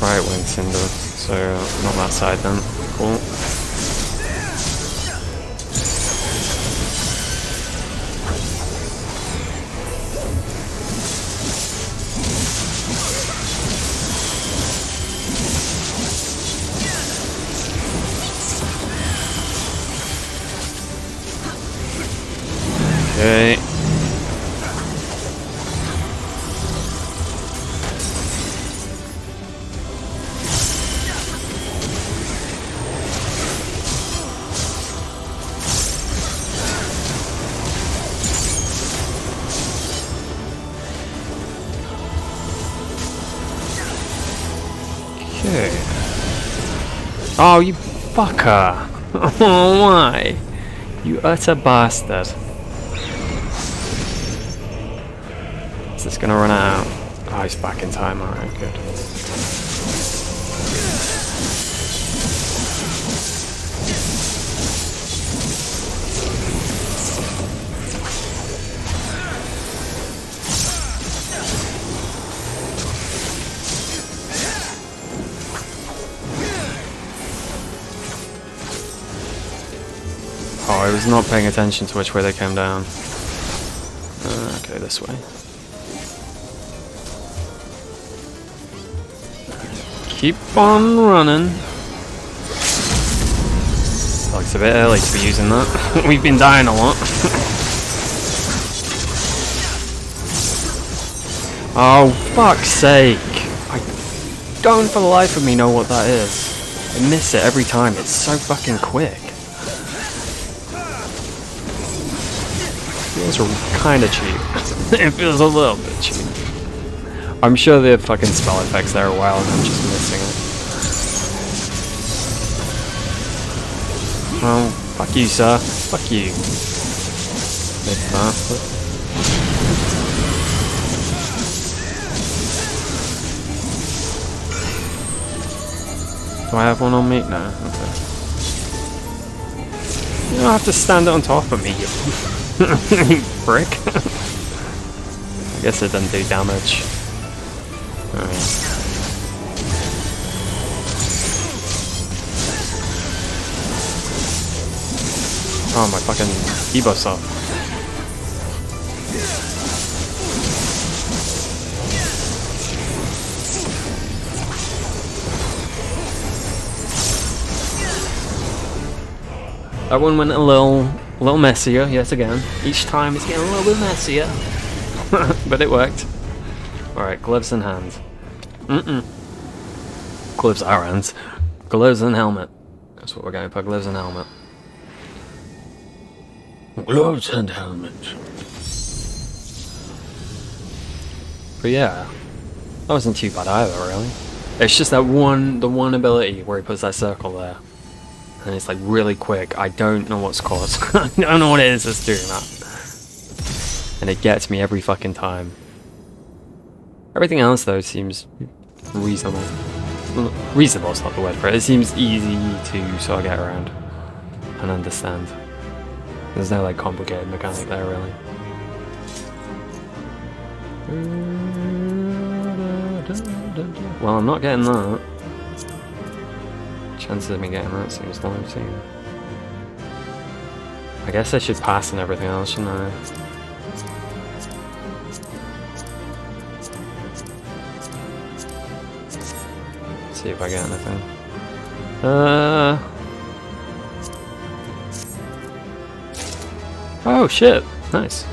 Right wing cinder. So, not that side then. Cool. Okay. Okay. Oh, you fucker! Oh, why? You utter bastard. Is this gonna run out? Oh, he's back in time, alright, good. Oh, I was not paying attention to which way they came down. Okay, this way. Keep on running. Well, it's a bit early to be using that. We've been dying a lot. Oh, fuck's sake. I don't for the life of me know what that is. I miss it every time. It's so fucking quick. It feels kind of cheap. It feels a little bit cheap. I'm sure the fucking spell effects there are wild and I'm just missing it. Oh, fuck you, sir. Fuck you. Big bastard. Do I have one on me? No. Okay. You don't have to stand on top of me, you prick. I guess it doesn't do damage. Oh, my fucking debuff's off. That one went a little messier yet again. Each time it's getting a little bit messier. But it worked. Alright, gloves and hands. Gloves are hands. Gloves and helmet. That's what we're going for, gloves and helmet. Gloves and helmet. But yeah, that wasn't too bad either, really. It's just that the one ability where he puts that circle there. And it's like really quick. I don't know what's caused. I don't know what it is that's doing that. And it gets me every fucking time. Everything else though seems reasonable. Well, reasonable is not the word for it. It seems easy to sort of get around and understand. There's no like complicated mechanic there really. Well, I'm not getting that. Chances of me getting that seems low too. I guess I should pass on everything else, shouldn't I? See if I get anything. Oh shit! Nice.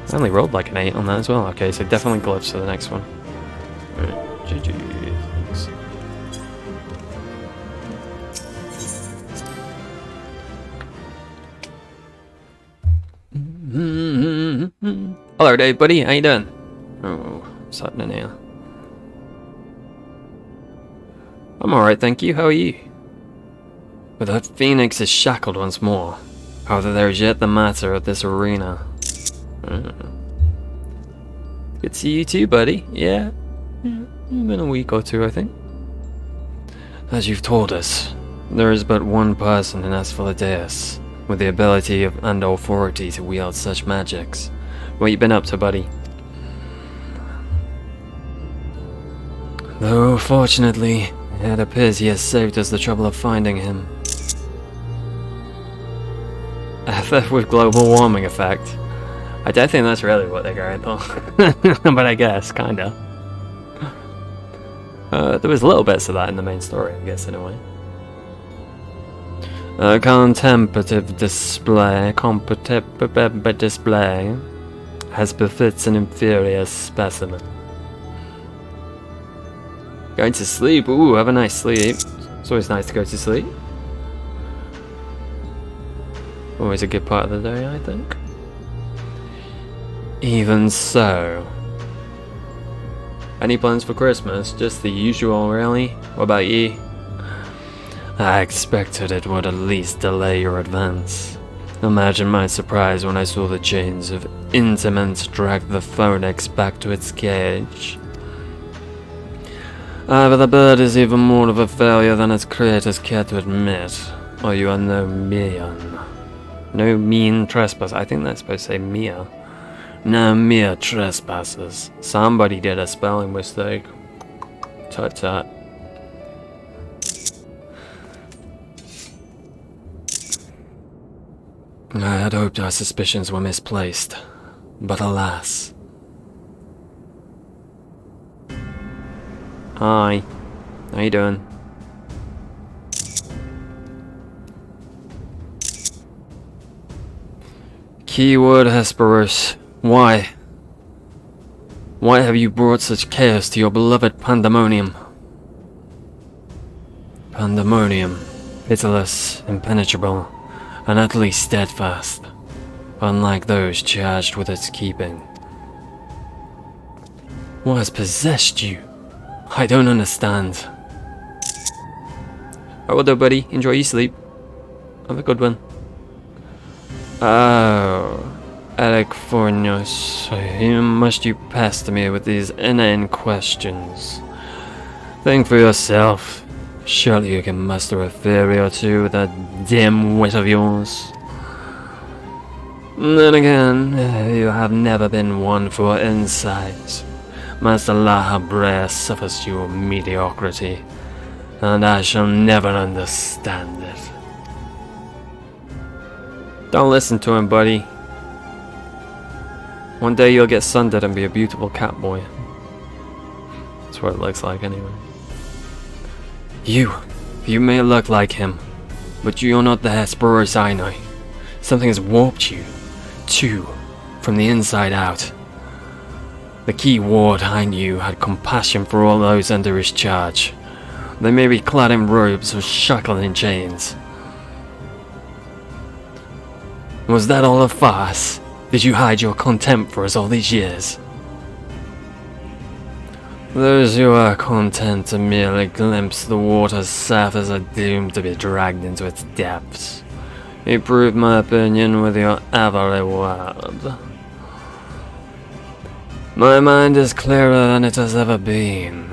I only rolled like an 8 on that as well. Okay, so definitely gloves for the next one. Alright, GG. Thanks. Hello, Dave, buddy. How you doing? Oh, what's happening here? I'm alright, thank you. How are you? But that phoenix is shackled once more. However, there is yet the matter of this arena. Good to see you too, buddy. Yeah. Been a week or two, I think. As you've told us, there is but one person in Asphaldeus with the ability and authority to wield such magics. What you been up to, buddy? Though, fortunately, it appears he has saved us the trouble of finding him. FF with global warming effect. I don't think that's really what they're going for. But I guess, kinda. There was little bits of that in the main story, I guess, in a way. Contemplative display, as befits an inferior specimen. Going to sleep, ooh, have a nice sleep. It's always nice to go to sleep. Always a good part of the day, I think. Even so. Any plans for Christmas? Just the usual, really? What about you? I expected it would at least delay your advance. Imagine my surprise when I saw the chains of intimate drag the phoenix back to its cage. But the bird is even more of a failure than its creators care to admit. Or you are no mean trespass. I think that's supposed to say mere. No mere trespassers. Somebody did a spelling mistake. Tut tut. I had hoped our suspicions were misplaced, but alas. Hi. How you doing? Keyword Hesperus. Why? Why have you brought such chaos to your beloved Pandemonium? Pandemonium, pitiless, impenetrable, and utterly steadfast, unlike those charged with its keeping. What has possessed you? I don't understand. Oh, well, buddy, enjoy your sleep. Have a good one. Oh, Elecfornios, why must you pester me with these inane questions? Think for yourself. Surely you can muster a theory or two with that dim wit of yours. Then again, you have never been one for insight. Master La Habrea suffers your mediocrity, and I shall never understand it. Don't listen to him, buddy. One day you'll get sundered and be a beautiful cat boy. That's what it looks like anyway. You may look like him, but you're not the Hesperus I know. Something has warped you, too, from the inside out. The key ward I knew had compassion for all those under his charge. They may be clad in robes or shackled in chains. Was that all a farce? Did you hide your contempt for us all these years? Those who are content to merely glimpse the water's surface are doomed to be dragged into its depths. You proved my opinion with your every word. My mind is clearer than it has ever been.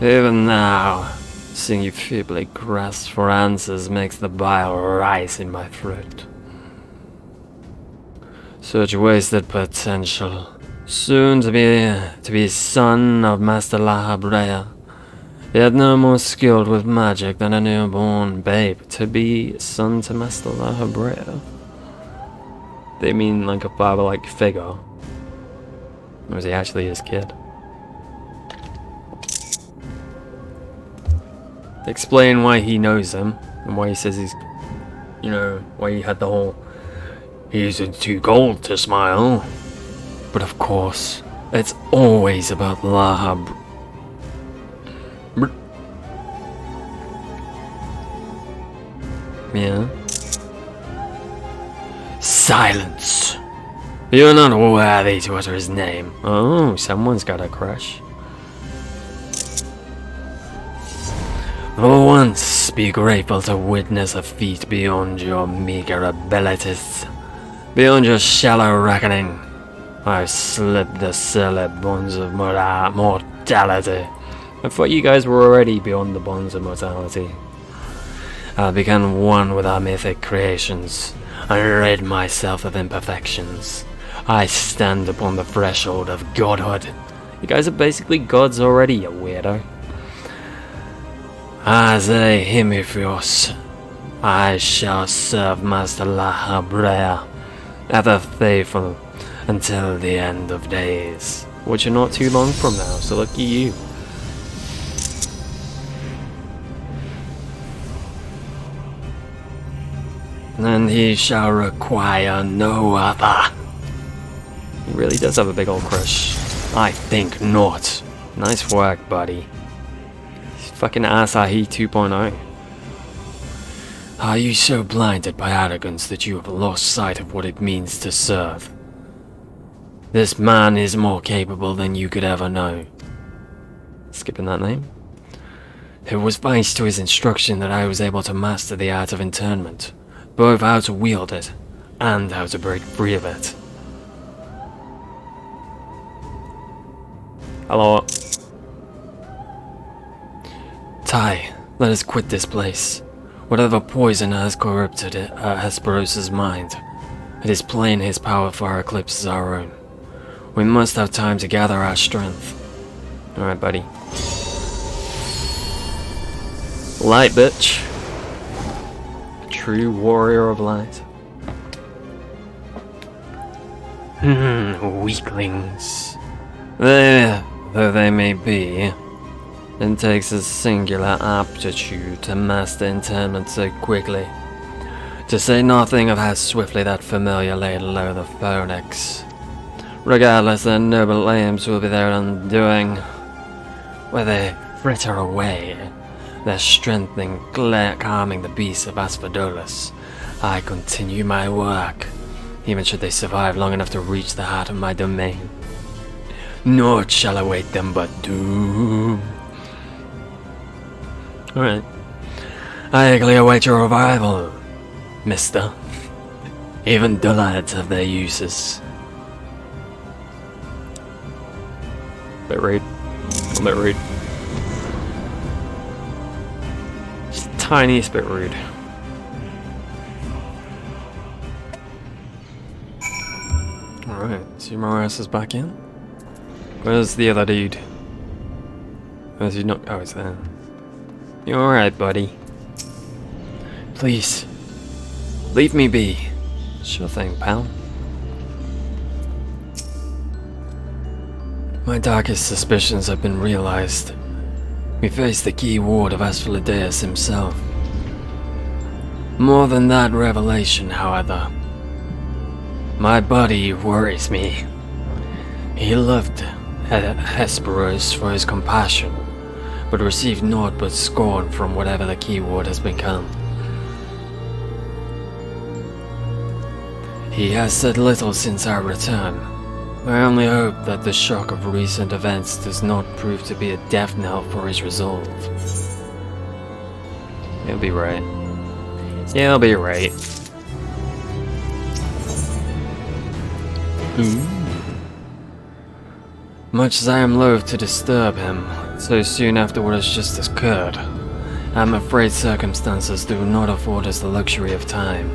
Even now, seeing you feebly grasp for answers makes the bile rise in my throat. Such wasted potential. Soon to be son of Master La Habrea, yet no more skilled with magic than a newborn babe. To be son to Master La Habrea? They mean like a father-like figure? Or is he actually his kid? Explain why he knows him, and why he says he's, you know, why he had the whole, he's too gold to smile. But of course, it's always about Lahab. Yeah? Silence! You're not worthy to utter his name. Oh, someone's got a crush. For once, be grateful to witness a feat beyond your meager abilities. Beyond your shallow reckoning. I've slipped the silly bonds of mortality. I thought you guys were already beyond the bonds of mortality. I'll become one with our mythic creations, and rid myself of imperfections. I stand upon the threshold of godhood. You guys are basically gods already, you weirdo. As a Hemiphos, I shall serve Master La Habrea, ever faithful, until the end of days, which are not too long from now, so lucky you. And he shall require no other. He really does have a big old crush. I think not. Nice work, buddy. He's fucking Asahi 2.0. Are you so blinded by arrogance that you have lost sight of what it means to serve? This man is more capable than you could ever know. Skipping that name? It was thanks to his instruction that I was able to master the art of internment, both how to wield it, and how to break free of it. Hello. Tai, let us quit this place. Whatever poison has corrupted Hesperos's mind, it is plain his power far eclipses our own. We must have time to gather our strength. Alright, buddy. Light, bitch. A true warrior of light. Weaklings. Though they may be, it takes a singular aptitude to master internment so quickly. To say nothing of how swiftly that familiar laid low the phoenix. Regardless, their noble aims will be their undoing. Where they fritter away, their strengthening, calming the beasts of Asphodolus, I continue my work, even should they survive long enough to reach the heart of my domain. Naught shall await them but doom. Alright. I eagerly await your arrival, mister. Even dullards have their uses. Bit rude. A bit rude. Just the tiniest bit rude. Alright, so Morris is back in. Where's the other dude? Where's he not? Oh, he's there. You alright, buddy? Please. Leave me be. Sure thing, pal. My darkest suspicions have been realized. We face the key ward of Asphodolus himself. More than that revelation, however. My buddy worries me. He loved Hesperus for his compassion, but received naught but scorn from whatever the key ward has become. He has said little since our return. I only hope that the shock of recent events does not prove to be a death knell for his resolve. He'll be right. He'll be right. Much as I am loath to disturb him, so soon after what has just occurred, I am afraid circumstances do not afford us the luxury of time.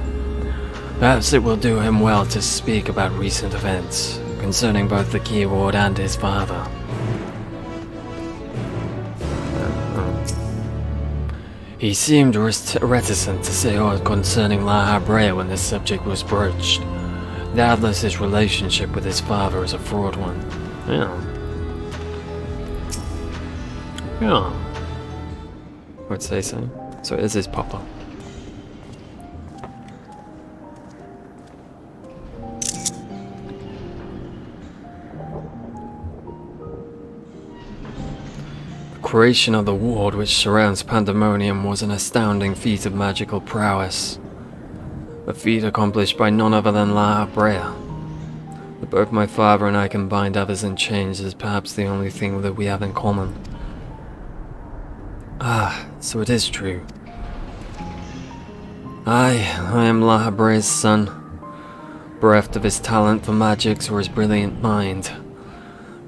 Perhaps it will do him well to speak about recent events, concerning both the key ward and his father. He seemed reticent to say aught concerning La Habrea when this subject was broached. Doubtless his relationship with his father is a fraught one. Yeah. I would say so. So it is his papa. The creation of the ward which surrounds Pandemonium was an astounding feat of magical prowess. A feat accomplished by none other than La Habrea. That both my father and I combined others in change is perhaps the only thing that we have in common. Ah, so it is true. I am La Habrea's son, bereft of his talent for magics or his brilliant mind,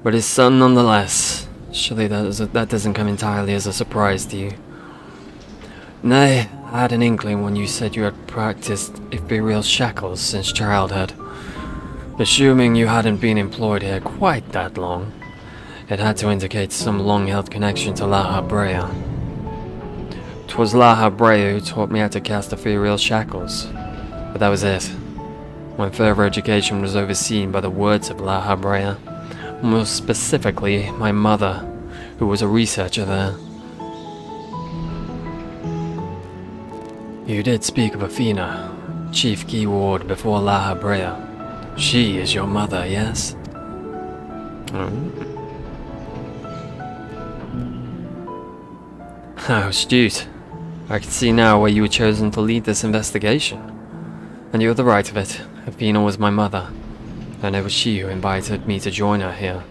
but his son nonetheless. Surely that doesn't come entirely as a surprise to you. Nay, I had an inkling when you said you had practiced ethereal shackles since childhood. Assuming you hadn't been employed here quite that long, it had to indicate some long-held connection to La Habrea. 'Twas La Habrea who taught me how to cast ethereal shackles, but that was it. My further education was overseen by the words of La Habrea, more specifically my mother, who was a researcher there. You did speak of Athena, chief key ward before La Habrea. She is your mother, yes? How astute. I can see now why you were chosen to lead this investigation. And you have the right of it. Athena was my mother, and it was she who invited me to join her here.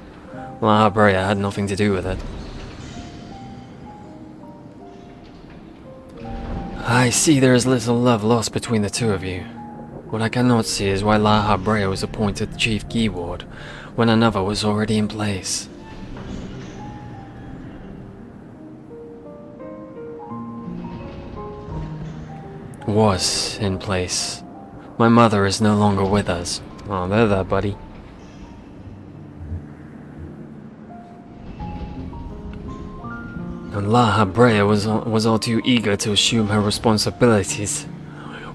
La Habrea had nothing to do with it. I see there is little love lost between the two of you. What I cannot see is why La Habrea was appointed chief key ward when another was already in place. Was in place. My mother is no longer with us. Oh, there, there, buddy. And La Habrea was all too eager to assume her responsibilities,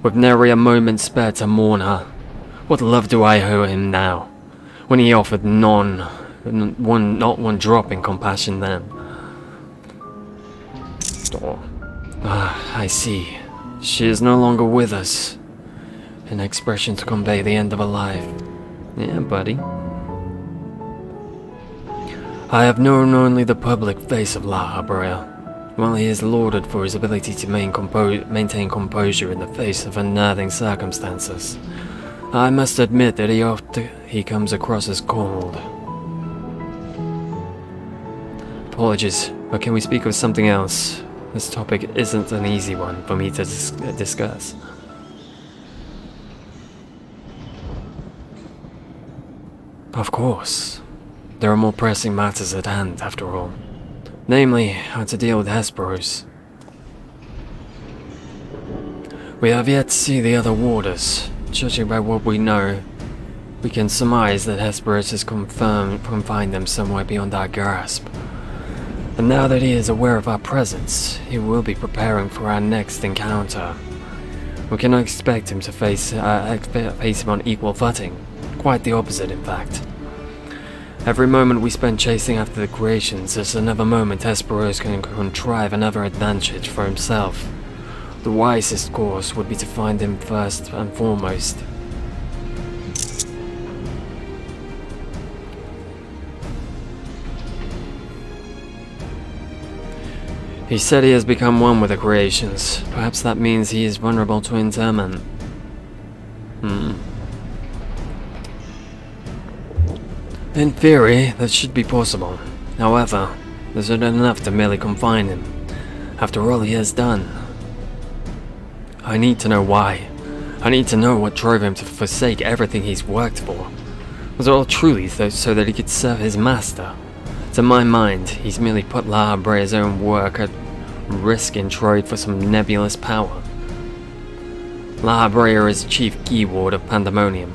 with nary a moment spared to mourn her. What love do I owe him now, when he offered not one drop in compassion then? Oh. Ah, I see. She is no longer with us. An expression to convey the end of a life. Yeah, buddy. I have known only the public face of La Habrea. While he is lauded for his ability to maintain composure in the face of unnerving circumstances, I must admit that he comes across as cold. Apologies, but can we speak of something else? This topic isn't an easy one for me to discuss. Of course. There are more pressing matters at hand, after all. Namely, how to deal with Hesperos. We have yet to see the other warders. Judging by what we know, we can surmise that Hesperos has confined them somewhere beyond our grasp. And now that he is aware of our presence, he will be preparing for our next encounter. We cannot expect him to face him on equal footing. Quite the opposite, in fact. Every moment we spend chasing after the creations is another moment Hesperos can contrive another advantage for himself. The wisest course would be to find him first and foremost. He said he has become one with the creations. Perhaps that means he is vulnerable to interment. In theory, that should be possible. However, this isn't enough to merely confine him. After all he has done. I need to know why. I need to know what drove him to forsake everything he's worked for. Was it all truly so that he could serve his master? To my mind, he's merely put La Habrea's own work at risk in trade for some nebulous power. La Habrea is chief key ward of Pandemonium.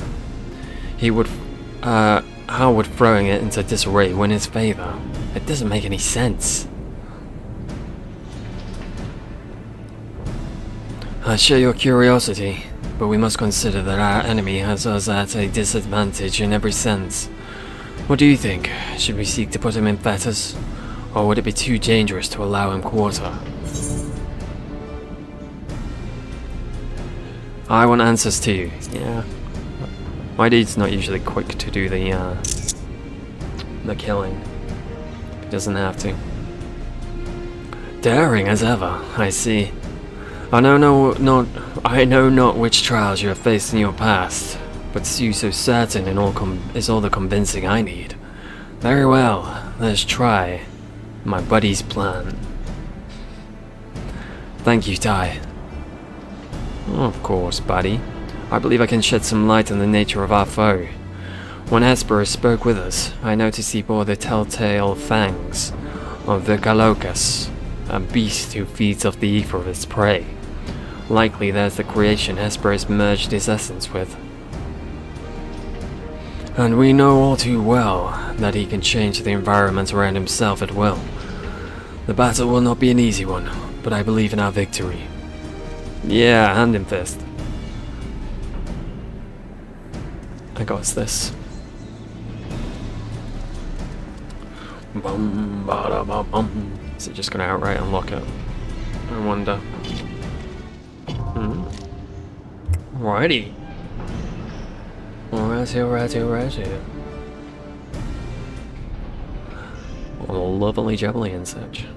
How would throwing it into disarray win his favor? It doesn't make any sense. I share your curiosity, but we must consider that our enemy has us at a disadvantage in every sense. What do you think? Should we seek to put him in fetters? Or would it be too dangerous to allow him quarter? I want answers too. Yeah. My dude's not usually quick to do the killing. He doesn't have to. Daring as ever, I see. I know not which trials you have faced in your past, but you so certain is all the convincing I need. Very well, let's try my buddy's plan. Thank you, Ty. Of course, buddy. I believe I can shed some light on the nature of our foe. When Hesperos spoke with us, I noticed he bore the telltale fangs of the Galocus, a beast who feeds off the ether of its prey. Likely there's the creation Hesperos merged his essence with. And we know all too well that he can change the environment around himself at will. The battle will not be an easy one, but I believe in our victory. Yeah, hand in fist. I got this. Bum, ba, ba, bum. Is it just gonna outright unlock it? I wonder. Alrighty. Alrighty. Oh, lovely jubbly and such.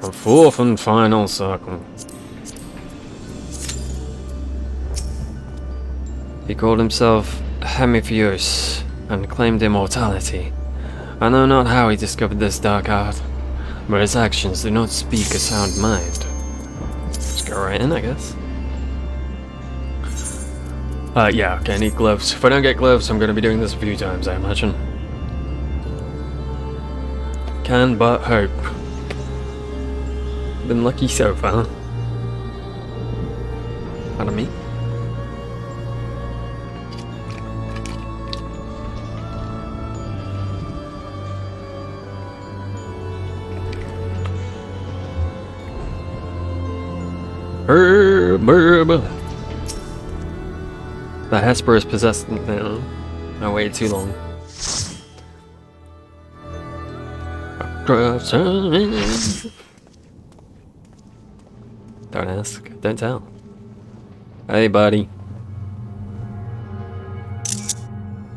A fourth and final circle. He called himself Hemiphus and claimed immortality. I know not how he discovered this dark art, but his actions do not speak a sound mind. Let's go right in, I guess. Yeah, okay, I need gloves. If I don't get gloves, I'm gonna be doing this a few times, I imagine. Can but hope. Been lucky so far. Pardon me? The Hesperos possessed. No, I waited too long. Don't ask, don't tell. Hey, buddy.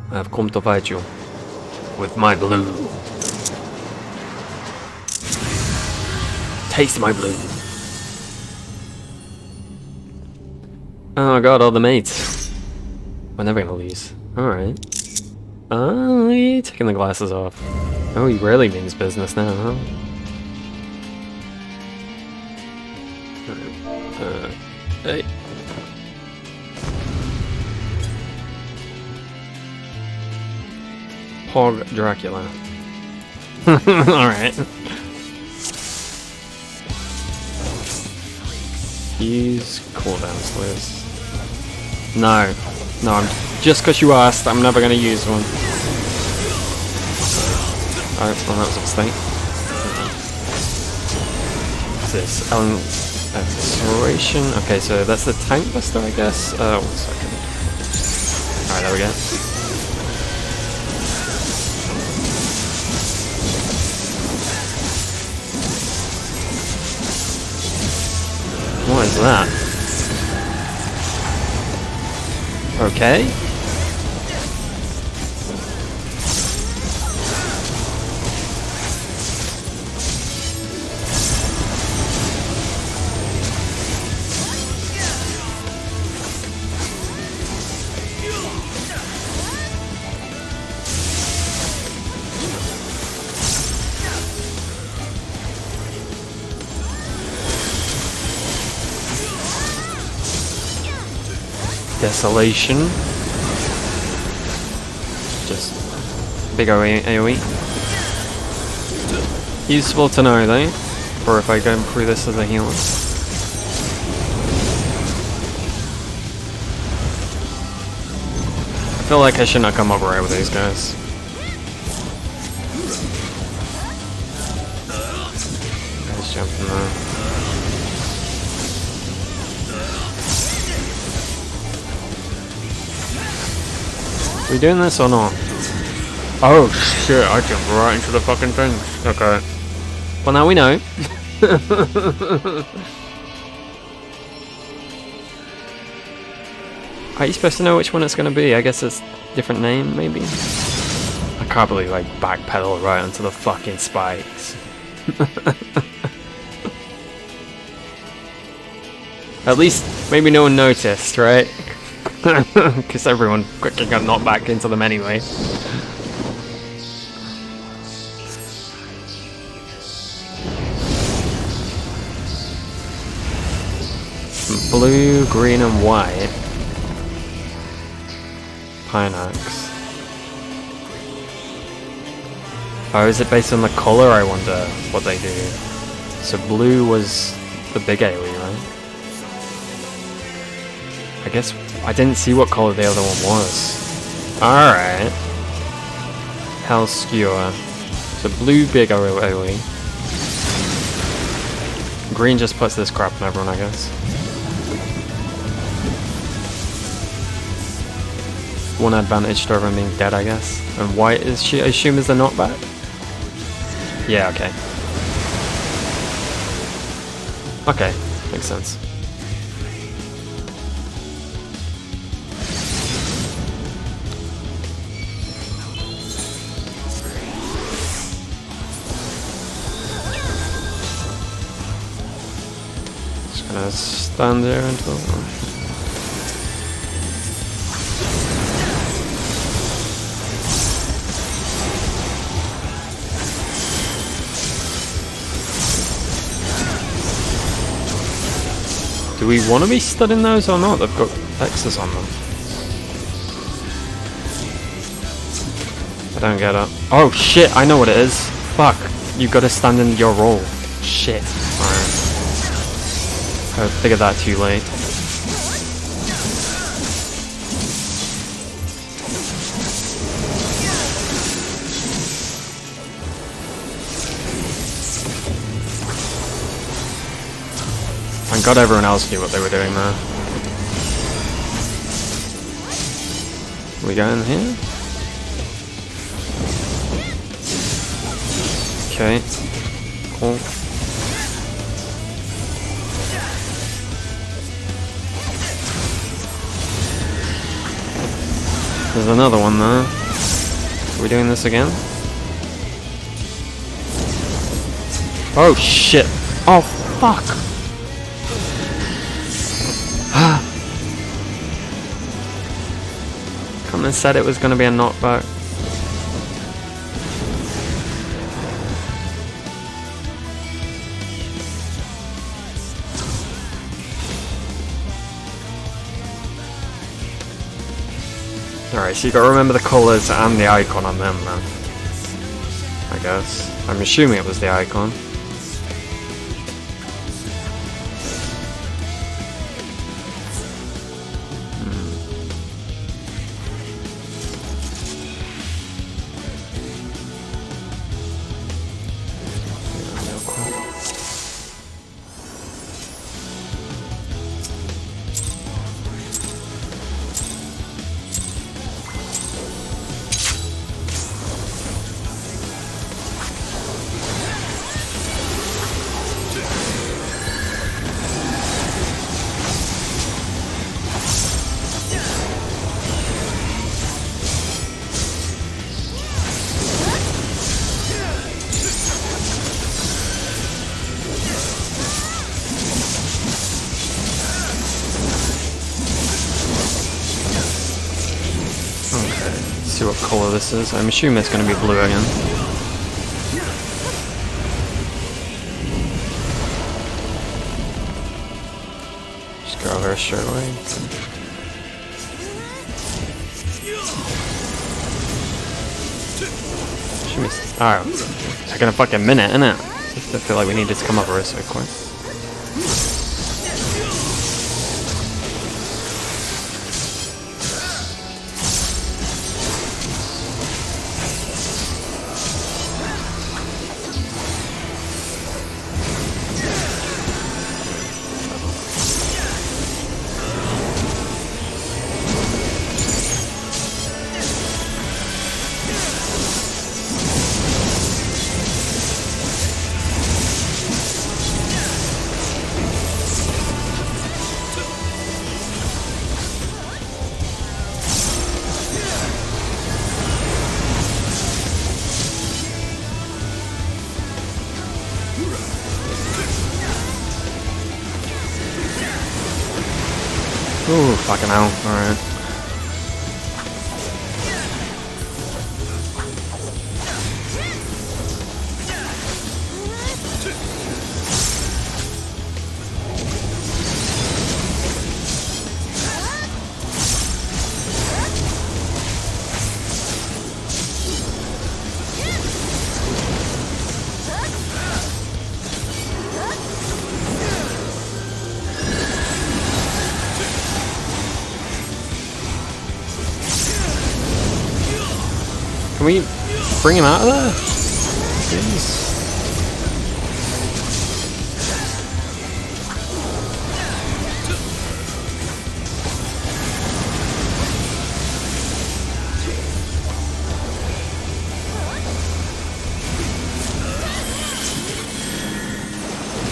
I've come to fight you with my blue. Taste my blue. Oh, I got all the mates. We're never gonna lose. Alright. Oh, you're taking the glasses off. Oh, he really means business now, huh? Hey. Hog Dracula. Alright. Use cooldowns, please. No. No, just because you asked, I'm never going to use one. Oh, well, that was a mistake. What's this? Acceleration. Okay, so that's the tank buster, I guess. 1 second. Alright, there we go. What is that? Okay. Desolation. Just big AoE. Useful to know though, for if I go through this as a healer. I feel like I should not come up right with these guys. Let's jump in there. We doing this or not? Oh shit, I jumped right into the fucking thing. Okay. Well, now we know. Are you supposed to know which one it's going to be? I guess it's a different name, maybe? I can't believe I backpedal right onto the fucking spikes. At least, maybe no one noticed, right? Because everyone quickly got knocked back into them anyway. Blue, green, and white. Pinax. Oh, is it based on the color? I wonder what they do. So blue was the big AoE, right? I guess I didn't see what color the other one was. Alright. Hell Skewer. So blue big AoE. Green just puts this crap on everyone, I guess. One advantage to everyone being dead, I guess. And white is, I assume, is the knockback? Yeah, okay. Okay, makes sense. Just gonna stand there until... Do we want to be studying those or not? They've got X's on them. I don't get it. Oh shit, I know what it is. Fuck, you've got to stand in your role. Shit. Alright. I figured that too late. Thank God everyone else knew what they were doing there. We go in here? Okay. Cool. There's another one there. Are we doing this again? Oh shit! Oh fuck! Come and said it was gonna be a knockback. Alright, so you gotta remember the colours and the icon on them, man. I guess. I'm assuming it was the icon. See what colour this is. I'm assuming it's going to be blue again. Just go over straight away. Oh, taking a fucking minute, innit? I feel like we needed to come over so quick. Ooh, fucking hell, alright. Can we bring him out of there? Jeez.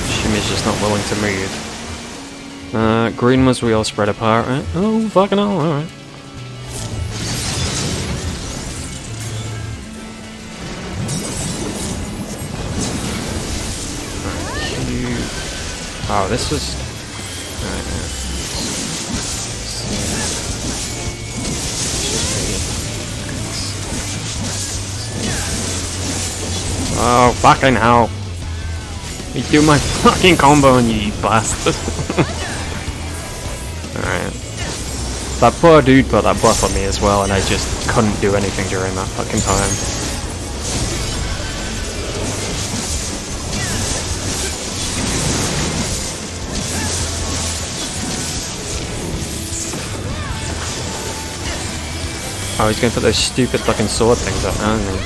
Shimmy's just not willing to move. Green was we all spread apart, right? Oh, fucking hell, alright. Oh, this was... Alright, oh, fucking hell. You do my fucking combo on you, you bastard. Alright. That poor dude put that buff on me as well, and I just couldn't do anything during that fucking time. Oh, he's gonna put those stupid fucking sword things up now, isn't he?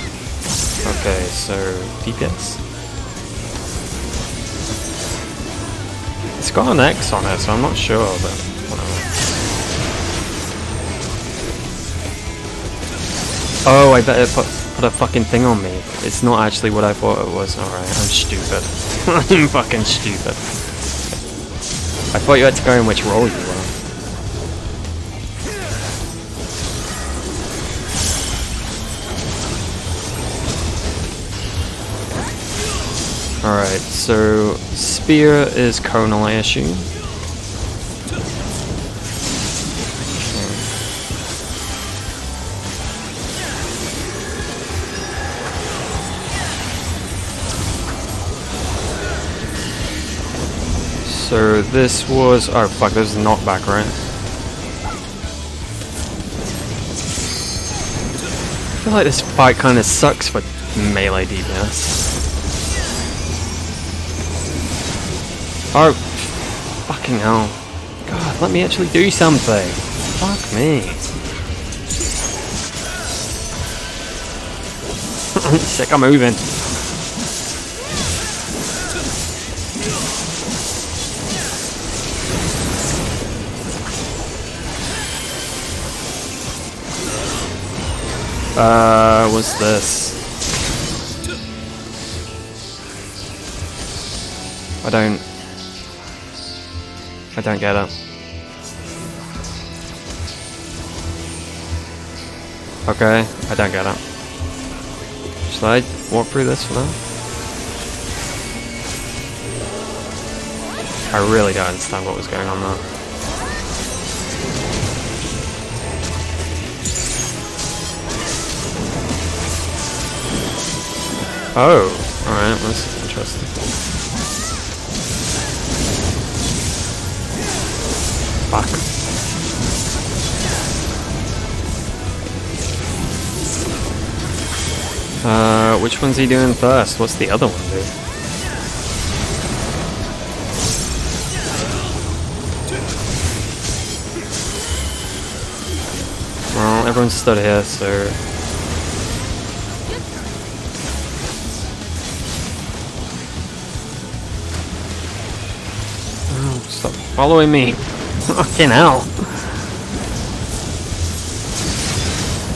Okay, so DPS. It's got an X on it, so I'm not sure, but whatever. Oh, I bet it put a fucking thing on me. It's not actually what I thought it was. Alright, I'm stupid. I'm fucking stupid. I thought you had to go in which role you were. Alright, so spear is conal, I assume. So this was, oh fuck, this is knockback, right? I feel like this fight kind of sucks for melee DPS. Oh, fucking hell. God, let me actually do something. Fuck me. Sick of moving. What's this? I don't get it. Okay, I don't get it. Should I walk through this for now? I really don't understand what was going on there. Oh, alright, that's interesting. Fuck. Which one's he doing first? What's the other one do? Well, everyone's stood here, so... Stop following me. Fucking hell.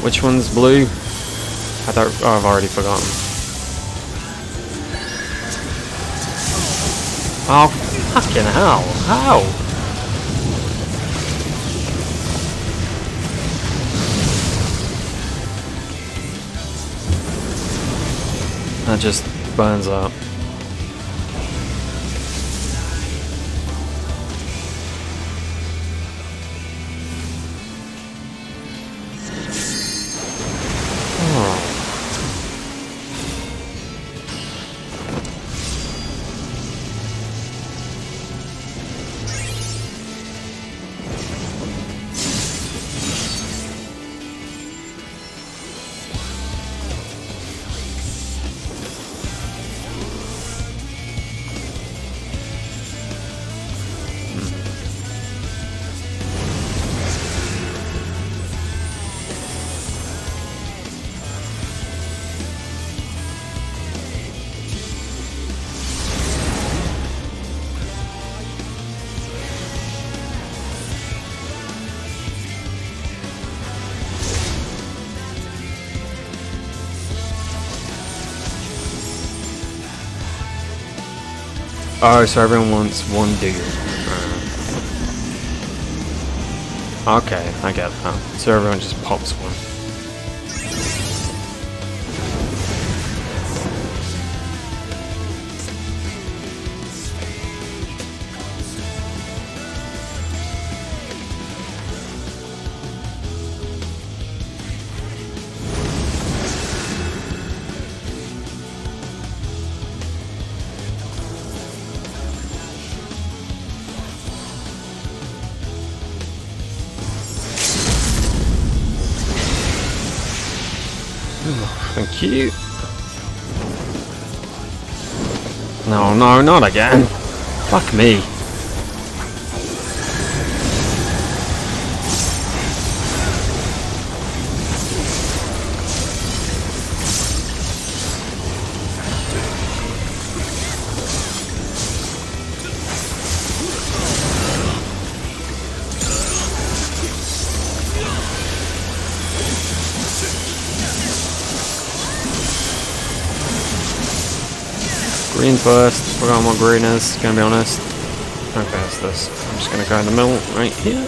Which one's blue? I don't. Oh, I've already forgotten. Oh, fucking hell. How? That just burns up. Oh, so everyone wants one dude. Okay, I get that. So everyone just pops one. Thank you. No, no, not again. Fuck me. Green first, forgot what green is, gonna be honest. Okay, it's this. I'm just gonna go in the middle, right here.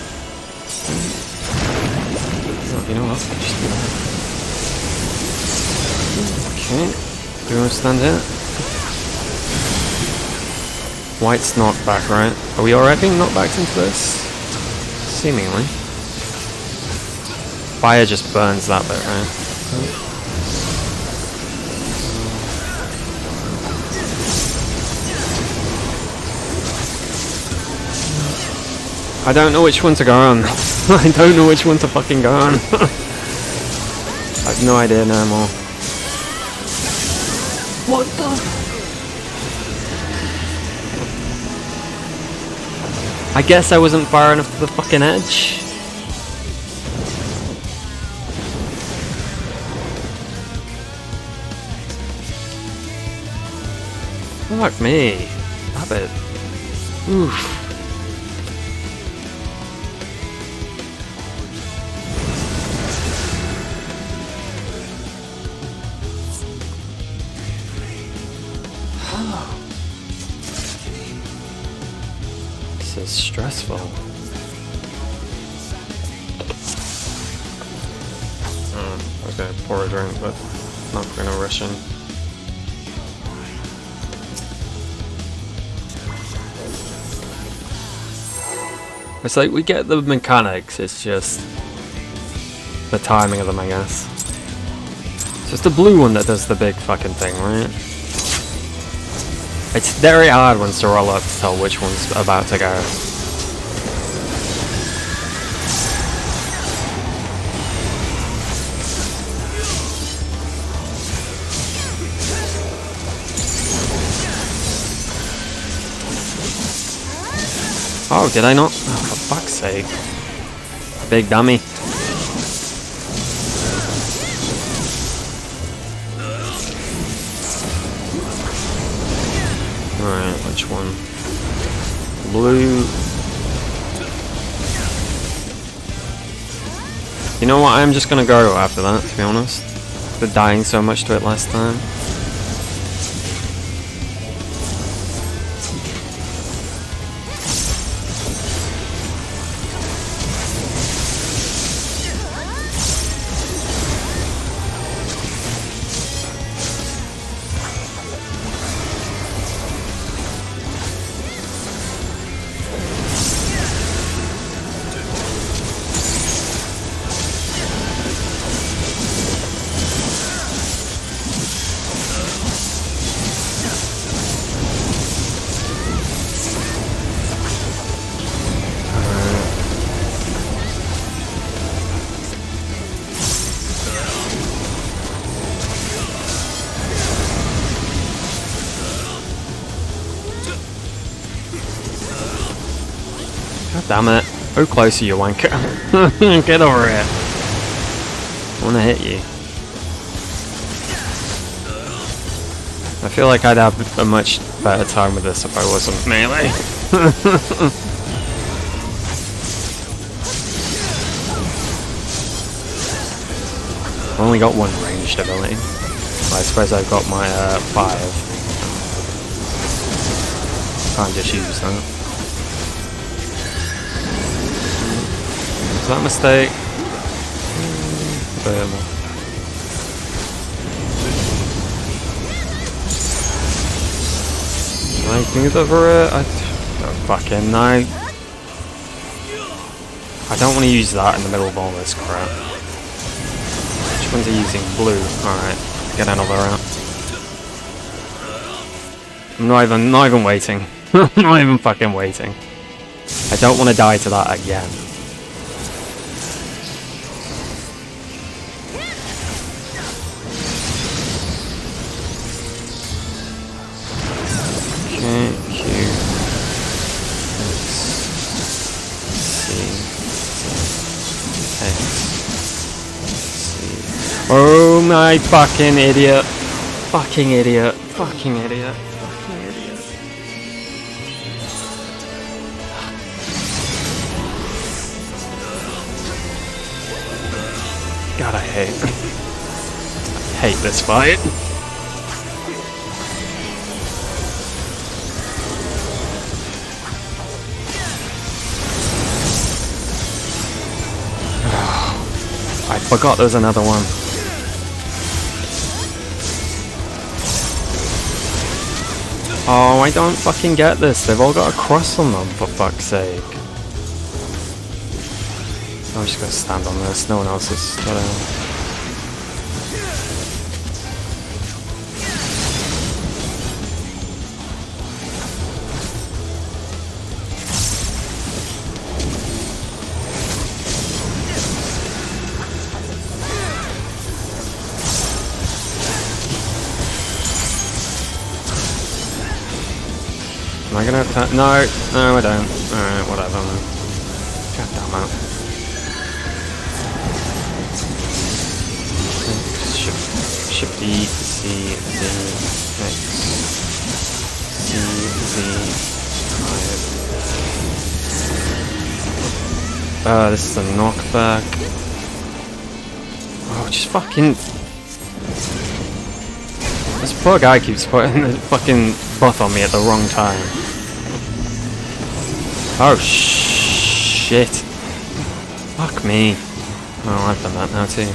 Oh, you know what? Just do that. Okay, do you want to stand here? White's knocked back, right? Are we already being knocked back into this? Seemingly. Fire just burns that bit, right? I don't know which one to go on. I don't know which one to fucking go on. I have no idea no more. What the? I guess I wasn't far enough to the fucking edge. Fuck me. Stop it. Oof. This is stressful. Okay, pour a drink, but not gonna rush in. It's like we get the mechanics, it's just the timing of them, I guess. It's just the blue one that does the big fucking thing, right? It's very hard once to roll up to tell which one's about to go. Oh, did I not? Oh, for fuck's sake. Big dummy. Alright, which one? Blue. You know what, I'm just gonna go after that, to be honest. After dying so much to it last time. God damn it. How close are you, wanker? Get over here. I wanna hit you. I feel like I'd have a much better time with this if I wasn't melee. I've only got one ranged ability. Well, I suppose I've got my 5. Can't just use that. Was that a mistake? Can I move over it? I don't fucking know. I don't want to use that in the middle of all this crap. Which ones are using blue? Alright, get another out. I'm not even waiting. I'm not even fucking waiting. I don't want to die to that again. Oh my fucking idiot. Fucking idiot. Fucking idiot. Fucking idiot. God, I hate this fight. I forgot there's another one. Oh, I don't fucking get this. They've all got a cross on them, for fuck's sake. I'm just gonna stand on this. No one else is got out. Am I gonna attack? No, no I don't. Alright, whatever. God damn it. Shift E, C, Z, X, C, Z, I. This is a knockback. Oh, just fucking... This poor guy keeps putting the fucking buff on me at the wrong time. Oh shit. Fuck me. Oh, I've done that now too.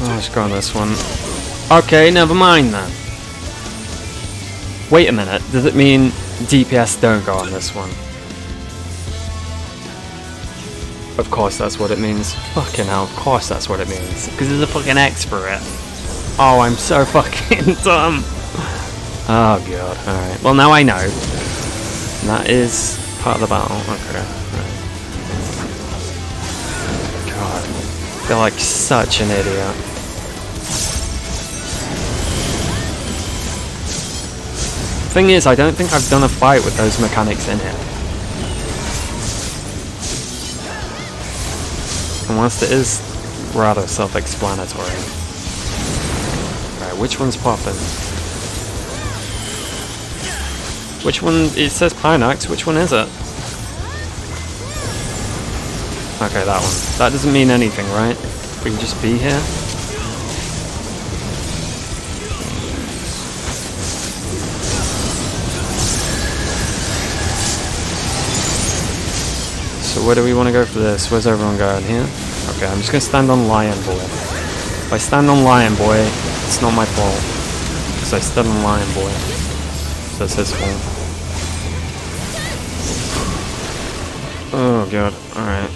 Let's go on this one. Okay, never mind then. Wait a minute, does it mean DPS don't go on this one? Of course that's what it means. Fucking hell, of course that's what it means. Because there's a fucking X for it. Oh, I'm so fucking dumb. Oh god, alright. Well, now I know. And that is part of the battle. Okay, right. God, I feel like such an idiot. Thing is, I don't think I've done a fight with those mechanics in it. And whilst it is rather self-explanatory. Right, which one's popping? Which one? It says Pinax, which one is it? Okay, that one. That doesn't mean anything, right? We can just be here? So where do we want to go for this? Where's everyone going? Here? Okay, I'm just going to stand on Lion Boy. If I stand on Lion Boy, it's not my fault. Because I stood on Lion Boy. So it's his fault. Oh god, alright.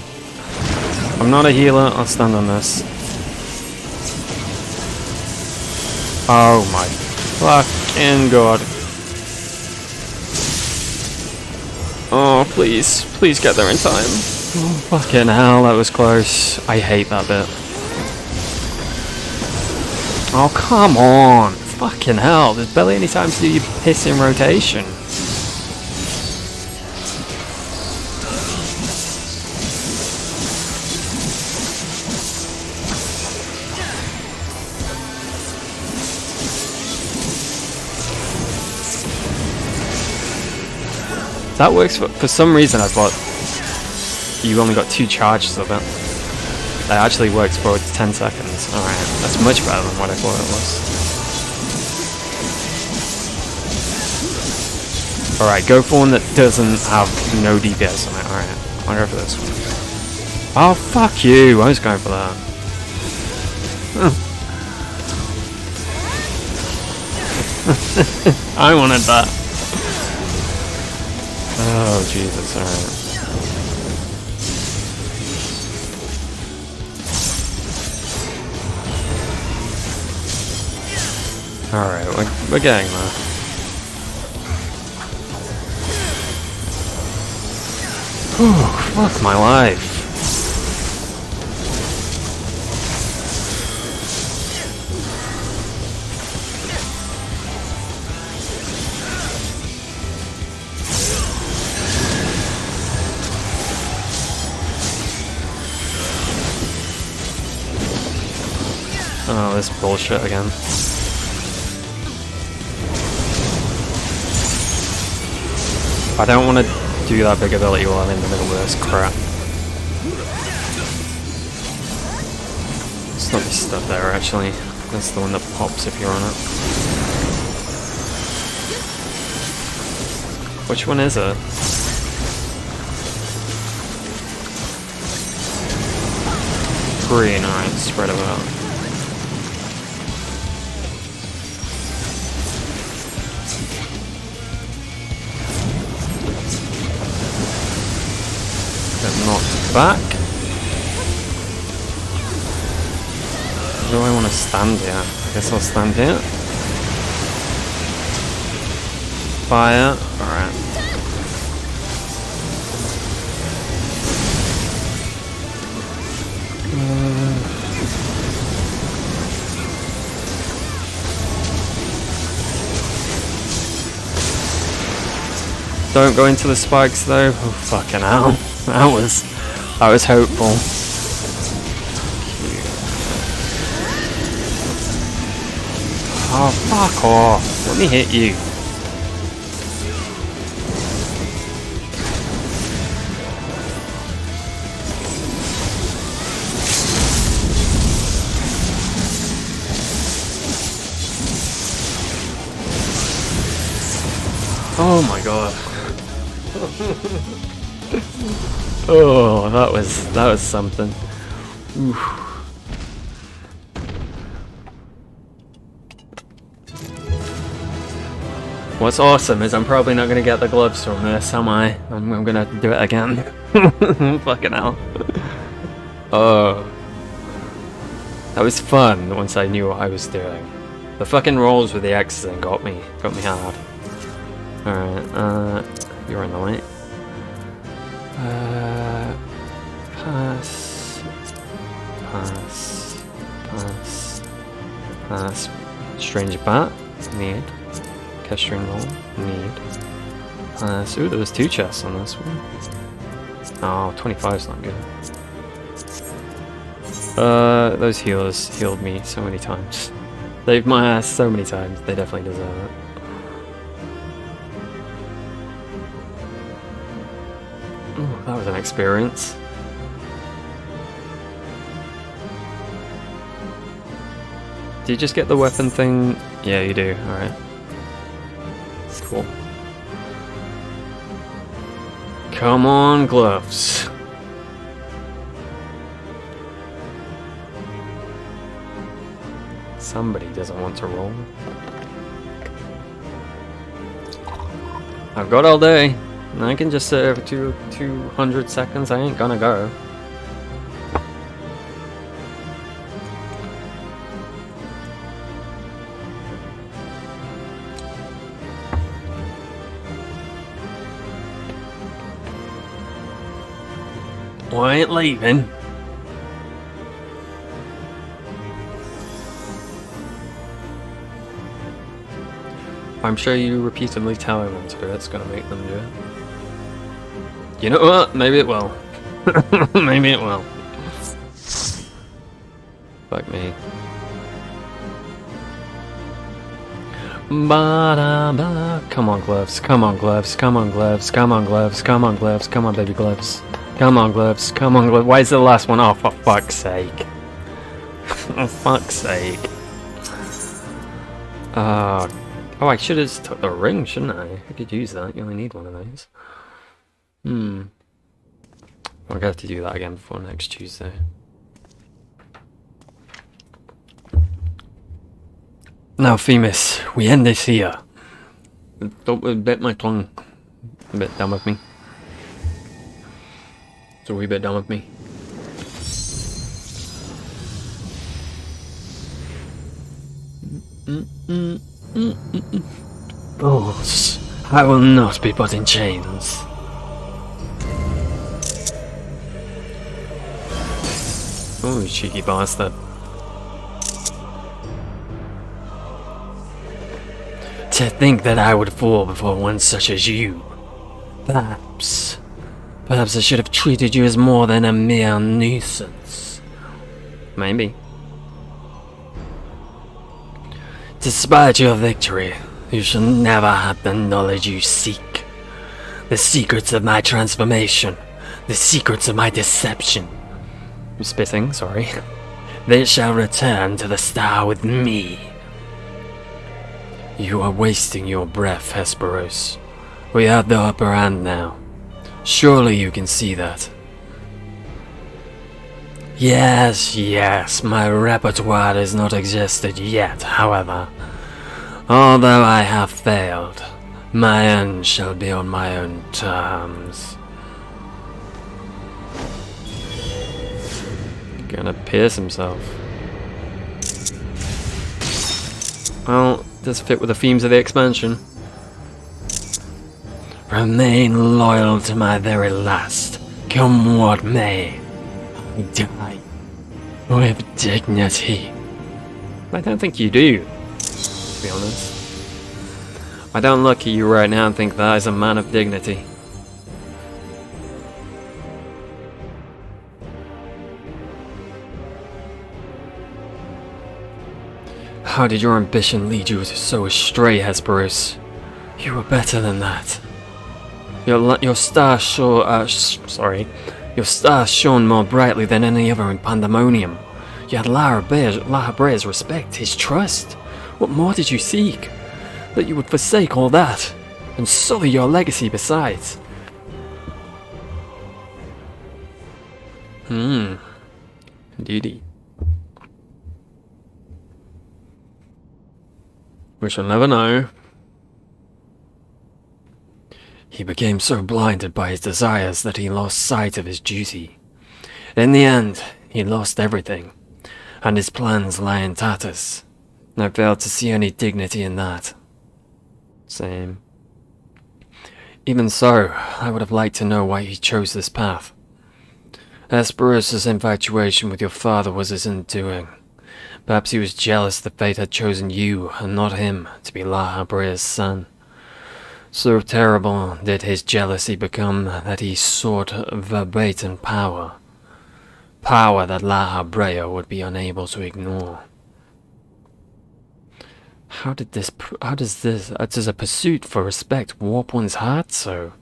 I'm not a healer, I'll stand on this. Oh my fucking god. Oh, please. Please get there in time. Oh, fucking hell, that was close. I hate that bit. Oh, come on. Fucking hell, there's barely any time to do your piss in rotation. That works for some reason. I thought you only got 2 charges of it. That actually works for 10 seconds. Alright, that's much better than what I thought it was. Alright, go for one that doesn't have no DPS on it. Alright, I'll go for this one. Oh, fuck you! I was going for that. I wanted that. Oh, Jesus, alright. Alright, we're getting there. Whew, fuck my life. Oh, this bullshit again. I don't want to do that big ability while I'm in the middle of this crap. It's not this stuff there, actually. That's the one that pops if you're on it. Which one is it? Green, alright, spread them out. Get knocked back. Do I want to stand here? I guess I'll stand here. Fire. Alright. Don't go into the spikes though. Oh fucking hell. I was hopeful. Oh, fuck off. Let me hit you. Oh my god. Oh, that was something. Oof. What's awesome is I'm probably not gonna get the gloves from this, am I? I'm gonna do it again. Fucking hell. Oh. That was fun once I knew what I was doing. The fucking rolls with the X's and got me hard. Alright, you're in the way. Pass. Pass. Pass. Pass. Strange bat. Need. Kestrine roll. Need. Ooh, there was 2 chests on this one. Oh, 25's not good. Those healers healed me so many times. Saved my ass so many times. They definitely deserve it. Ooh, that was an experience. Do you just get the weapon thing? Yeah, you do. Alright. Cool. Come on, gloves. Somebody doesn't want to roll. I've got all day. I can just sit over 200 seconds. I ain't gonna go. Well, I ain't leaving. I'm sure you repeatedly telling them to do it's gonna make them do it. You know what? Maybe it will. Maybe it will. Fuck me. Ba-da-ba. Come on, gloves. Come on, gloves. Come on, gloves. Come on, gloves. Come on, gloves. Come on, baby gloves. Come on, gloves. Come on, gloves. Why is the last one? Oh, for fuck's sake. For fuck's sake. Oh, I should have just took the ring, shouldn't I? I could use that. You only need one of those. I'm gonna have to do that again before next Tuesday. Now, Themis, we end this here. Don't bit my tongue. A bit dumb of me. It's a wee bit dumb of me. Bulls, I will not be put in chains. Oh, cheeky bastard. To think that I would fall before one such as you. Perhaps I should have treated you as more than a mere nuisance. Maybe. Despite your victory, you shall never have the knowledge you seek. The secrets of my transformation. The secrets of my deception. I'm spitting, sorry. They shall return to the star with me. You are wasting your breath, Hesperos. We have the upper hand now. Surely you can see that. Yes, my repertoire has not existed yet, however. Although I have failed, my end shall be on my own terms. Gonna pierce himself. Well, does fit with the themes of the expansion. Remain loyal to my very last, come what may. I die with dignity. I don't think you do, to be honest. I don't look at you right now and think that is a man of dignity. How did your ambition lead you so astray, Hesperos? You were better than that. Your star shone more brightly than any other in Pandemonium. You had Lahabrea's respect, his trust. What more did you seek? That you would forsake all that, and sully your legacy besides. Indeedy. We shall never know. He became so blinded by his desires that he lost sight of his duty. In the end, he lost everything, and his plans lay in tatters. I failed to see any dignity in that. Same. Even so, I would have liked to know why he chose this path. Hesperos' infatuation with your father was his undoing. Perhaps he was jealous that fate had chosen you, and not him, to be Lahabrea's son. So terrible did his jealousy become that he sought verbatim power. Power that Lahabrea would be unable to ignore. How does a pursuit for respect warp one's heart so?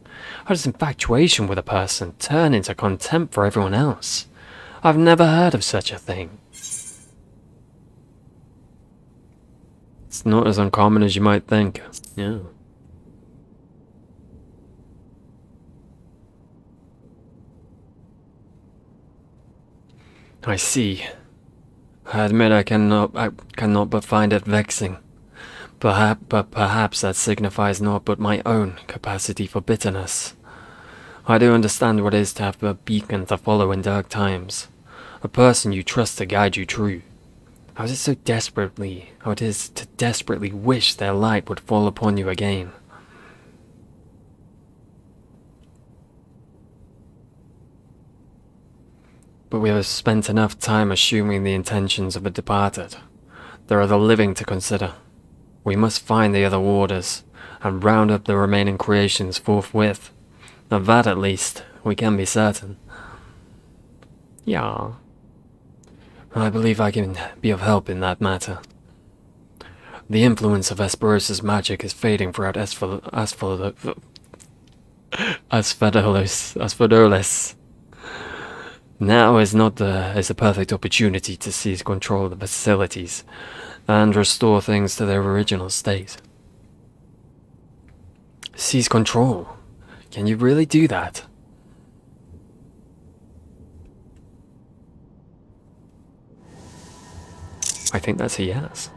How does infatuation with a person turn into contempt for everyone else? I've never heard of such a thing. It's not as uncommon as you might think. Yeah. I see. I admit I cannot but find it vexing. But perhaps that signifies naught but my own capacity for bitterness. I do understand what it is to have a beacon to follow in dark times, a person you trust to guide you true. How is to desperately wish their light would fall upon you again. But we have spent enough time assuming the intentions of the departed. There are the living to consider. We must find the other warders, and round up the remaining creations forthwith. Of that, at least, we can be certain. Yeah. I believe I can be of help in that matter. The influence of Hesperos' magic is fading throughout Asphodolis. Now is the perfect opportunity to seize control of the facilities and restore things to their original state. Seize control? Can you really do that? I think that's a yes.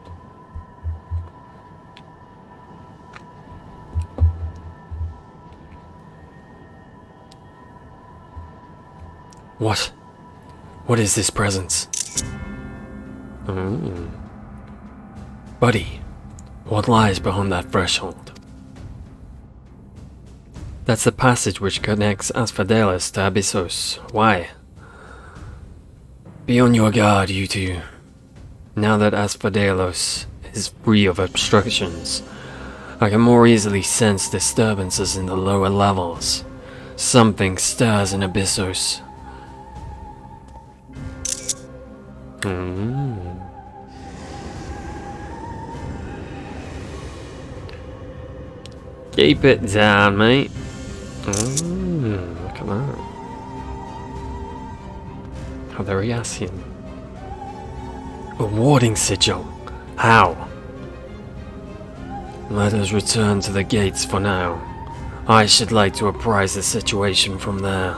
What? What is this presence? Buddy, what lies behind that threshold? That's the passage which connects Asphodelis to Abyssos. Why? Be on your guard, you two. Now that Asphodelos is free of obstructions, I can more easily sense disturbances in the lower levels. Something stirs in Abyssos. Keep it down, mate. Look at that. How very Asian. A warding sigil? How? Let us return to the gates for now. I should like to apprise the situation from there.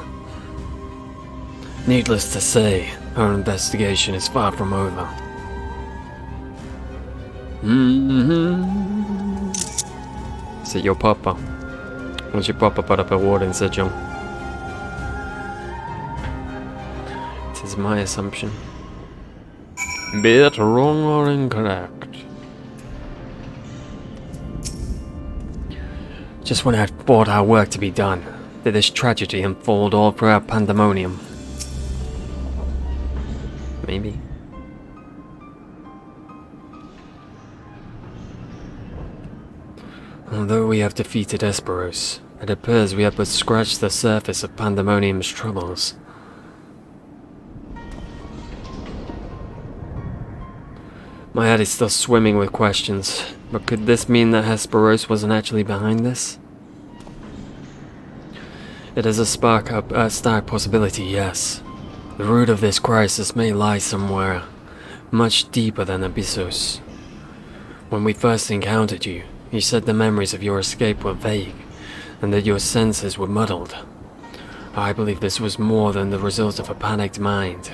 Needless to say, our investigation is far from over. Is it your papa? Once your papa put up a warding sigil? It is my assumption. Be it wrong or incorrect. Just when I thought our work to be done, did this tragedy unfold all throughout Pandemonium. Maybe. Although we have defeated Esperos, it appears we have but scratched the surface of Pandemonium's troubles. My head is still swimming with questions, but could this mean that Hesperos wasn't actually behind this? It is a stark possibility, yes. The root of this crisis may lie somewhere much deeper than Abyssos. When we first encountered you, you said the memories of your escape were vague, and that your senses were muddled. I believe this was more than the result of a panicked mind.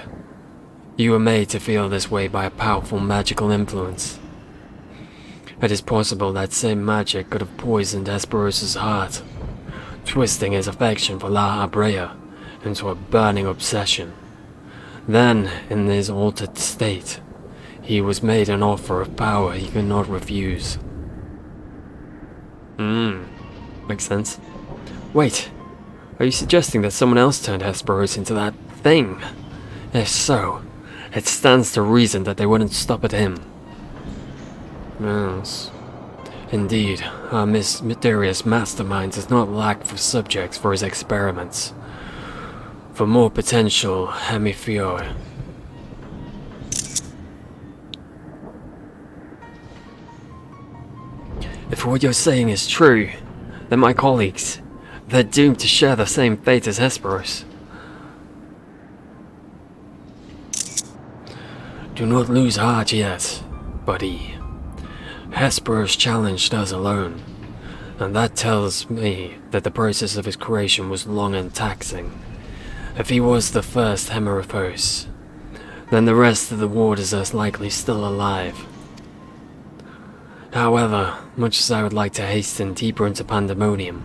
You were made to feel this way by a powerful magical influence. It is possible that same magic could have poisoned Hesperos' heart, twisting his affection for La Habrea into a burning obsession. Then, in his altered state, he was made an offer of power he could not refuse. Makes sense. Wait, are you suggesting that someone else turned Hesperos into that thing? If so, it stands to reason that they wouldn't stop at him. Yes. Indeed, our mysterious mastermind does not lack for subjects for his experiments. For more potential hemifior. If what you're saying is true, then my colleagues, they're doomed to share the same fate as Hesperos. Do not lose heart yet, buddy. Hesperos challenged us alone, and that tells me that the process of his creation was long and taxing. If he was the first Hemorophos, then the rest of the warders are likely still alive. However, much as I would like to hasten deeper into Pandemonium,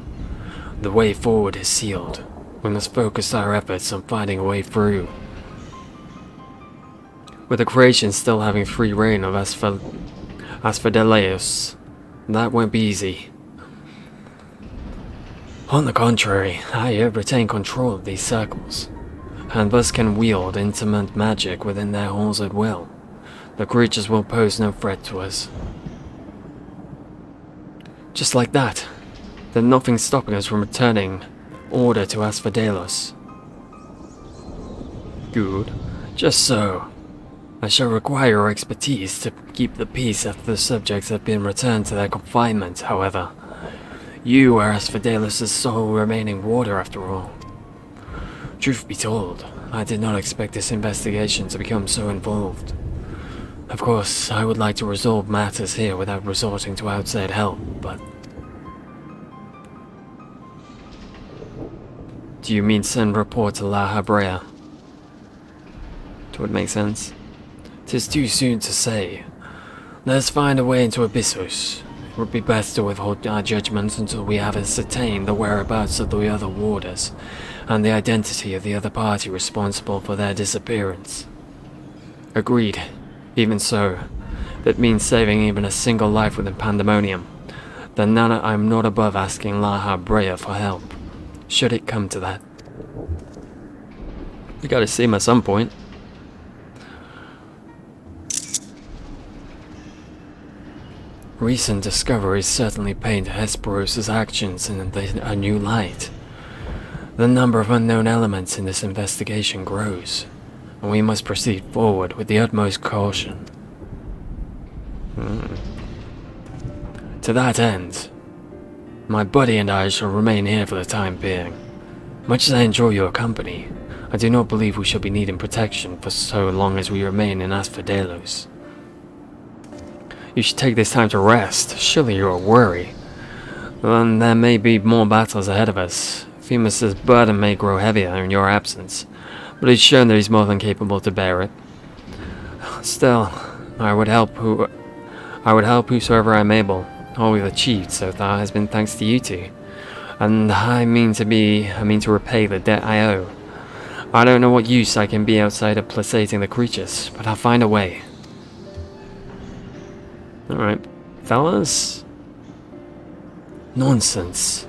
the way forward is sealed. We must focus our efforts on finding a way through. With the creation still having free reign of Asphodeleus, that won't be easy. On the contrary, I have retained control of these circles, and thus can wield intimate magic within their halls at will. The creatures will pose no threat to us. Just like that, then nothing's stopping us from returning order to Asphodelos. Good. Just so. I shall require your expertise to keep the peace after the subjects have been returned to their confinement, however. You are Asphodelos' sole remaining warder after all. Truth be told, I did not expect this investigation to become so involved. Of course, I would like to resolve matters here without resorting to outside help, but... Do you mean send report to La Habrea? Would make sense. 'Tis too soon to say. Let's find a way into Abyssos. It would be best to withhold our judgments until we have ascertained the whereabouts of the other warders, and the identity of the other party responsible for their disappearance. Agreed. Even so, that means saving even a single life within Pandemonium. Then I'm not above asking La Habrea for help, should it come to that. We gotta see him at some point. Recent discoveries certainly paint Hesperos' actions in a new light. The number of unknown elements in this investigation grows, and we must proceed forward with the utmost caution. To that end, my buddy and I shall remain here for the time being. Much as I enjoy your company, I do not believe we shall be needing protection for so long as we remain in Asphodelos. You should take this time to rest. Surely you are weary. Then there may be more battles ahead of us. Themis's burden may grow heavier in your absence, but it's shown that he's more than capable to bear it. Still, I would help whosoever I'm able. All we've achieved so far has been thanks to you two, and I mean to repay the debt I owe. I don't know what use I can be outside of placating the creatures, but I'll find a way. Alright, fellas? Nonsense.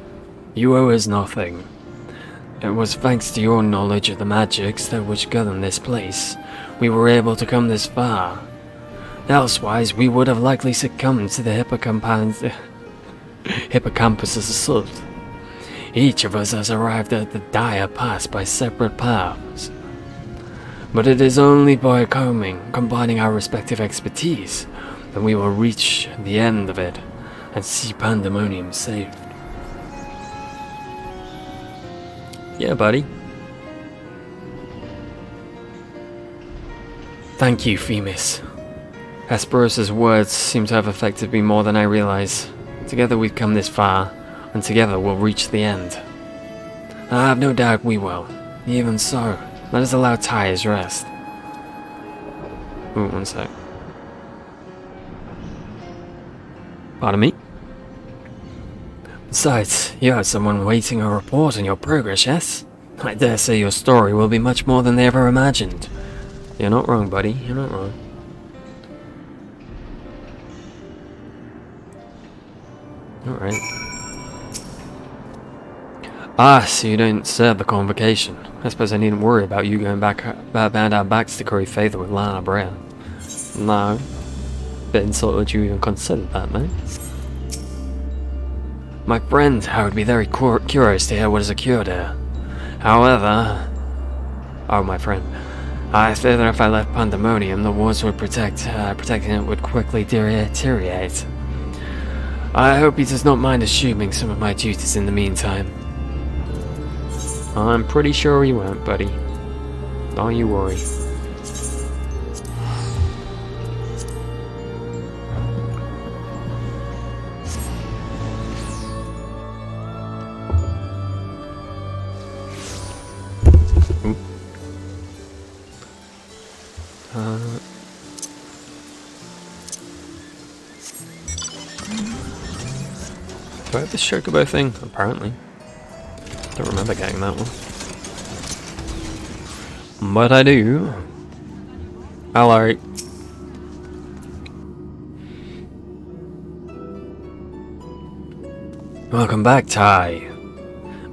You owe us nothing. It was thanks to your knowledge of the magics that which govern this place we were able to come this far. Elsewise, we would have likely succumbed to the hippocampus' assault. Each of us has arrived at the dire pass by separate paths. But it is only by combining our respective expertise that we will reach the end of it and see Pandemonium saved. Yeah, buddy. Thank you, Themis. Hesperos's words seem to have affected me more than I realize. Together we've come this far, and together we'll reach the end. I have no doubt we will. Even so, let us allow Ty his rest. Ooh, one sec. Pardon me? Besides, you have someone waiting a report on your progress, yes? I dare say your story will be much more than they ever imagined. You're not wrong, buddy. You're not wrong. Alright. Ah, so you don't serve the convocation. I suppose I needn't worry about you going back behind our backs to curry favour with Lana Brea. No. Bit insulted you even considered that, mate. My friend, I would be very curious to hear what has occurred here. However... Oh, my friend. I fear that if I left Pandemonium, the walls would protecting it would quickly deteriorate. I hope he does not mind assuming some of my duties in the meantime. I'm pretty sure he won't, buddy. Don't you worry. Do I have this chocobo thing? Apparently. Don't remember getting that one. But I do. Hello. Welcome back, Ty.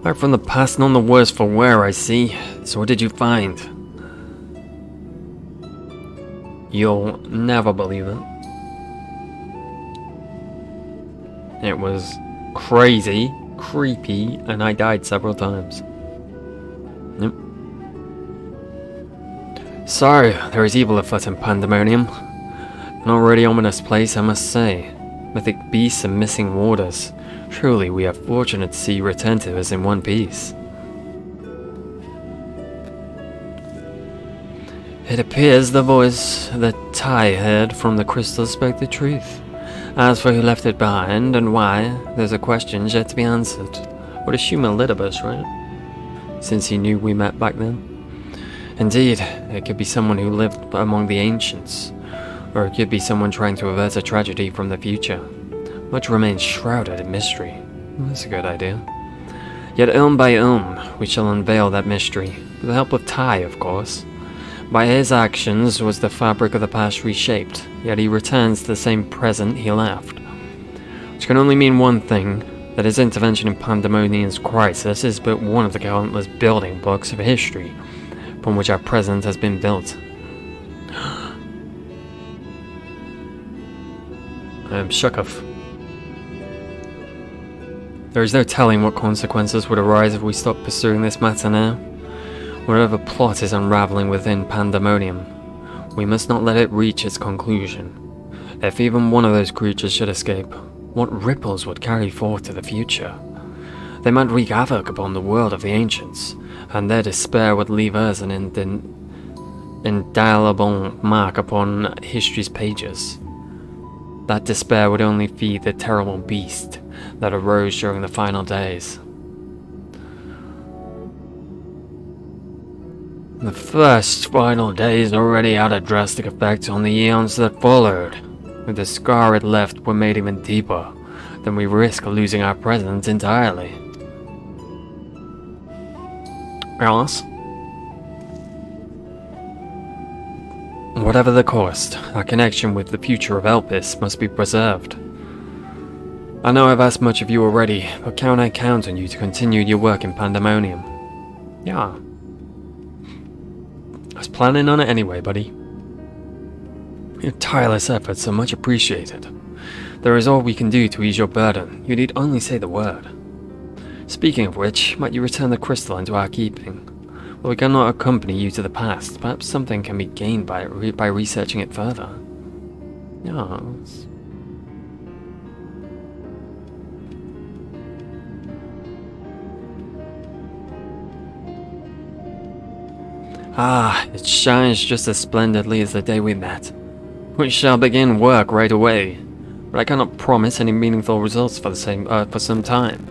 Back from the past, none the worse for wear, I see. So what did you find? You'll never believe it. It was crazy, creepy, and I died several times. Yep. So, there is evil afoot in Pandemonium. An already ominous place, I must say. Mythic beasts and missing warders. Truly, we are fortunate to see you return to us in one piece. It appears the voice that Ty heard from the crystal spoke the truth. As for who left it behind and why, there's a question yet to be answered. Would assume Elidibus, right? Since he knew we met back then. Indeed, it could be someone who lived among the ancients, or it could be someone trying to avert a tragedy from the future. Much remains shrouded in mystery. That's a good idea. Yet ilm by ilm, we shall unveil that mystery, with the help of Ty, of course. By his actions was the fabric of the past reshaped, yet he returns to the same present he left. Which can only mean one thing, that his intervention in Pandemonium's crisis is but one of the countless building blocks of history, upon which our present has been built. I am shook of. There is no telling what consequences would arise if we stopped pursuing this matter now. Whatever plot is unraveling within Pandemonium, we must not let it reach its conclusion. If even one of those creatures should escape, what ripples would carry forth to the future? They might wreak havoc upon the world of the ancients, and their despair would leave us an indelible mark upon history's pages. That despair would only feed the terrible beast that arose during the final days. The first final days already had a drastic effect on the eons that followed. If the scar it left were made even deeper, then we risk losing our presence entirely. Alice? Whatever the cost, our connection with the future of Elpis must be preserved. I know I've asked much of you already, but can I count on you to continue your work in Pandemonium? Yeah. I was planning on it anyway, buddy. Your tireless efforts are much appreciated. There is all we can do to ease your burden. You need only say the word. Speaking of which, might you return the crystal into our keeping? Well, we cannot accompany you to the past. Perhaps something can be gained by researching it further. Yes. Ah, it shines just as splendidly as the day we met. We shall begin work right away, but I cannot promise any meaningful results for some time.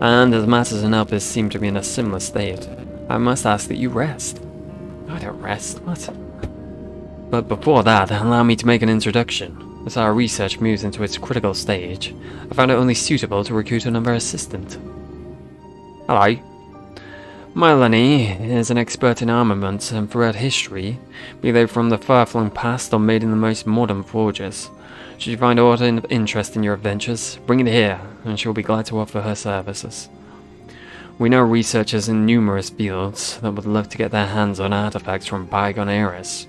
And as matters in Elpis seem to be in a similar state, I must ask that you rest. I don't rest, what? But before that, allow me to make an introduction. As our research moves into its critical stage, I found it only suitable to recruit another assistant. Hello. Melanie is an expert in armaments and throughout history, be they from the far-flung past or made in the most modern forges. Should you find aught of interest in your adventures, bring it here, and she will be glad to offer her services. We know researchers in numerous fields that would love to get their hands on artifacts from bygone eras,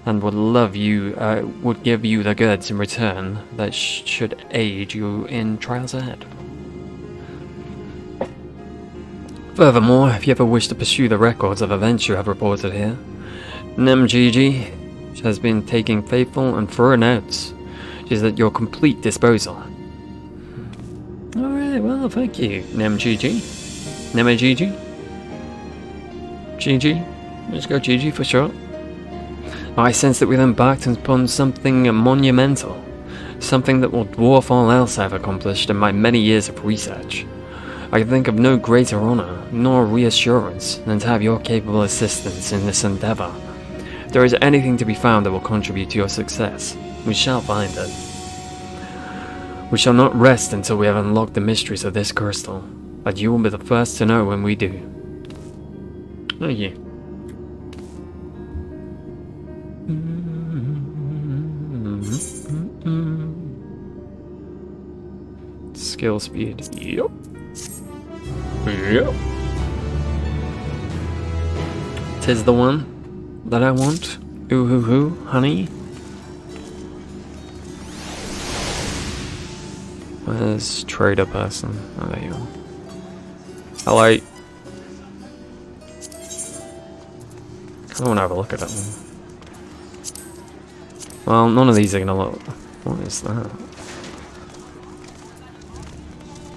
and would give you the goods in return that should aid you in trials ahead. Furthermore, if you ever wish to pursue the records of events you have reported here, Nemgigi has been taking faithful and thorough notes. She's at your complete disposal. Alright, well, thank you, Nemgigi. Nemgigi? Gigi? Let's go Gigi for sure. I sense that we've embarked upon something monumental. Something that will dwarf all else I've accomplished in my many years of research. I can think of no greater honor, nor reassurance, than to have your capable assistance in this endeavor. If there is anything to be found that will contribute to your success, we shall find it. We shall not rest until we have unlocked the mysteries of this crystal, but you will be the first to know when we do. Oh yeah. Skill speed. Yep. Yep. 'Tis the one that I want. Ooh hoo hoo, honey. Where's trader person? Oh, there you are. Hello. I don't want to have a look at it. Well, none of these are gonna look. What is that?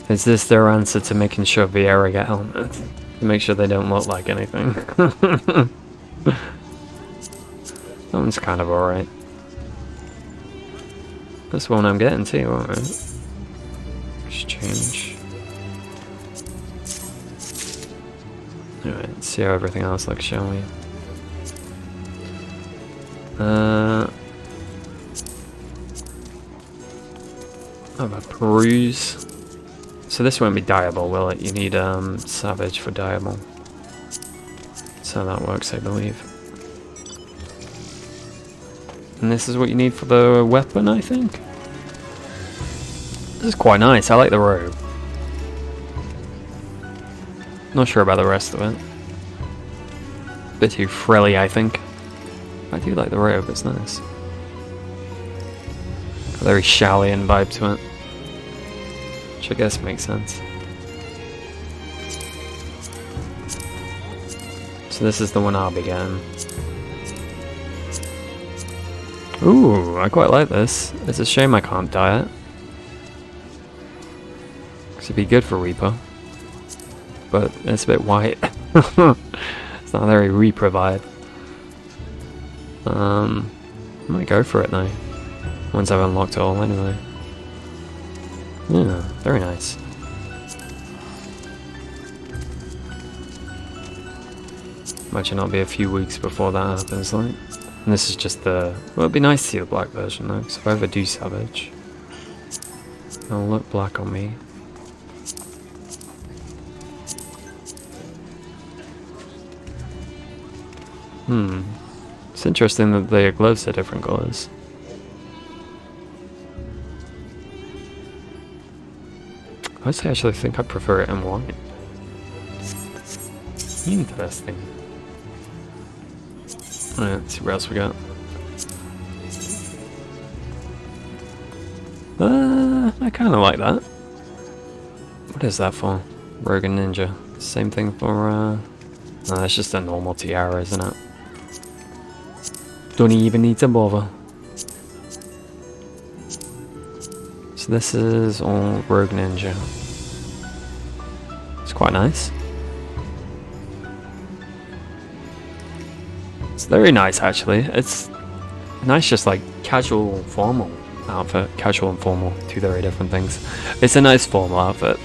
Is this their answer to making sure Viera get helmet? To make sure they don't look like anything. That one's kind of alright. This one I'm getting too, alright. Exchange. Alright, let's see how everything else looks, shall we? Have a peruse. So this won't be diable, will it? You need savage for diable. That's how that works, I believe. And this is what you need for the weapon, I think? This is quite nice, I like the robe. Not sure about the rest of it. Bit too frilly, I think. I do like the robe, it's nice. A very Shalian vibe to it. Which I guess makes sense. So this is the one I'll be getting. Ooh, I quite like this. It's a shame I can't dye it. Because it'd be good for Reaper. but it's a bit white. It's not very repro-vibe. I might go for it now. Once I've unlocked it all anyway. Yeah, very nice. Imagine it'll be a few weeks before that happens, like. And this is just the... Well, it'd be nice to see the black version though, because if I ever do Savage, it'll look black on me. It's interesting that the gloves are different colours. I actually think I prefer it in white. Interesting. Alright, let's see what else we got. I kind of like that. What is that for? Rogue and Ninja. Same thing for, no, that's just a normal tiara, isn't it? Don't even need to bother. So this is all Rogue Ninja. It's quite nice. It's very nice actually. It's nice, just like casual formal outfit. Casual and formal, two very different things. It's a nice formal outfit.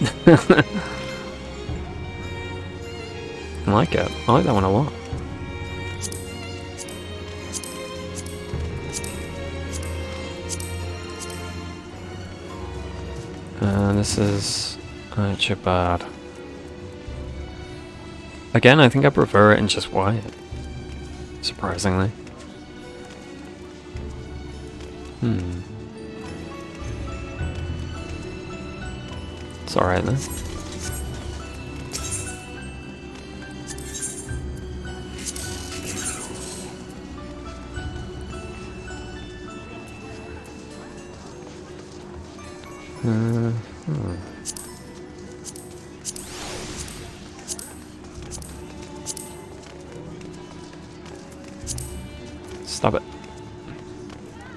I like it. I like that one a lot. This is actually bad. Again, I think I prefer it in just white. Surprisingly. It's alright then. Stop it.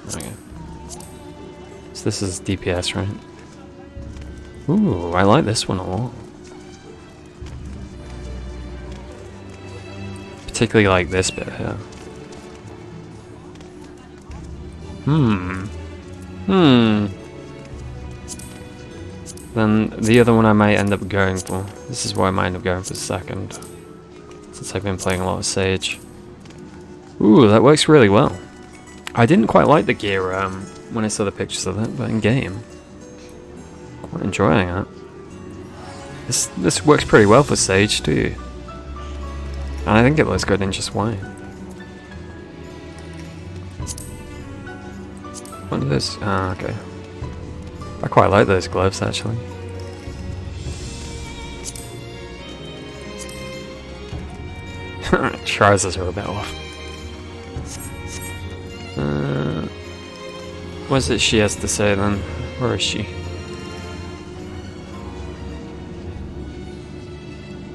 Okay. So this is DPS, right? Ooh, I like this one a lot. Particularly like this bit here. Then the other one I might end up going for. This is what I might end up going for second. Since I've been playing a lot of Sage. Ooh, that works really well. I didn't quite like the gear when I saw the pictures of it, but in game, quite enjoying it. This works pretty well for Sage too. And I think it looks good in just white. What is this? Ah, okay. I quite like those gloves actually. Trousers are a bit off. What is it she has to say then? Where is she?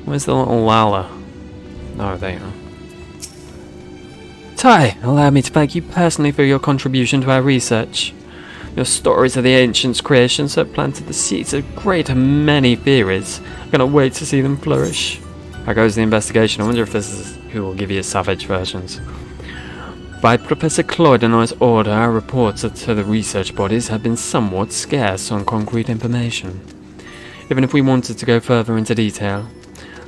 Where's the little Lala? Oh, there you are. Tai, allow me to thank you personally for your contribution to our research. Your stories of the ancients' creations have planted the seeds of great and many theories. I cannot wait to see them flourish. How goes the investigation? I wonder if this is who will give you savage versions. By Professor Cloydenoy's order, our reports to the research bodies have been somewhat scarce on concrete information. Even if we wanted to go further into detail,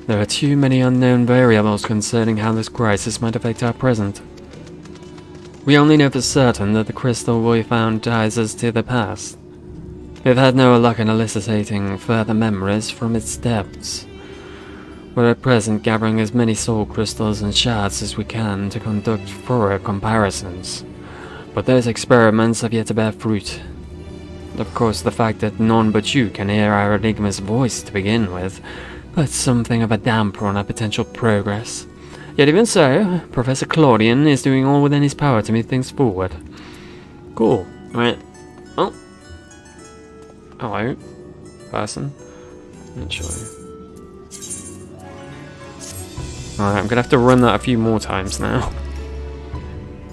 there are too many unknown variables concerning how this crisis might affect our present. We only know for certain that the crystal we found ties us to the past. We've had no luck in eliciting further memories from its depths. We're at present gathering as many soul crystals and shards as we can to conduct thorough comparisons. But those experiments have yet to bear fruit. Of course, the fact that none but you can hear our enigma's voice to begin with puts something of a damper on our potential progress. Yet even so, Professor Claudian is doing all within his power to move things forward. Cool. Right. Oh. Hello. Person. Let me show you. Alright, I'm gonna have to run that a few more times now.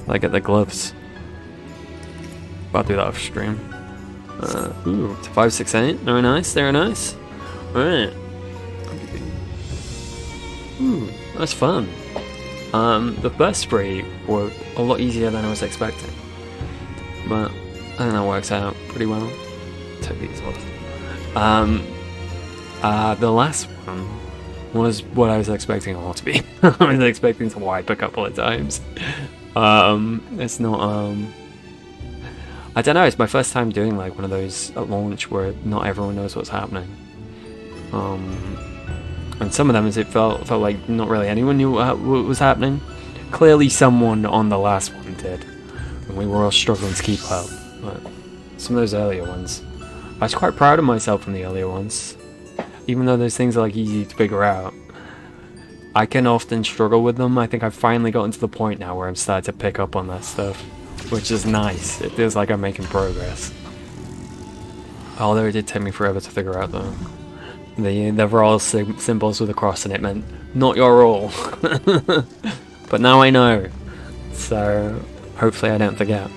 I get the gloves. But I'll do that off stream. Ooh, to 568. Very nice, very nice. Alright. That's fun. The first 3 were a lot easier than I was expecting. But I think that works out pretty well. Take these off. The last one was what I was expecting it all to be. I was expecting to wipe a couple of times. It's not, I don't know, it's my first time doing like one of those at launch where not everyone knows what's happening. And some of them, it felt like not really anyone knew what was happening. Clearly someone on the last one did, and we were all struggling to keep up. But some of those earlier ones, I was quite proud of myself from the earlier ones. Even though those things are like easy to figure out, I can often struggle with them. I think I've finally gotten to the point now where I'm starting to pick up on that stuff, which is nice. It feels like I'm making progress. Although it did take me forever to figure out though. There were all symbols with a cross and it meant, not your role. But now I know. So, hopefully I don't forget.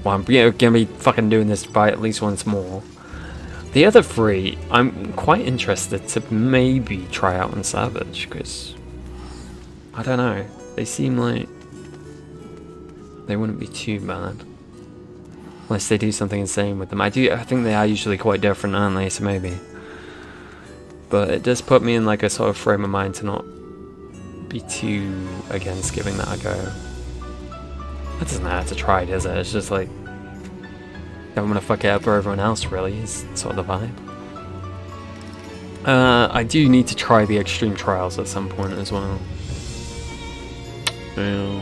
Well, I'm gonna be fucking doing this by at least once more. The other 3, I'm quite interested to maybe try out on Savage, because I don't know, they seem like they wouldn't be too bad. Unless they do something insane with them. I think they are usually quite different, aren't they? So maybe. But it does put me in like a sort of frame of mind to not be too against giving that a go. That doesn't have to try, does it? It's just like, don't want to fuck it up for everyone else, really, is sort of the vibe. I do need to try the extreme trials at some point as well. Yeah.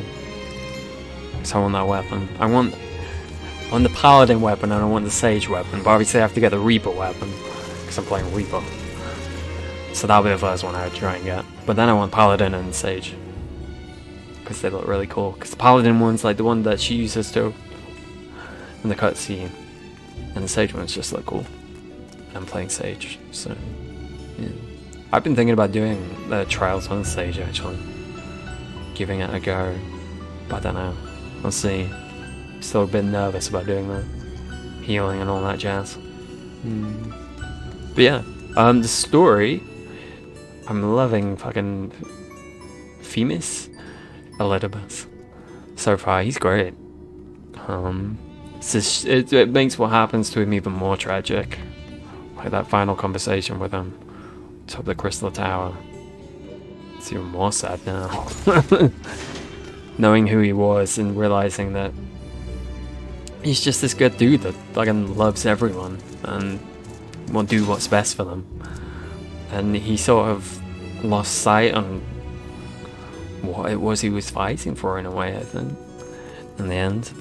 So I want that weapon. I want the paladin weapon and I want the sage weapon, but obviously I have to get the reaper weapon because I'm playing reaper. So that'll be the first one I would try and get. But then I want paladin and sage because they look really cool. Because the paladin one's like the one that she uses to in the cutscene, and the sage ones just look cool. I'm playing sage, so yeah. I've been thinking about doing the trials on sage actually, giving it a go, but I don't know. We'll see. Still a bit nervous about doing that, healing and all that jazz. But yeah, the story, I'm loving fucking Themis Elidibus so far. He's great. It makes what happens to him even more tragic. Like that final conversation with him atop the Crystal Tower. It's even more sad now. Knowing who he was and realizing that he's just this good dude that fucking loves everyone and will do what's best for them. And he sort of lost sight on what it was he was fighting for in a way, I think. In the end,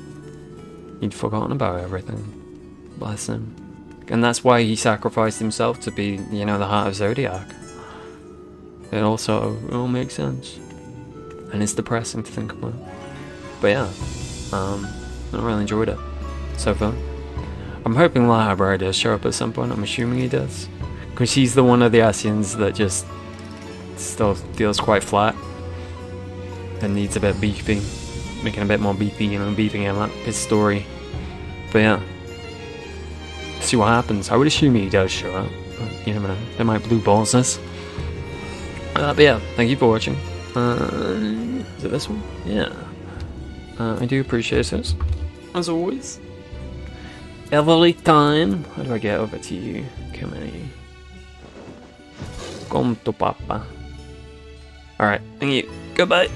he'd forgotten about everything. Bless him. And that's why he sacrificed himself to be, you know, the heart of Zodiac. It all makes sense. And it's depressing to think about. But yeah, I really enjoyed it so far. I'm hoping Lahabra does show up at some point. I'm assuming he does. Because she's the one of the Asians that just still feels quite flat. And needs a bit beefy. Making a bit more beefy, you know, beefing him up his story. But yeah. See what happens. I would assume he does show up. But you never know. They might blue balls us. But yeah, thank you for watching. Is it this one? Yeah. I do appreciate it, as always. Every time. How do I get over to you? Come here. Come to Papa. Alright, thank you. Goodbye.